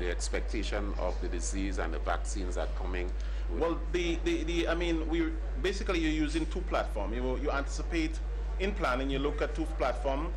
expectation of the disease and the vaccines that are coming? Well, I mean, basically you're using two platforms. You anticipate in planning, you look at two platforms.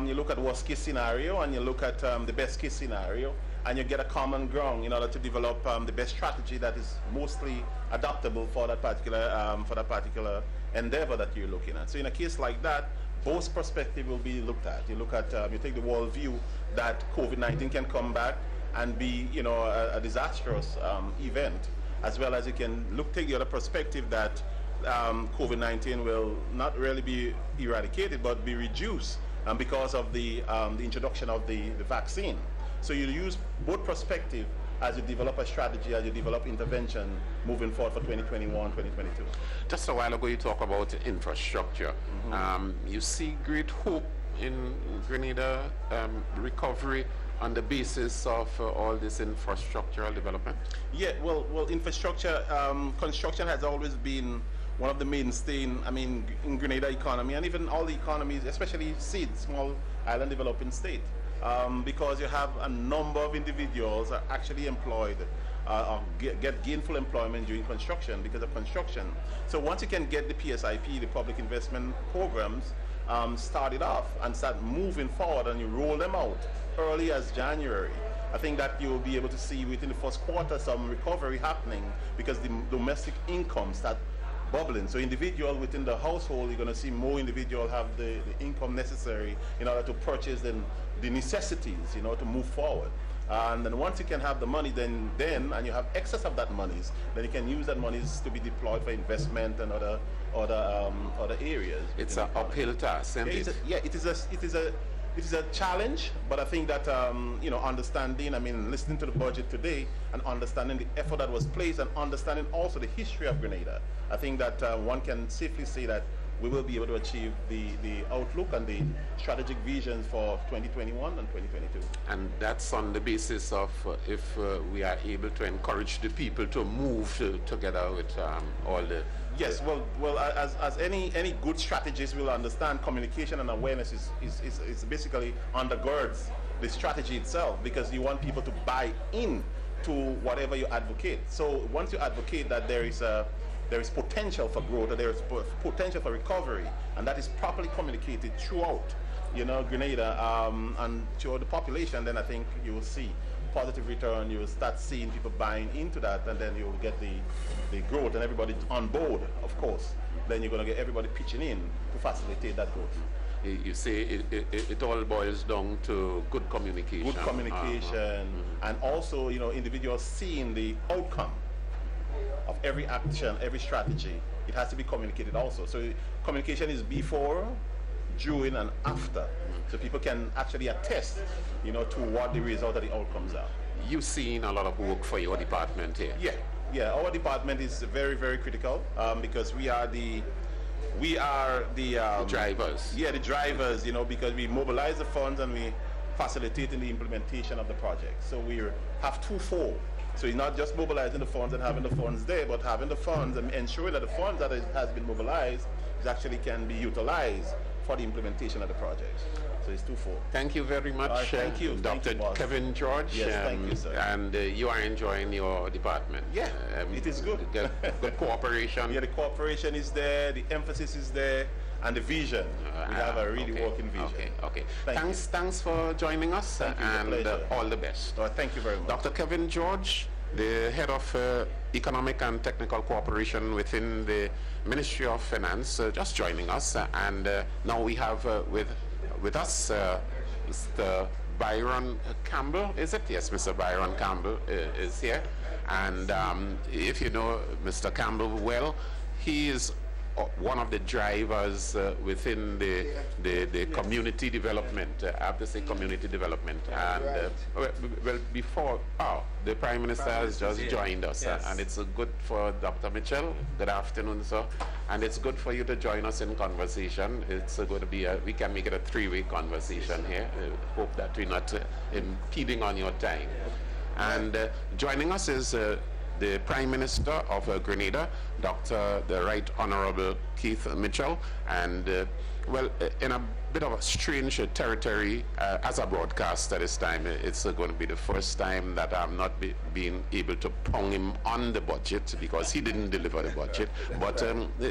You look at worst case scenario and you look at the best case scenario, and you get a common ground in order to develop the best strategy that is mostly adaptable for that particular endeavor that you're looking at. So in a case like that, both perspectives will be looked at. You look at, you take the world view that COVID-19 can come back and be, you know, a disastrous event. as well as you can take the other perspective that COVID-19 will not really be eradicated, but be reduced because of the introduction of the vaccine. So you use both perspectives as you develop a strategy, as you develop intervention moving forward for 2021, 2022. Just a while ago, you talked about infrastructure. You see great hope in Grenada recovery on the basis of all this infrastructural development? Yeah, well, infrastructure, construction has always been one of the mainstay in Grenada economy, and even all the economies, especially small island developing state. Because you have a number of individuals are actually employed or get gainful employment during construction because of construction. So once you can get the PSIP, the public investment programs, started off and start moving forward and you roll them out early as January, I think that you will be able to see within the first quarter some recovery happening because the domestic income start bubbling. So individual within the household, you're going to see more individual have the income necessary in order to purchase the necessities, to move forward. And then once you can have the money, then and you have excess of that monies, then you can use that monies to be deployed for investment and other areas. It's an uphill task, isn't it? Yeah, it is a challenge, but I think that understanding, listening to the budget today and understanding the effort that was placed and understanding also the history of Grenada, I think that one can safely say that we will be able to achieve the outlook and the strategic visions for 2021 and 2022. And that's on the basis of if we are able to encourage the people to move together with all the... Yes, well, as any good strategist will understand, communication and awareness is basically undergirds the strategy itself, because you want people to buy in to whatever you advocate. So once you advocate that there is potential for growth, that there is potential for recovery, and that is properly communicated throughout, Grenada and throughout the population, then I think you will see positive return. You will start seeing people buying into that, and then you will get the growth and everybody on board, of course. Then you're going to get everybody pitching in to facilitate that growth. You say it all boils down to good communication. Good communication, and also, individuals seeing the outcome of every action, every strategy. It has to be communicated also. So communication is before, during, and after. So people can actually attest, to what the result of the outcomes are. You've seen a lot of work for your department here. Yeah. Our department is very, very critical because we are the drivers. Yeah, the drivers. Because we mobilize the funds and we facilitate in the implementation of the project. So we have twofold. So you're not just mobilizing the funds and having the funds there, but having the funds and ensuring that the funds that has been mobilized actually can be utilized for the implementation of the project. So it's twofold. Thank you very much, thank you, Dr. Kevin George. Yes, thank you, sir. And you are enjoying your department. Yeah, it is good. Good cooperation. Yeah, the cooperation is there, the emphasis is there, and the vision. We have a really working vision. Okay. Thanks for joining us, and all the best. Thank you very much. Dr. Kevin George, the head of Economic and Technical Cooperation within the Ministry of Finance, just joining us. And now we have with us Mr. Byron Campbell, is it? Yes, Mr. Byron Campbell is here. And if you know Mr. Campbell well, he is one of the drivers within the community development. I have to say community development. And before the Prime Minister has just joined us, and it's good for Dr. Mitchell. Good afternoon, sir. And it's good for you to join us in conversation. It's going to be we can make it a three-way conversation here. Hope that we're not impeding on your time. And joining us is the Prime Minister of Grenada, the Right Honorable Keith Mitchell, and in a bit of a strange territory as a broadcaster this time. It's going to be the first time that I'm not being able to pound him on the budget because he didn't deliver the budget, but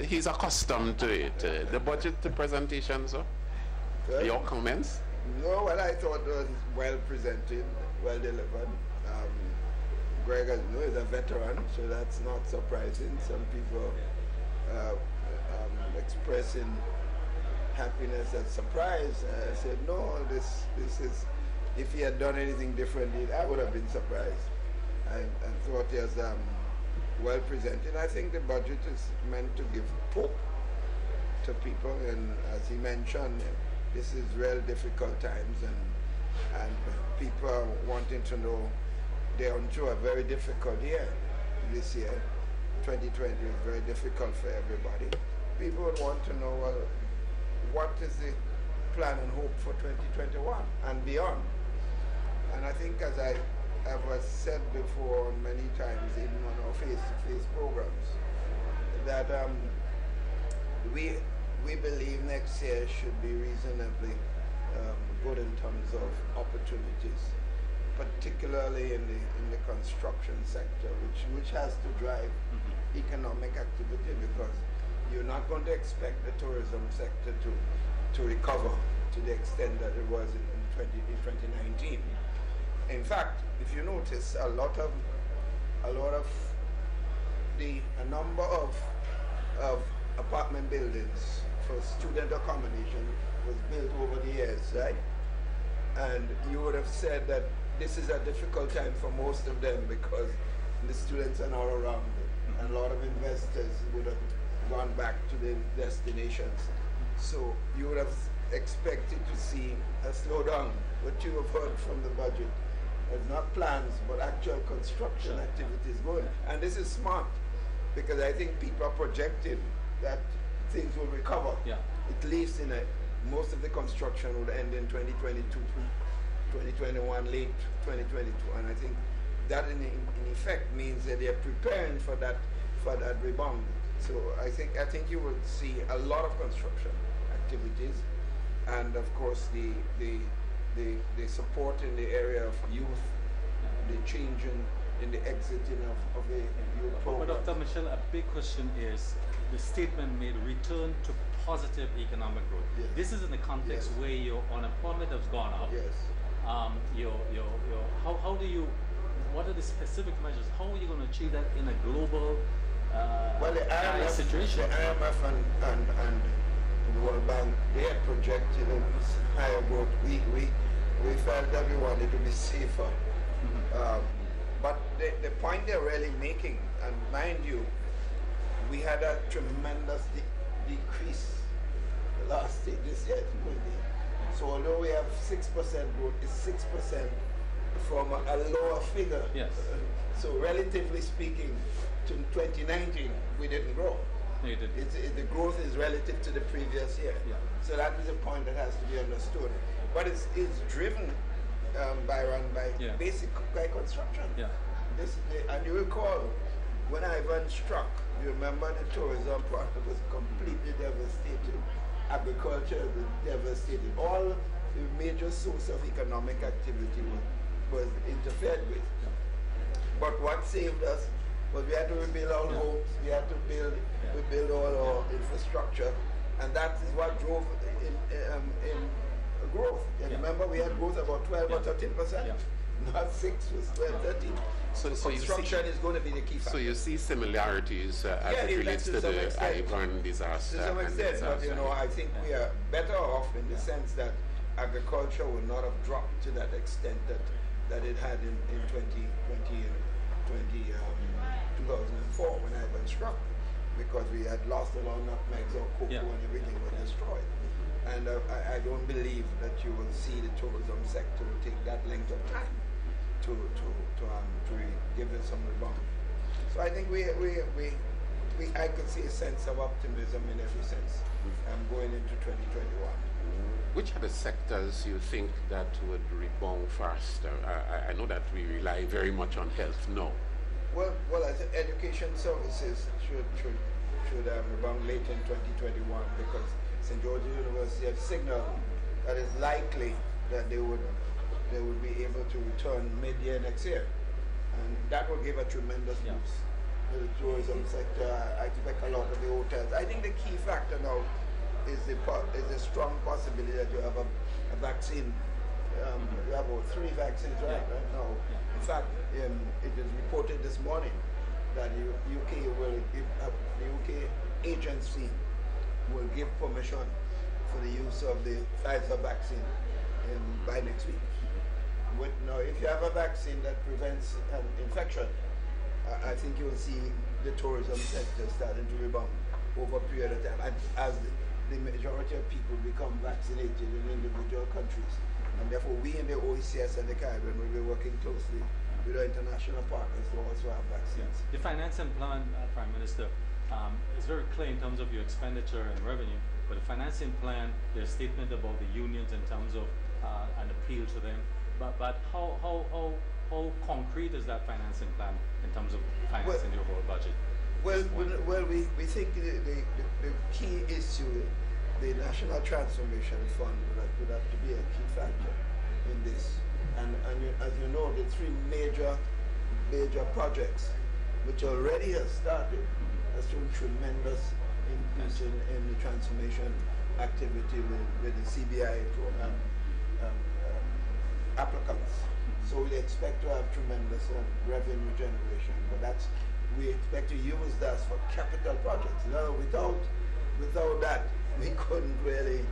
he's accustomed to it. The budget presentation, sir? Your comments? No, well, I thought it was well presented, well delivered. Greg, as you know, is a veteran, so that's not surprising. Some people expressing happiness and surprise. I said, no, this is, if he had done anything differently, I would have been surprised. I thought he has well presented. I think the budget is meant to give hope to people, and as he mentioned, this is real difficult times, and people are wanting to know they're into a very difficult year this year. 2020 is very difficult for everybody. People would want to know, well, what is the plan and hope for 2021 and beyond? And I think, as I have said before many times, even on our face-to-face programs, that we believe next year should be reasonably good in terms of opportunities, particularly in the construction sector, which has to drive economic activity, because you're not going to expect the tourism sector to recover to the extent that it was in 2019. In fact, if you notice, a number of apartment buildings for student accommodation was built over the years, right? And you would have said that this is a difficult time for most of them because the students are not around, and a lot of investors would have gone back to their destinations. So you would have expected to see a slowdown. What you have heard from the budget is not plans, but actual construction activities going. And this is smart, because I think people are projecting that things will recover. At least most of the construction will end in 2022, 2021, late 2022. And I think that in effect means that they're preparing for that rebound. So I think you will see a lot of construction activities, and of course the support in the area of youth, the change in the exiting of a youth program. But Dr. Michel, a big question is the statement made, return to positive economic growth. Yes. This is in the context where your unemployment has gone up. Yes. What are the specific measures? How are you going to achieve that in a global the IMF, situation? The IMF and the World Bank, they had projected a higher growth. We felt that we wanted to be safer. But the point they're really making, and mind you, we had a tremendous decrease this year. So although we have 6% growth, it's 6% from a lower figure. Yes. So relatively speaking, to 2019, we didn't grow. No, you didn't. The growth is relative to the previous year. Yeah. So that is a point that has to be understood. But it's driven by basic construction. Yeah. And you recall, when Ivan struck, you remember the tourism part was completely devastated. Agriculture was devastated. All the major source of economic activity was interfered with. But what saved us was we had to rebuild our homes, we had to rebuild all our infrastructure, and that is what drove in growth. And remember, we had growth about 12 or 13%, not 6, was 12, 13. So construction is going to be the key factor. So you see similarities as it relates to the Ivan disaster. To some extent, but I think we are better off in the sense that agriculture will not have dropped to that extent that it had in 2004 when Ivan struck, because we had lost a lot of nutmegs or cocoa and everything was destroyed. And I don't believe that you will see the tourism sector will take that length of time to give it some rebound. So I think I could see a sense of optimism in every sense going into 2021. Which are the sectors you think that would rebound faster? I know that we rely very much on health now. Well, I think education services should rebound late in 2021, because St. George's University have signaled that it's likely that they would be able to return mid-year next year, and that will give a tremendous boost to the tourism sector. I expect a lot of the hotels. I think the key factor now is the strong possibility that you have a vaccine. You have 3 vaccines right now. In fact, it is reported this morning that the UK agency will give permission for the use of the Pfizer vaccine by next week. Now, if you have a vaccine that prevents infection, I think you will see the tourism sector starting to rebound over a period of time, and as the majority of people become vaccinated in individual countries. And therefore, we in the OECS and the Caribbean will be working closely with our international partners to also have vaccines. Yes. The financing plan, Prime Minister, is very clear in terms of your expenditure and revenue, but the financing plan, there's a statement about the unions in terms of an appeal to them. But how concrete is that financing plan in terms of financing the overall budget? Well, we think the key issue, the National Transformation Fund would have to be a key factor in this. And as you know, the three major projects, which already have started, has shown tremendous increase in the transformation activity with the CBI program applicants. So we expect to have tremendous revenue generation, but we expect to use that for capital projects. Now, without that, we couldn't really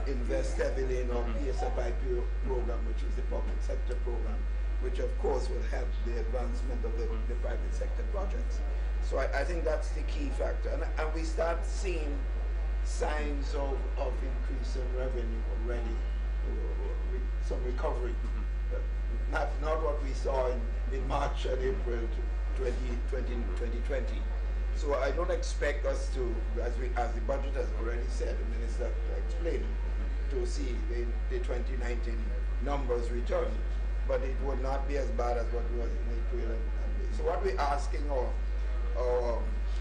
invest heavily in our PSFIP program, which is the public sector program, which of course will help the advancement of the private sector projects. So I think that's the key factor. And we start seeing signs of increase in revenue already, some recovery. Not what we saw in March and April 2020. So I don't expect us to, as the budget has already said, the Minister explained, to see the 2019 numbers return. But it would not be as bad as what was in April and May. So what we're asking our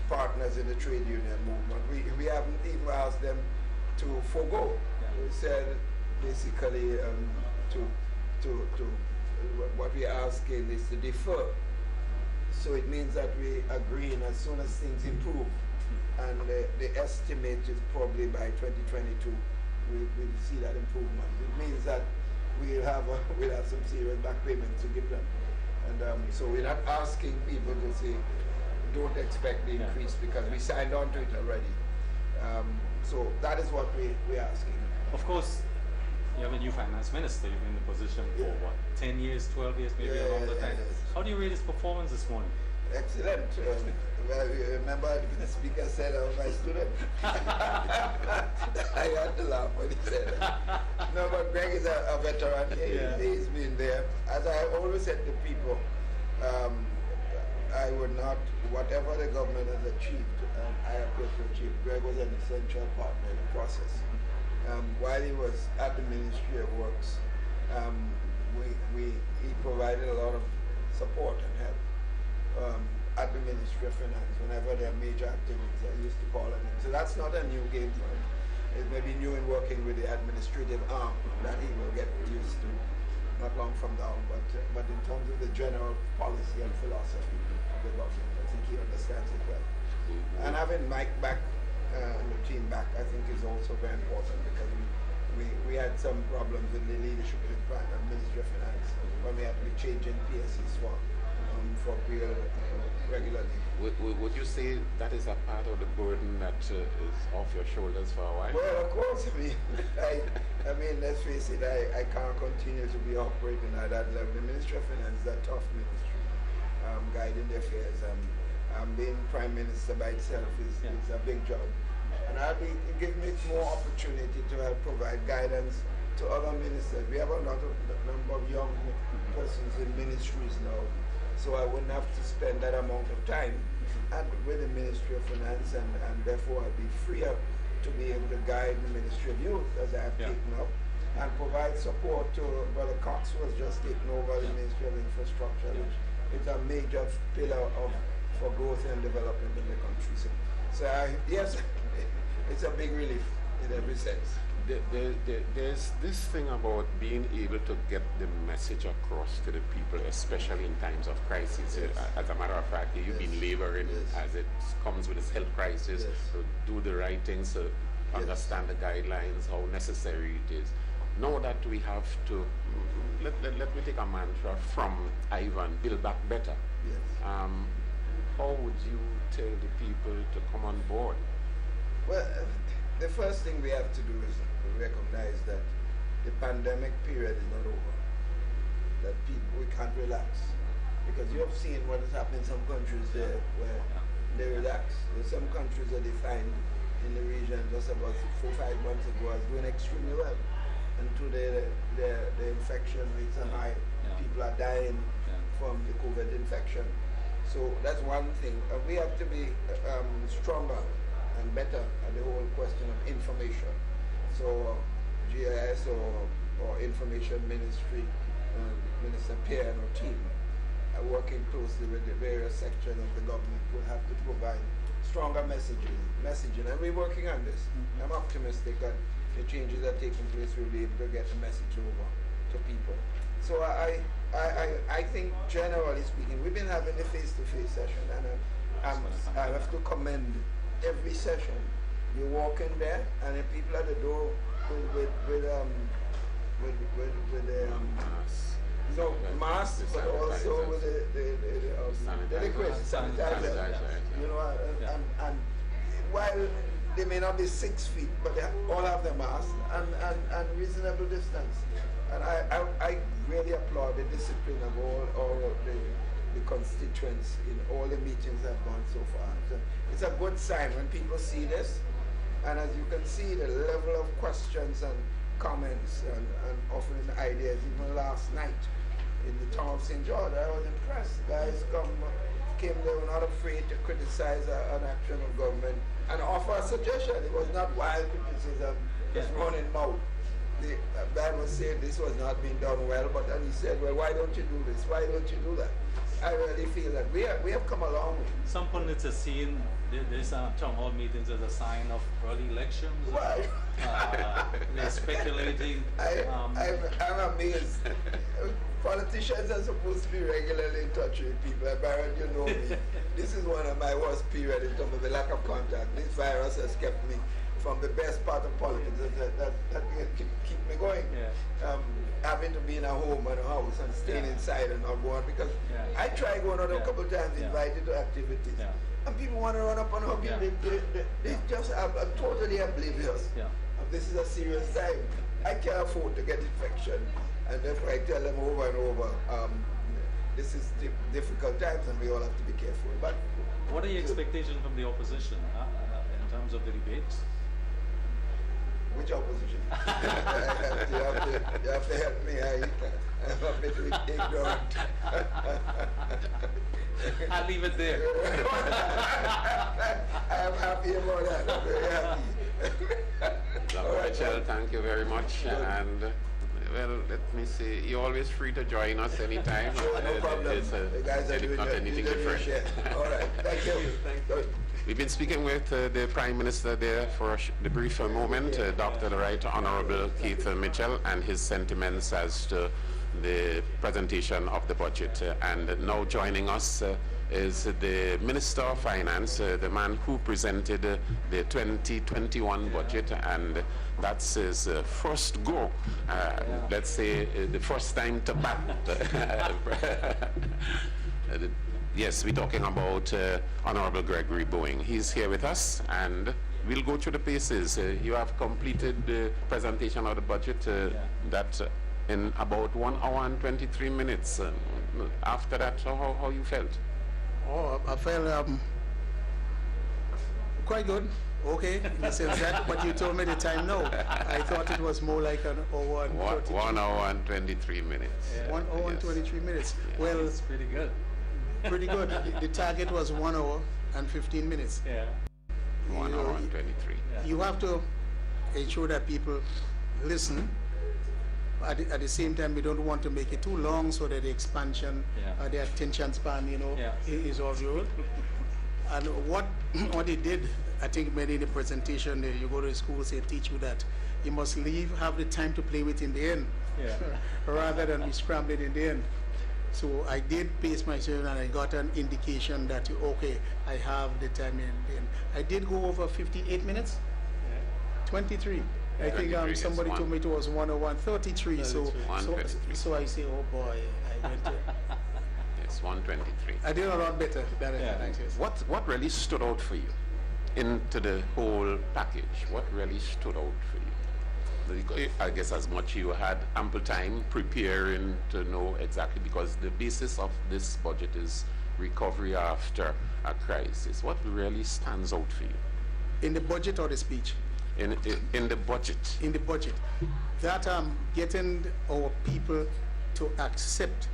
partners in the trade union movement, we haven't even asked them to forego. We said basically what we're asking is to defer. So it means that we agree as soon as things improve, and the estimate is probably by 2022 we'll see that improvement. It means that we'll have some serious back payments to give them, and so we're not asking people to say don't expect the increase because we signed on to it already. So that is what we're asking. Of course, you have a new finance minister. You've been in the position for what, 10 years, 12 years, maybe a longer time. How do you rate his performance this morning? Excellent. Well, remember the speaker said I was my student. I had to laugh when he said that. No, but Greg is a veteran. He's been there. As I always said to people, I would not, whatever the government has achieved, I appear to achieve. Greg was an essential partner in the process. While he was at the Ministry of Works, he provided a lot of support and help at the Ministry of Finance. Whenever there are major activities, I used to call on him. So that's not a new game for him. It may be new in working with the administrative arm that he will get used to not long from now. But in terms of the general policy and philosophy of the government, I think he understands it well. And having Mike back and the team back, I think is also very important because we had some problems in the leadership of the Ministry of Finance when we had to be changing PSEs for period regularly. Would you say that is a part of the burden that is off your shoulders for a while? Well, of course. I mean, let's face it. I can't continue to be operating at that level. The Ministry of Finance is a tough ministry, guiding the affairs. Being Prime Minister by itself is a big job. And it gives me more opportunity to help provide guidance to other ministers. We have a number of young persons in ministries now, so I wouldn't have to spend that amount of time with the Ministry of Finance, and therefore I'd be freer to be able to guide the Ministry of Youth as I have taken up, and provide support to Brother Cox, who has just taken over the Ministry of Infrastructure, which is a major pillar for growth and development in the country. So yes, it's a big relief in every sense. There's this thing about being able to get the message across to the people, especially in times of crisis. Yes. As a matter of fact, you've been laboring as it comes with this health crisis to do the right things, to understand the guidelines, how necessary it is. Now that we have to, let me take a mantra from Ivan, build back better. Yes. How would you tell the people to come on board? Well, the first thing we have to do is recognize that the pandemic period is not over. That we can't relax. because you have seen what has happened in some countries there where they relax. There's some countries that they find in the region just about 4 or 5 months ago was doing extremely well. And today the infection rates are high. People are dying from the COVID infection. So that's one thing. We have to be stronger and better at the whole question of information. So GIS or Information Ministry, Minister Pierre and her team are working closely with the various sections of the government will have to provide stronger messaging, and we're working on this. I'm optimistic that the changes that are taking place will be able to get the message over to people. So I think generally speaking, we've been having the face-to-face session, and I have to commend every session. You walk in there, and the people at the door with masks, but also with the liquid sanitizer. You know, and while they may not be 6 feet, but they all have their masks and reasonable distance. And I really applaud the discipline of all the constituents in all the meetings I've gone so far. So it's a good sign when people see this, and as you can see, the level of questions and comments and offering ideas. Even last night in the town of St. George, I was impressed. Guys came there, were not afraid to criticize an action of government and offer a suggestion. It was not wild criticism, just running mouth. The man was saying this was not being done well, but then he said, well, why don't you do this? Why don't you do that? I really feel that we have come a long way. Some pundits are seeing this town hall meetings as a sign of early elections. Why? They're speculating. I'm amazed. Politicians are supposed to be regularly in touch with people. Baron, you know me. This is one of my worst periods in terms of the lack of contact. This virus has kept me from the best part of politics that keep me going. Having to be in a home and a house and staying inside and not going, because I try going out a couple of times, invited to activities. And people want to run up and hug you. They just are totally oblivious. This is a serious time. I can't afford to get infection. And therefore I tell them over and over, this is difficult times and we all have to be careful. But what are your expectations from the opposition in terms of the debates? Which opposition? you have to help me. I'm a bit ignorant. I'll leave it there. I'm happy about that. I'm very happy. All right, Shell, thank you very much. And well, let me see. You're always free to join us anytime. No problem. The guys are doing not anything different. All right, thank you. We've been speaking with the Prime Minister there for the brief moment, Dr. the Right Honorable Keith Mitchell, and his sentiments as to the presentation of the budget. And now joining us is the Minister of Finance, the man who presented the 2021 budget, and that's his first go, let's say the first time to bat. Yes, we're talking about Honorable Gregory Boeing. He's here with us, and we'll go through the paces. You have completed the presentation of the budget that in about 1 hour and 23 minutes. After that, how you felt? Oh, I felt quite good. Okay, in the sense that, but you told me the time now. I thought it was more like an hour and 1 hour and 23 minutes. 1 hour and 23 minutes. Yeah. Well, it's pretty good. Pretty good. The target was 1 hour and 15 minutes. Yeah. 1 hour and 23. You have to ensure that people listen. At the same time, we don't want to make it too long so that the expansion, the attention span, is all good. And what they did, I think many in the presentation, you go to the school, they teach you that you must have the time to play with in the end, rather than be scrambling in the end. So I did pace myself, and I got an indication that, okay, I have the time in the end. I did go over 58 minutes, 23. I think somebody told me it was 101.33. So I say, oh boy, I went to. It's 123. I did a lot better than I did. What really stood out for you into the whole package? What really stood out for you? I guess as much you had ample time preparing to know exactly, because the basis of this budget is recovery after a crisis. What really stands out for you? In the budget or the speech? In the budget. In the budget. That getting our people to accept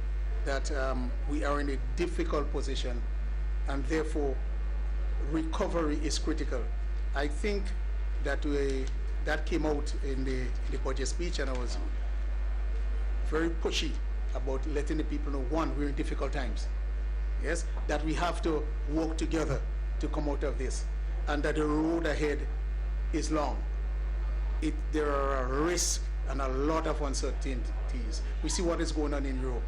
that we are in a difficult position and therefore recovery is critical. I think that that came out in the budget speech, and I was very pushy about letting the people know, one, we're in difficult times. Yes, that we have to work together to come out of this, and that the road ahead is long. There are risks and a lot of uncertainties. We see what is going on in Europe.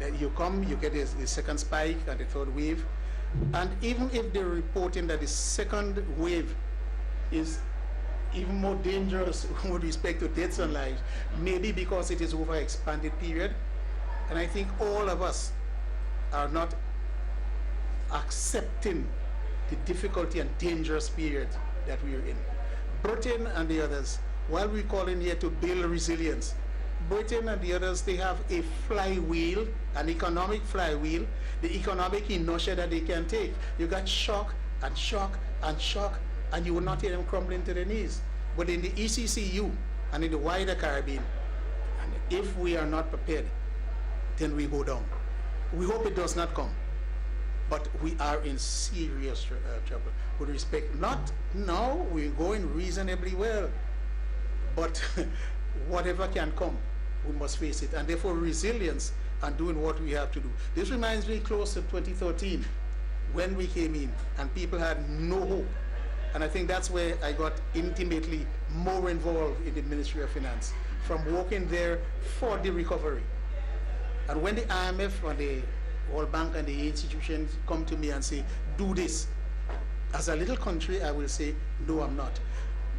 That you get the second spike and the third wave, and even if they're reporting that the second wave is even more dangerous with respect to deaths and lives, maybe because it is over an expanded period, and I think all of us are not accepting the difficulty and dangerous period that we are in. Britain and the others, while we're calling here to build resilience, Britain and the others, they have a flywheel, an economic flywheel, the economic inertia that they can take. You got shock and shock and shock, and you will not hear them crumbling to their knees. But in the ECCU and in the wider Caribbean, and if we are not prepared, then we go down. We hope it does not come, but we are in serious trouble. With respect, not now, we're going reasonably well, but whatever can come, we must face it. And therefore resilience and doing what we have to do. This reminds me close to 2013, when we came in and people had no hope. And I think that's where I got intimately more involved in the Ministry of Finance, from working there for the recovery. And when the IMF and the World Bank and the institutions come to me and say, do this, as a little country, I will say, no, I'm not.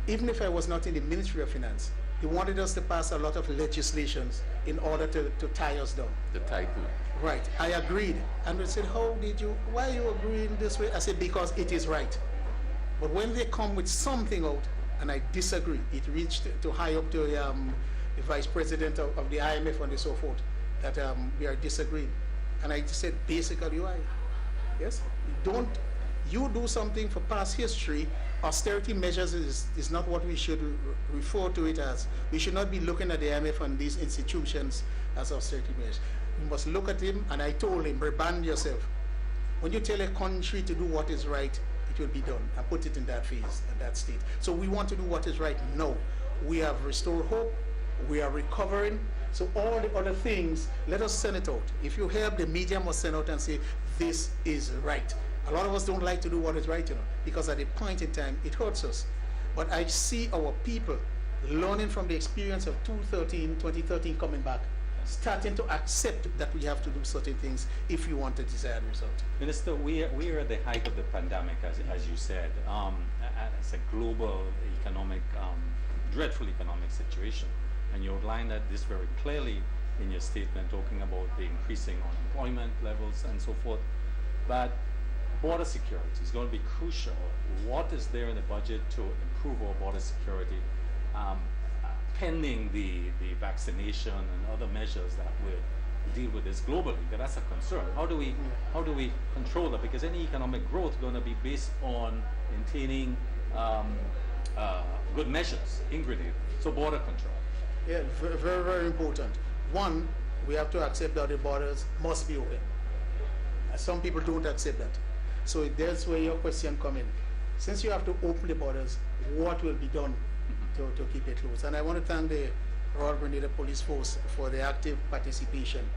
Even if I was not in the Ministry of Finance, they wanted us to pass a lot of legislations in order to tie us down. The tighten. Right, I agreed. And they said, why are you agreeing this way? I said, because it is right. But when they come with something out, and I disagree, it reached to high up to the Vice President of the IMF and so forth, that we are disagreeing. And I just said, basically, why? Yes? You do something for past history. Austerity measures is not what we should refer to it as. We should not be looking at the IMF and these institutions as austerity measures. We must look at him, and I told him, rebrand yourself. When you tell a country to do what is right, it will be done, and put it in that phase, in that state. So we want to do what is right now. We have restored hope, we are recovering, so all the other things, let us send it out. If you help, the media must send out and say, this is right. A lot of us don't like to do what is right, because at a point in time, it hurts us. But I see our people learning from the experience of 2013 coming back, starting to accept that we have to do certain things if you want the desired result. Minister, we are at the height of the pandemic, as you said. It's a global economic, dreadful economic situation. And you outlined that this very clearly in your statement, talking about the increasing unemployment levels and so forth. But border security is going to be crucial. What is there in the budget to improve our border security, pending the vaccination and other measures that would deal with this globally? Because that's a concern. How do we control that? Because any economic growth is going to be based on maintaining good measures, ingredients. So border control. Yeah, very, very important. One, we have to accept that the borders must be open. Some people don't accept that. So that's where your question comes in. Since you have to open the borders, what will be done to keep it closed? And I want to thank the Royal Grenada Police Force for the active participation.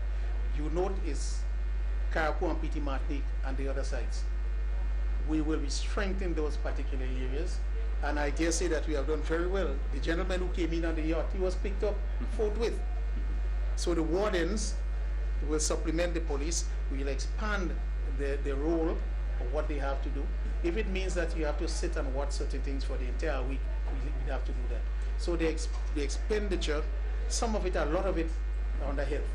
You note is Carriacou and Petit Martinique and the other sites. We will be strengthening those particular areas. And I dare say that we have done very well. The gentleman who came in on the yacht, he was picked up forthwith. So the wardens will supplement the police. We will expand the role of what they have to do. If it means that you have to sit and watch certain things for the entire week, we have to do that. So the expenditure, some of it, a lot of it, on the health.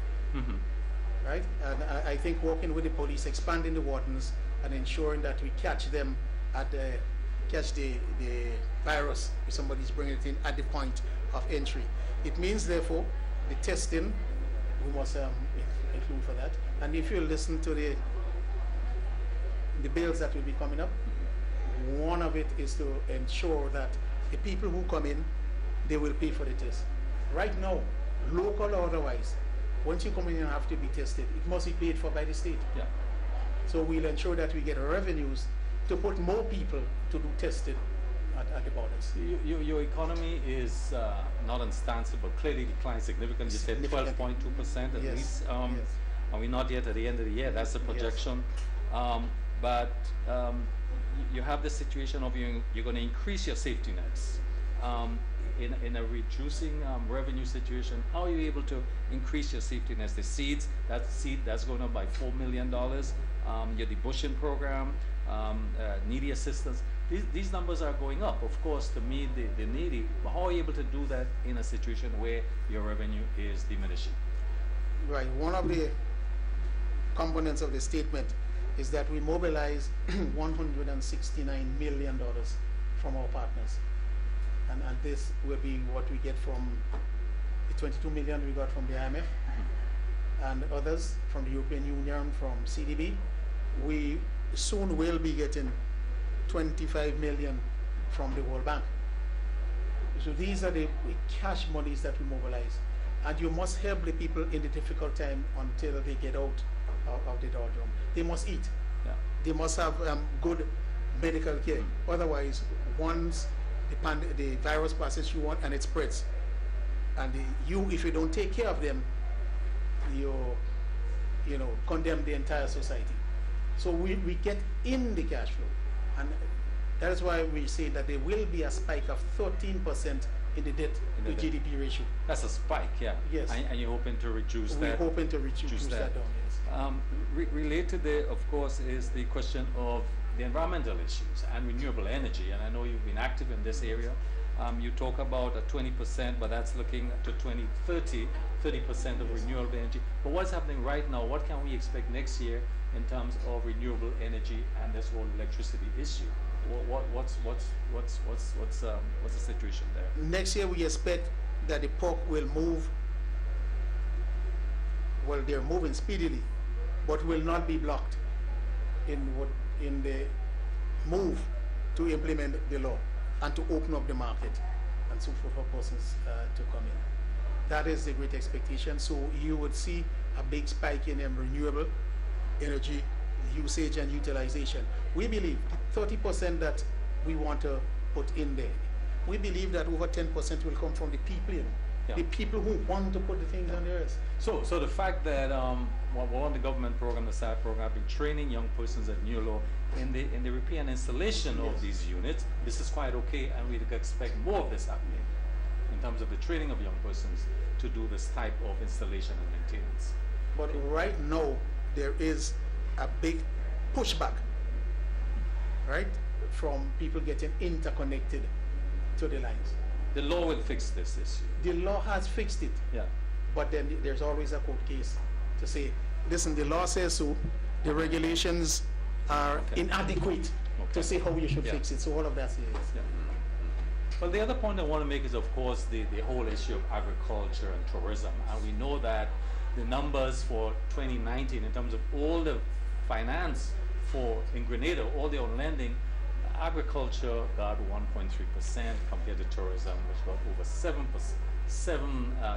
Right? And I think working with the police, expanding the wardens, and ensuring that we catch them at the virus if somebody's bringing it in at the point of entry. It means, therefore, the testing, we must include for that. And if you listen to the bills that will be coming up, one of it is to ensure that the people who come in, they will pay for the test. Right now, local or otherwise, once you come in, you have to be tested. It must be paid for by the state. Yeah. So we'll ensure that we get revenues to put more people to do testing at the borders. Your economy is not on standstill, but clearly declined significantly. You said 12.2% at least. Are we not yet at the end of the year? That's the projection. But you have the situation of you're going to increase your safety nets. In a reducing revenue situation, how are you able to increase your safety nets? The seeds, that's going up by $4 million. Your debushing program, needy assistance. These numbers are going up, of course, to meet the needy. But how are you able to do that in a situation where your revenue is diminishing? Right. One of the components of the statement is that we mobilize $169 million from our partners. And this will be what we get from the 22 million we got from the IMF and others from the European Union, from CDB. We soon will be getting 25 million from the World Bank. So these are the cash monies that we mobilize. And you must help the people in the difficult time until they get out of the doldrum. They must eat. Yeah. They must have good medical care. Otherwise, once the virus passes through one and it spreads, and if you don't take care of them, you condemn the entire society. So we get in the cash flow, and that is why we say that there will be a spike of 13% in the debt to GDP ratio. That's a spike, yeah. Yes. And you're hoping to reduce that. We're hoping to reduce that down, yes. Related there, of course, is the question of the environmental issues and renewable energy. And I know you've been active in this area. You talk about a 20%, but that's looking to 2030, 30% of renewable energy. But what's happening right now? What can we expect next year in terms of renewable energy and this whole electricity issue? What's the situation there? Next year we expect that the POC will move. Well, they're moving speedily, but will not be blocked in the move to implement the law and to open up the market and so forth for persons to come in. That is the great expectation. So you would see a big spike in renewable energy usage and utilization. We believe 30% that we want to put in there. We believe that over 10% will come from the people, the people who want to put the things on the earth. So the fact that one of the government program, the SAD program, have been training young persons at New Law in the repair and installation of these units, this is quite okay, and we expect more of this happening in terms of the training of young persons to do this type of installation and maintenance. But right now, there is a big pushback, right, from people getting interconnected to the lines. The law will fix this issue. The law has fixed it. Yeah. But then there's always a court case to say, listen, the law says so, the regulations are inadequate to say how you should fix it. So all of that is. Yeah. Well, the other point I want to make is, of course, the whole issue of agriculture and tourism. And we know that the numbers for 2019 in terms of all the finance in Grenada, all the on lending, agriculture got 1.3% compared to tourism, which got over 7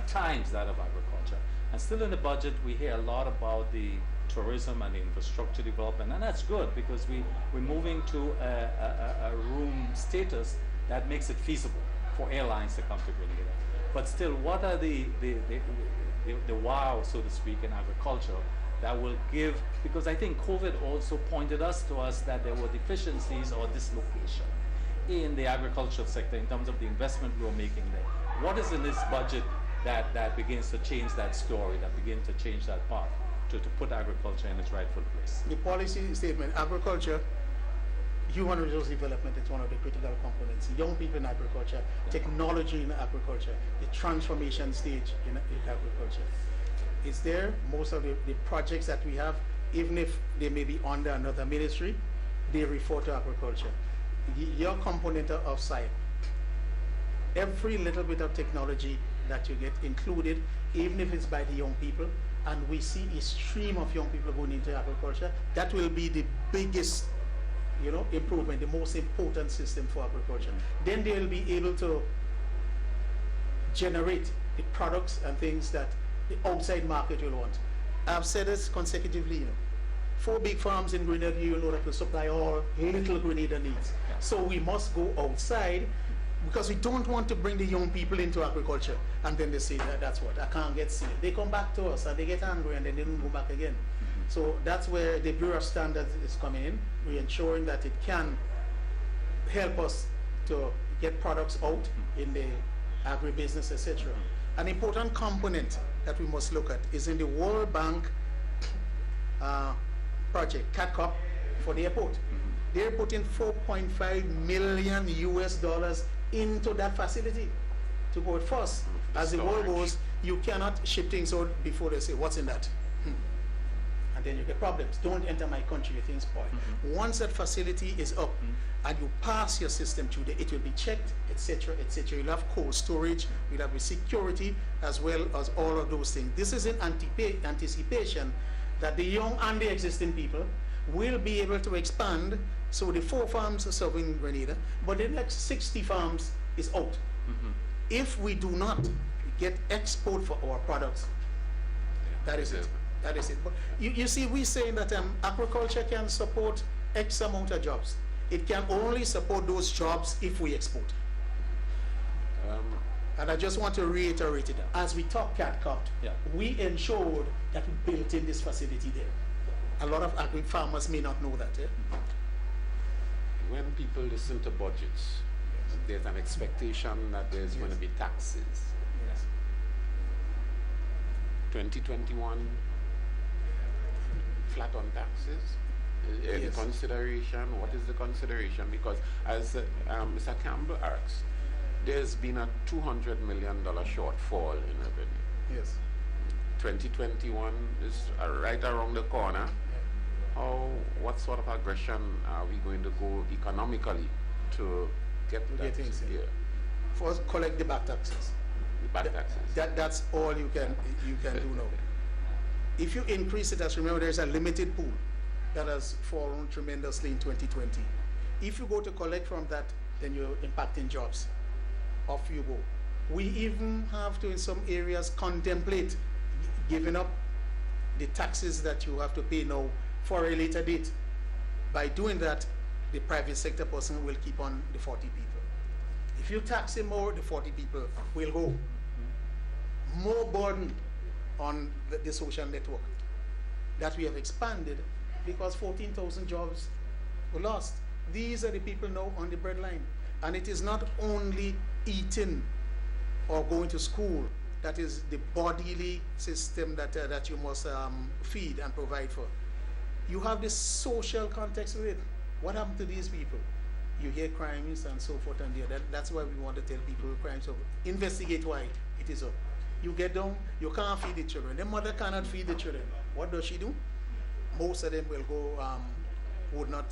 times that of agriculture. And still in the budget, we hear a lot about the tourism and the infrastructure development, and that's good because we're moving to a room status that makes it feasible for airlines to come to Grenada. But still, what are the wow, so to speak, in agriculture that will give, because I think COVID also pointed to us that there were deficiencies or dislocation in the agricultural sector in terms of the investment we were making there. What is in this budget that begins to change that story, that begins to change that path to put agriculture in its rightful place? The policy statement, agriculture, human resource development is one of the critical components. Young people in agriculture, technology in agriculture, the transformation stage in agriculture. It's there. Most of the projects that we have, even if they may be under another ministry, they refer to agriculture. Your component of SIPE, every little bit of technology that you get included, even if it's by the young people, and we see a stream of young people going into agriculture, that will be the biggest, improvement, the most important system for agriculture. Then they will be able to generate the products and things that the outside market will want. I've said this consecutively, 4 big farms in Grenada, that will supply all little Grenada needs. So we must go outside, because we don't want to bring the young people into agriculture and then they say that's what, I can't get seed. They come back to us and they get angry and then they don't go back again. So that's where the Bureau of Standards is coming in. We're ensuring that it can help us to get products out in the agribusiness, etc. An important component that we must look at is in the World Bank project, CATCOP, for the airport. They're putting $4.5 million into that facility to go first. As the world goes, you cannot ship things out before they say, what's in that? And then you get problems. Don't enter my country, your things spoil. Once that facility is up and you pass your system through there, it will be checked, etc., etc. You'll have cold storage, you'll have security, as well as all of those things. This is in anticipation that the young and the existing people will be able to expand. So the 4 farms are serving Grenada, but the next 60 farms is out. If we do not get export for our products, that is it. That is it. But you see, we're saying that agriculture can support X amount of jobs. It can only support those jobs if we export. And I just want to reiterate it. As we talk CATCOP, we ensured that we built in this facility there. A lot of agri farmers may not know that. When people listen to budgets, there's an expectation that there's going to be taxes. 2021, flat on taxes? Any consideration? What is the consideration? Because as Mr. Campbell asks, there's been a $200 million shortfall in revenue. Yes. 2021 is right around the corner. What sort of aggression are we going to go economically to get that? Things in. First, collect the back taxes. The back taxes. That's all you can do now. If you increase it, as remember, there's a limited pool that has fallen tremendously in 2020. If you go to collect from that, then you're impacting jobs. Off you go. We even have to, in some areas, contemplate giving up the taxes that you have to pay now for a later date. By doing that, the private sector person will keep on the 40 people. If you tax him more, the 40 people will go. More burden on the social network that we have expanded, because 14,000 jobs were lost. These are the people now on the breadline. And it is not only eating or going to school. That is the bodily system that you must feed and provide for. You have this social context with it. What happened to these people? You hear crimes and so forth and there. That's why we want to tell people crimes. So investigate why it is up. You get down, you can't feed the children. The mother cannot feed the children. What does she do? Most of them will go, would not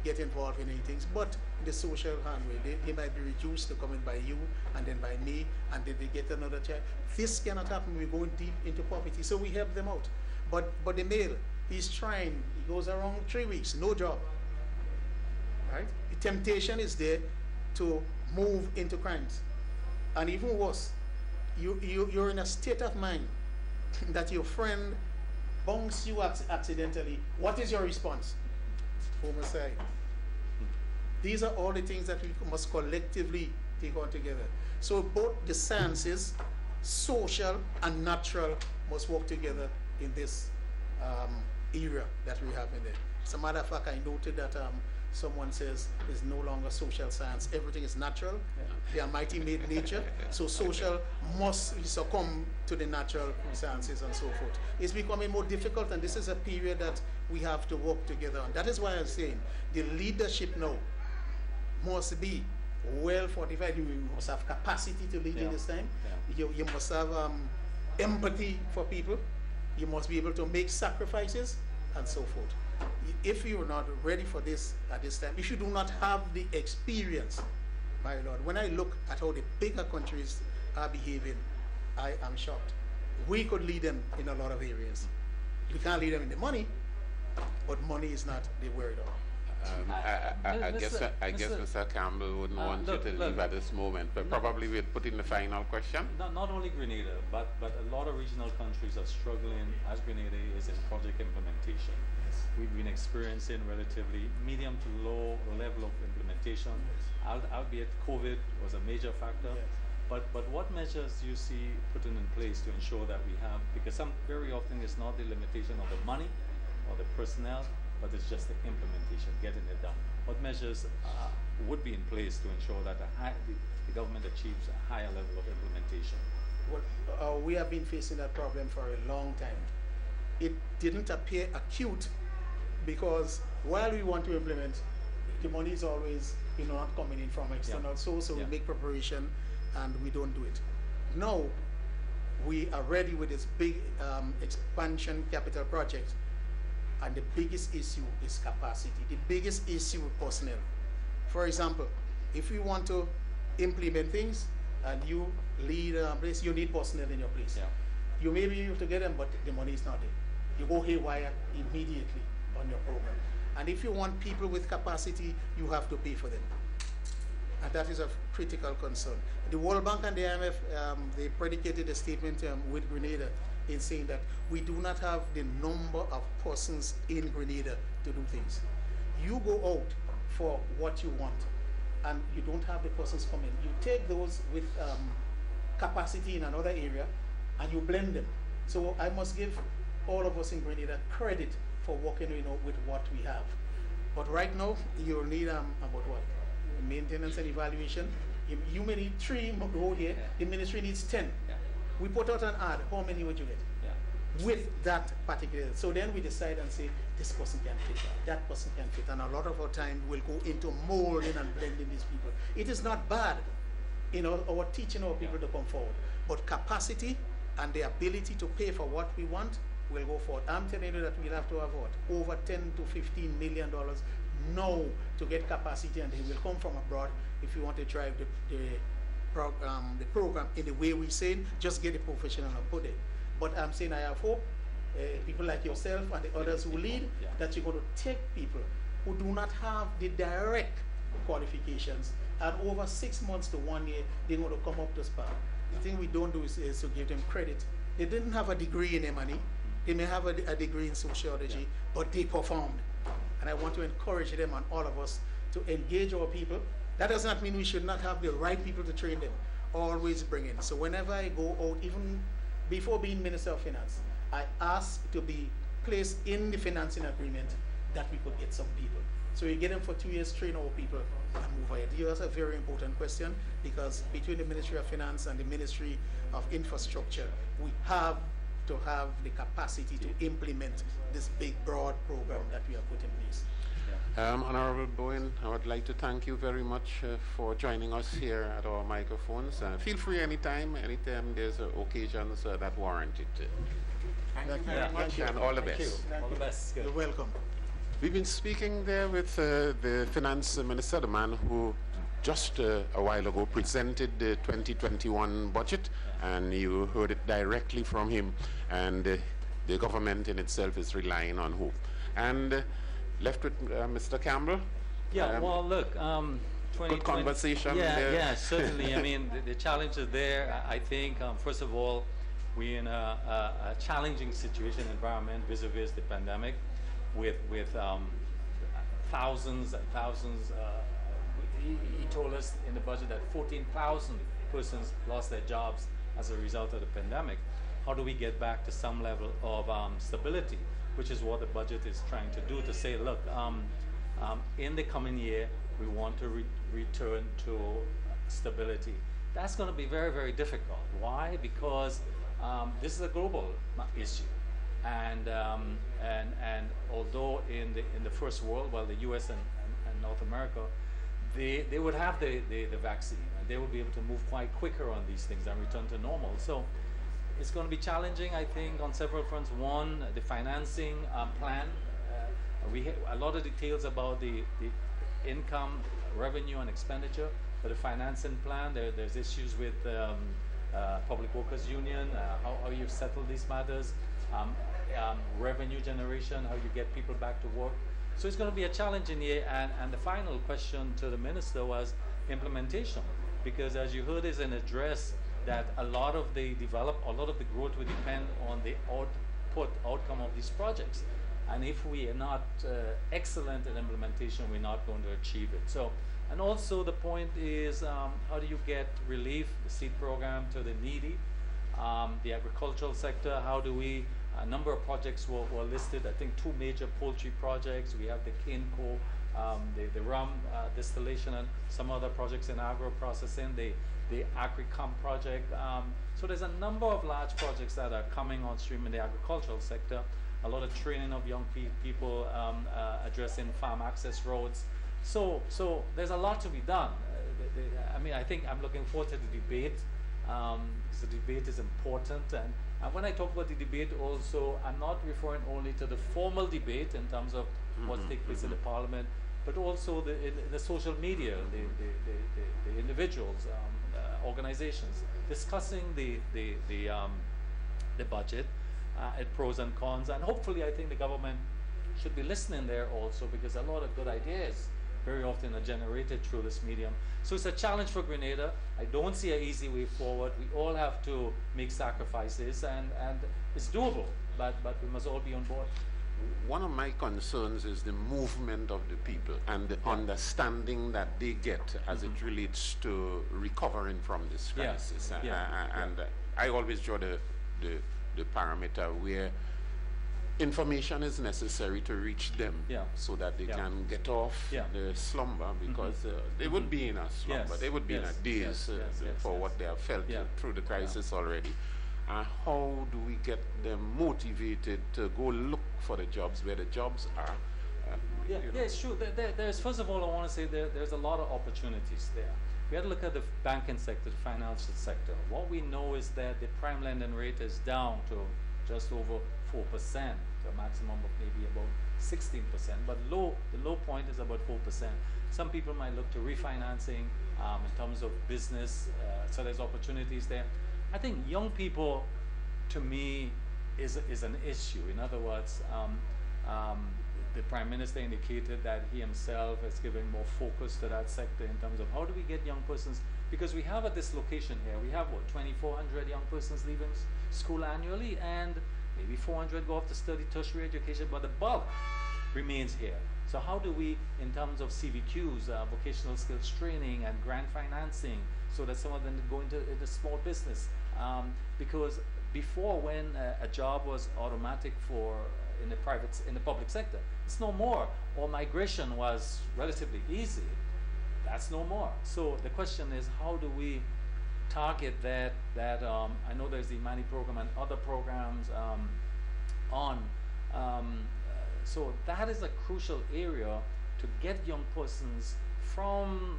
get involved in anything, but the social handway, they might be reduced to coming by you and then by me, and then they get another child. This cannot happen. We're going deep into poverty, so we help them out. But the male, he's trying, he goes around 3 weeks, no job. Right? The temptation is there to move into crimes. And even worse, you're in a state of mind that your friend bunks you accidentally. What is your response? Homicide. These are all the things that we must collectively take on together. So both the sciences, social and natural, must work together in this era that we have in there. As a matter of fact, I noted that someone says it's no longer social science, everything is natural. The Almighty made nature, so social must succumb to the natural sciences and so forth. It's becoming more difficult, and this is a period that we have to work together on. That is why I'm saying the leadership now must be well fortified. You must have capacity to lead in this time. You must have empathy for people. You must be able to make sacrifices and so forth. If you're not ready for this at this time, if you do not have the experience my Lord, when I look at how the bigger countries are behaving, I am shocked. We could lead them in a lot of areas. We can't lead them in the money, but money is not the word all. I guess Mr. Campbell wouldn't want you to leave at this moment, but probably we'll put in the final question. Not only Grenada, but a lot of regional countries are struggling, as Grenada is, in project implementation. We've been experiencing relatively medium to low level of implementation, albeit COVID was a major factor. But what measures do you see putting in place to ensure that we have, because very often it's not the limitation of the money or the personnel, but it's just the implementation, getting it done. What measures would be in place to ensure that the government achieves a higher level of implementation? Well, we have been facing that problem for a long time. It didn't appear acute because while we want to implement, the money is always not coming in from external source, so we make preparation and we don't do it. Now, we are ready with this big expansion capital project. And the biggest issue is capacity. The biggest issue is personnel. For example, if you want to implement things and you lead a place, you need personnel in your place. You may be able to get them, but the money is not there. You go haywire immediately on your program. And if you want people with capacity, you have to pay for them. And that is of critical concern. The World Bank and the IMF, they predicated a statement with Grenada in saying that we do not have the number of persons in Grenada to do things. You go out for what you want and you don't have the persons come in. You take those with capacity in another area and you blend them. So I must give all of us in Grenada credit for working with what we have. But right now, you'll need about what? Maintenance and evaluation. You may need 3 road here, the ministry needs 10. We put out an ad, how many would you get? With that particular, so then we decide and say, this person can fit, that person can fit, and a lot of our time will go into molding and blending these people. It is not bad, our teaching our people to come forward, but capacity and the ability to pay for what we want will go forward. I'm telling you that we'll have to have what? Over $10 to $15 million now to get capacity, and they will come from abroad if you want to drive the program in the way we say, just get a professional and put it. But I'm saying I have hope, people like yourself and the others who lead, that you're going to take people who do not have the direct qualifications, and over 6 months to 1 year, they're going to come up to par. The thing we don't do is to give them credit. They didn't have a degree in M&E. They may have a degree in sociology, but they performed. And I want to encourage them and all of us to engage our people. That does not mean we should not have the right people to train them. Always bring in. So whenever I go out, even before being Minister of Finance, I ask to be placed in the financing agreement that we could get some people. So you get them for 2 years, train our people, and move ahead. That's a very important question, because between the Ministry of Finance and the Ministry of Infrastructure, we have to have the capacity to implement this big, broad program that we have put in place. Honorable Bowen, I would like to thank you very much for joining us here at our microphones. Feel free anytime there's occasions that warrant it. Thank you very much, and all the best. All the best. You're welcome. We've been speaking there with the Finance Minister, the man who just a while ago presented the 2021 budget, and you heard it directly from him, and the government in itself is relying on hope. And left with Mr. Campbell. Well, look, good conversation there. Yeah, certainly. I mean, the challenge is there. I think, first of all, we're in a challenging situation, environment, vis-a-vis the pandemic, with thousands and thousands. He told us in the budget that 14,000 persons lost their jobs as a result of the pandemic. How do we get back to some level of stability, which is what the budget is trying to do, to say, look, in the coming year, we want to return to stability. That's going to be very, very difficult. Why? Because this is a global issue. And although in the first world, well, the US and North America, they would have the vaccine, and they would be able to move quite quicker on these things and return to normal. So it's going to be challenging, I think, on several fronts. One, the financing plan. A lot of details about the income, revenue, and expenditure. for the financing plan. There's issues with Public Workers Union, how you settle these matters, revenue generation, how you get people back to work. So it's going to be a challenging year. And the final question to the minister was implementation, because as you heard is an address that a lot of the growth will depend on the outcome of these projects. And if we are not excellent in implementation, we're not going to achieve it. So, and also the point is, how do you get relief, the seed program, to the needy? The agricultural sector, how do we, a number of projects were listed, I think 2 major poultry projects. We have the cane co, the rum distillation, and some other projects in agro-processing, the AgriCamp project. So there's a number of large projects that are coming on stream in the agricultural sector. A lot of training of young people, addressing farm access roads. So there's a lot to be done. I mean, I think I'm looking forward to the debate, because the debate is important. And when I talk about the debate also, I'm not referring only to the formal debate in terms of what's taking place in the parliament, but also the social media, the individuals, organizations discussing the budget, pros and cons, and hopefully I think the government should be listening there also, because a lot of good ideas very often are generated through this medium. So it's a challenge for Grenada. I don't see an easy way forward. We all have to make sacrifices, and it's doable, but we must all be on board. One of my concerns is the movement of the people and the understanding that they get as it relates to recovering from this crisis. And I always draw the parameter where information is necessary to reach them, so that they can get off the slumber, because they would be in a slumber, they would be in a daze for what they have felt through the crisis already. How do we get them motivated to go look for the jobs where the jobs are? It's true. There's, first of all, I want to say there's a lot of opportunities there. We had to look at the banking sector, the financial sector. What we know is that the prime lending rate is down to just over 4%, to a maximum of maybe about 16%. But the low point is about 4%. Some people might look to refinancing in terms of business, so there's opportunities there. I think young people, to me, is an issue. In other words, the Prime Minister indicated that he himself is giving more focus to that sector in terms of how do we get young persons, because we have a dislocation here. We have, 2,400 young persons leaving school annually, and maybe 400 go off to study tertiary education, but the bulk remains here. So how do we, in terms of CVQs, vocational skills training and grant financing, so that some of them go into small business? Because before, when a job was automatic for in the public sector, it's no more. Or migration was relatively easy. That's no more. So the question is, how do we target that? I know there's the Imani program and other programs so that is a crucial area to get young persons from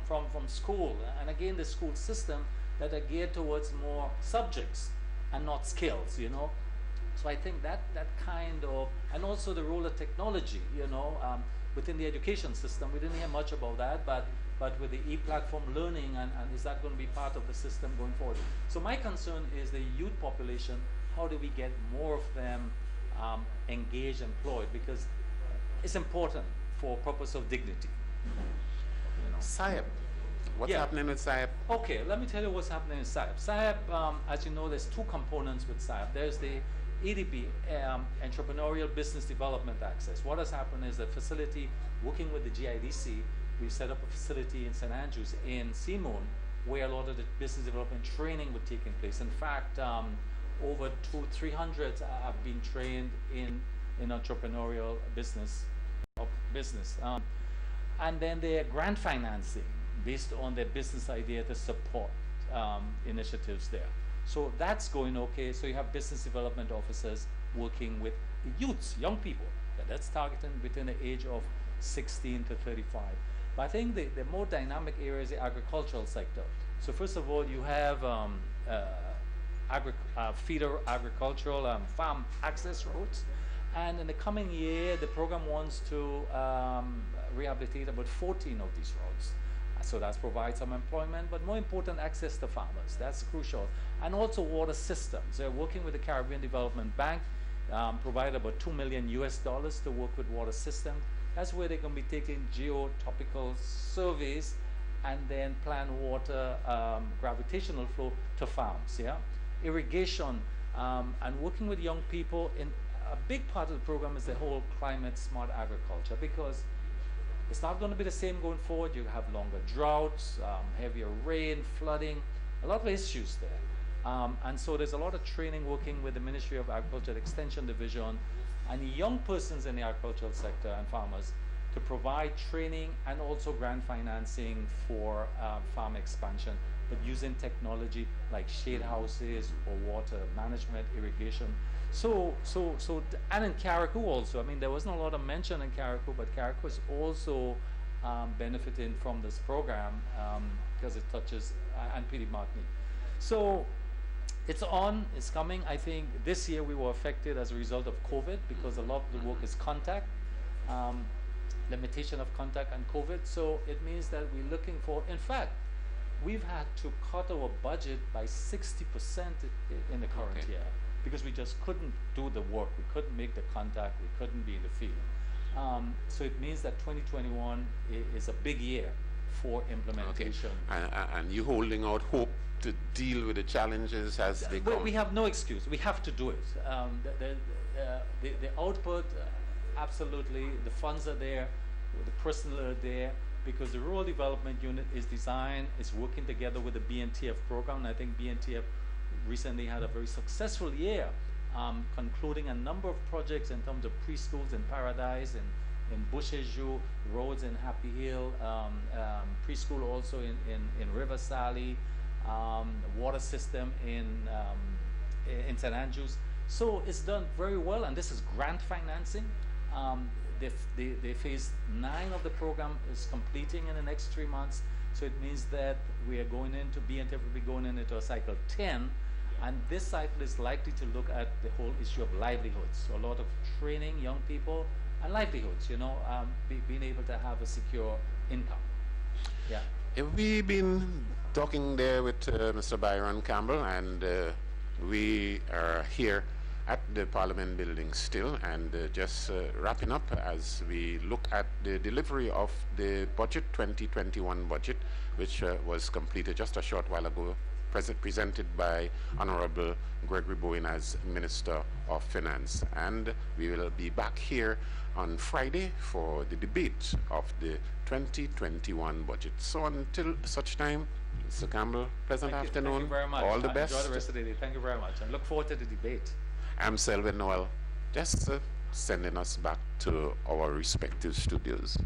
from school, and again the school system, that are geared towards more subjects and not skills, So I think that kind of, and also the role of technology, within the education system. We didn't hear much about that, but with the e-platform learning, and is that going to be part of the system going forward? So my concern is the youth population. How do we get more of them engaged, employed? Because it's important for purpose of dignity. SIAP. What's happening with SIAP? Okay, let me tell you what's happening with SIAP. SIAP, as you know, there's 2 components with SIAP. There's the EDB, Entrepreneurial Business Development Access. What has happened is the facility, working with the GIDC, we've set up a facility in St. Andrews in Simon, where a lot of the business development training would take place. In fact, over 300 have been trained in entrepreneurial business. And then their grant financing based on their business idea to support initiatives there. So that's going okay. So you have business development officers working with youths, young people. That's targeting between the age of 16 to 35. But I think the more dynamic area is the agricultural sector. So first of all, you have feeder agricultural farm access roads. And in the coming year, the program wants to rehabilitate about 14 of these roads. So that's provide some employment, but more important, access to farmers. That's crucial. And also water systems. They're working with the Caribbean Development Bank, provide about $2 million to work with water systems. That's where they're going to be taking geotopical surveys and then plan water gravitational flow to farms. Yeah, irrigation and working with young people. In a big part of the program is the whole climate smart agriculture, because it's not going to be the same going forward. You have longer droughts, heavier rain, flooding, a lot of issues there. And so there's a lot of training working with the Ministry of Agriculture, the Extension Division, and young persons in the agricultural sector and farmers to provide training and also grant financing for farm expansion, but using technology like shade houses or water management, irrigation. And in Carriacou also, I mean, there wasn't a lot of mention in Carriacou, but Carriacou is also benefiting from this program because it touches, and Petite Martinique. So it's on, it's coming. I think this year we were affected as a result of COVID because a lot of the work is contact, limitation of contact and COVID. So it means that we're looking for, in fact, we've had to cut our budget by 60% in the current year, because we just couldn't do the work, we couldn't make the contact, we couldn't be in the field. So it means that 2021 is a big year for implementation. And you holding out hope to deal with the challenges as they come? We have no excuse, we have to do it. The output, absolutely, the funds are there, the personnel are there, because the Rural Development Unit is designed, is working together with the BNTF program, and I think BNTF recently had a very successful year, concluding a number of projects in terms of preschools in Paradise, in Bush-Eju, roads in Happy Hill, preschool also in River Sally, water system in St. Andrews. So it's done very well, and this is grant financing. The phase 9 of the program is completing in the next 3 months. So it means that we are going into, BNTF will be going into a cycle 10, and this cycle is likely to look at the whole issue of livelihoods. So a lot of training young people and livelihoods, you know, being able to have a secure income. Yeah. We've been talking there with Mr. Byron Campbell, and we are here at the Parliament building still, and just wrapping up as we look at the delivery of the budget, 2021 budget, which was completed just a short while ago, presented by Honorable Gregory Bowen as Minister of Finance. And we will be back here on Friday for the debate of the 2021 budget. So until such time, Mr. Campbell, pleasant afternoon. Thank you very much. All the best. Enjoy the rest of the day. Thank you very much. I look forward to the debate. I'm Selwyn Noel, just sending us back to our respective studios.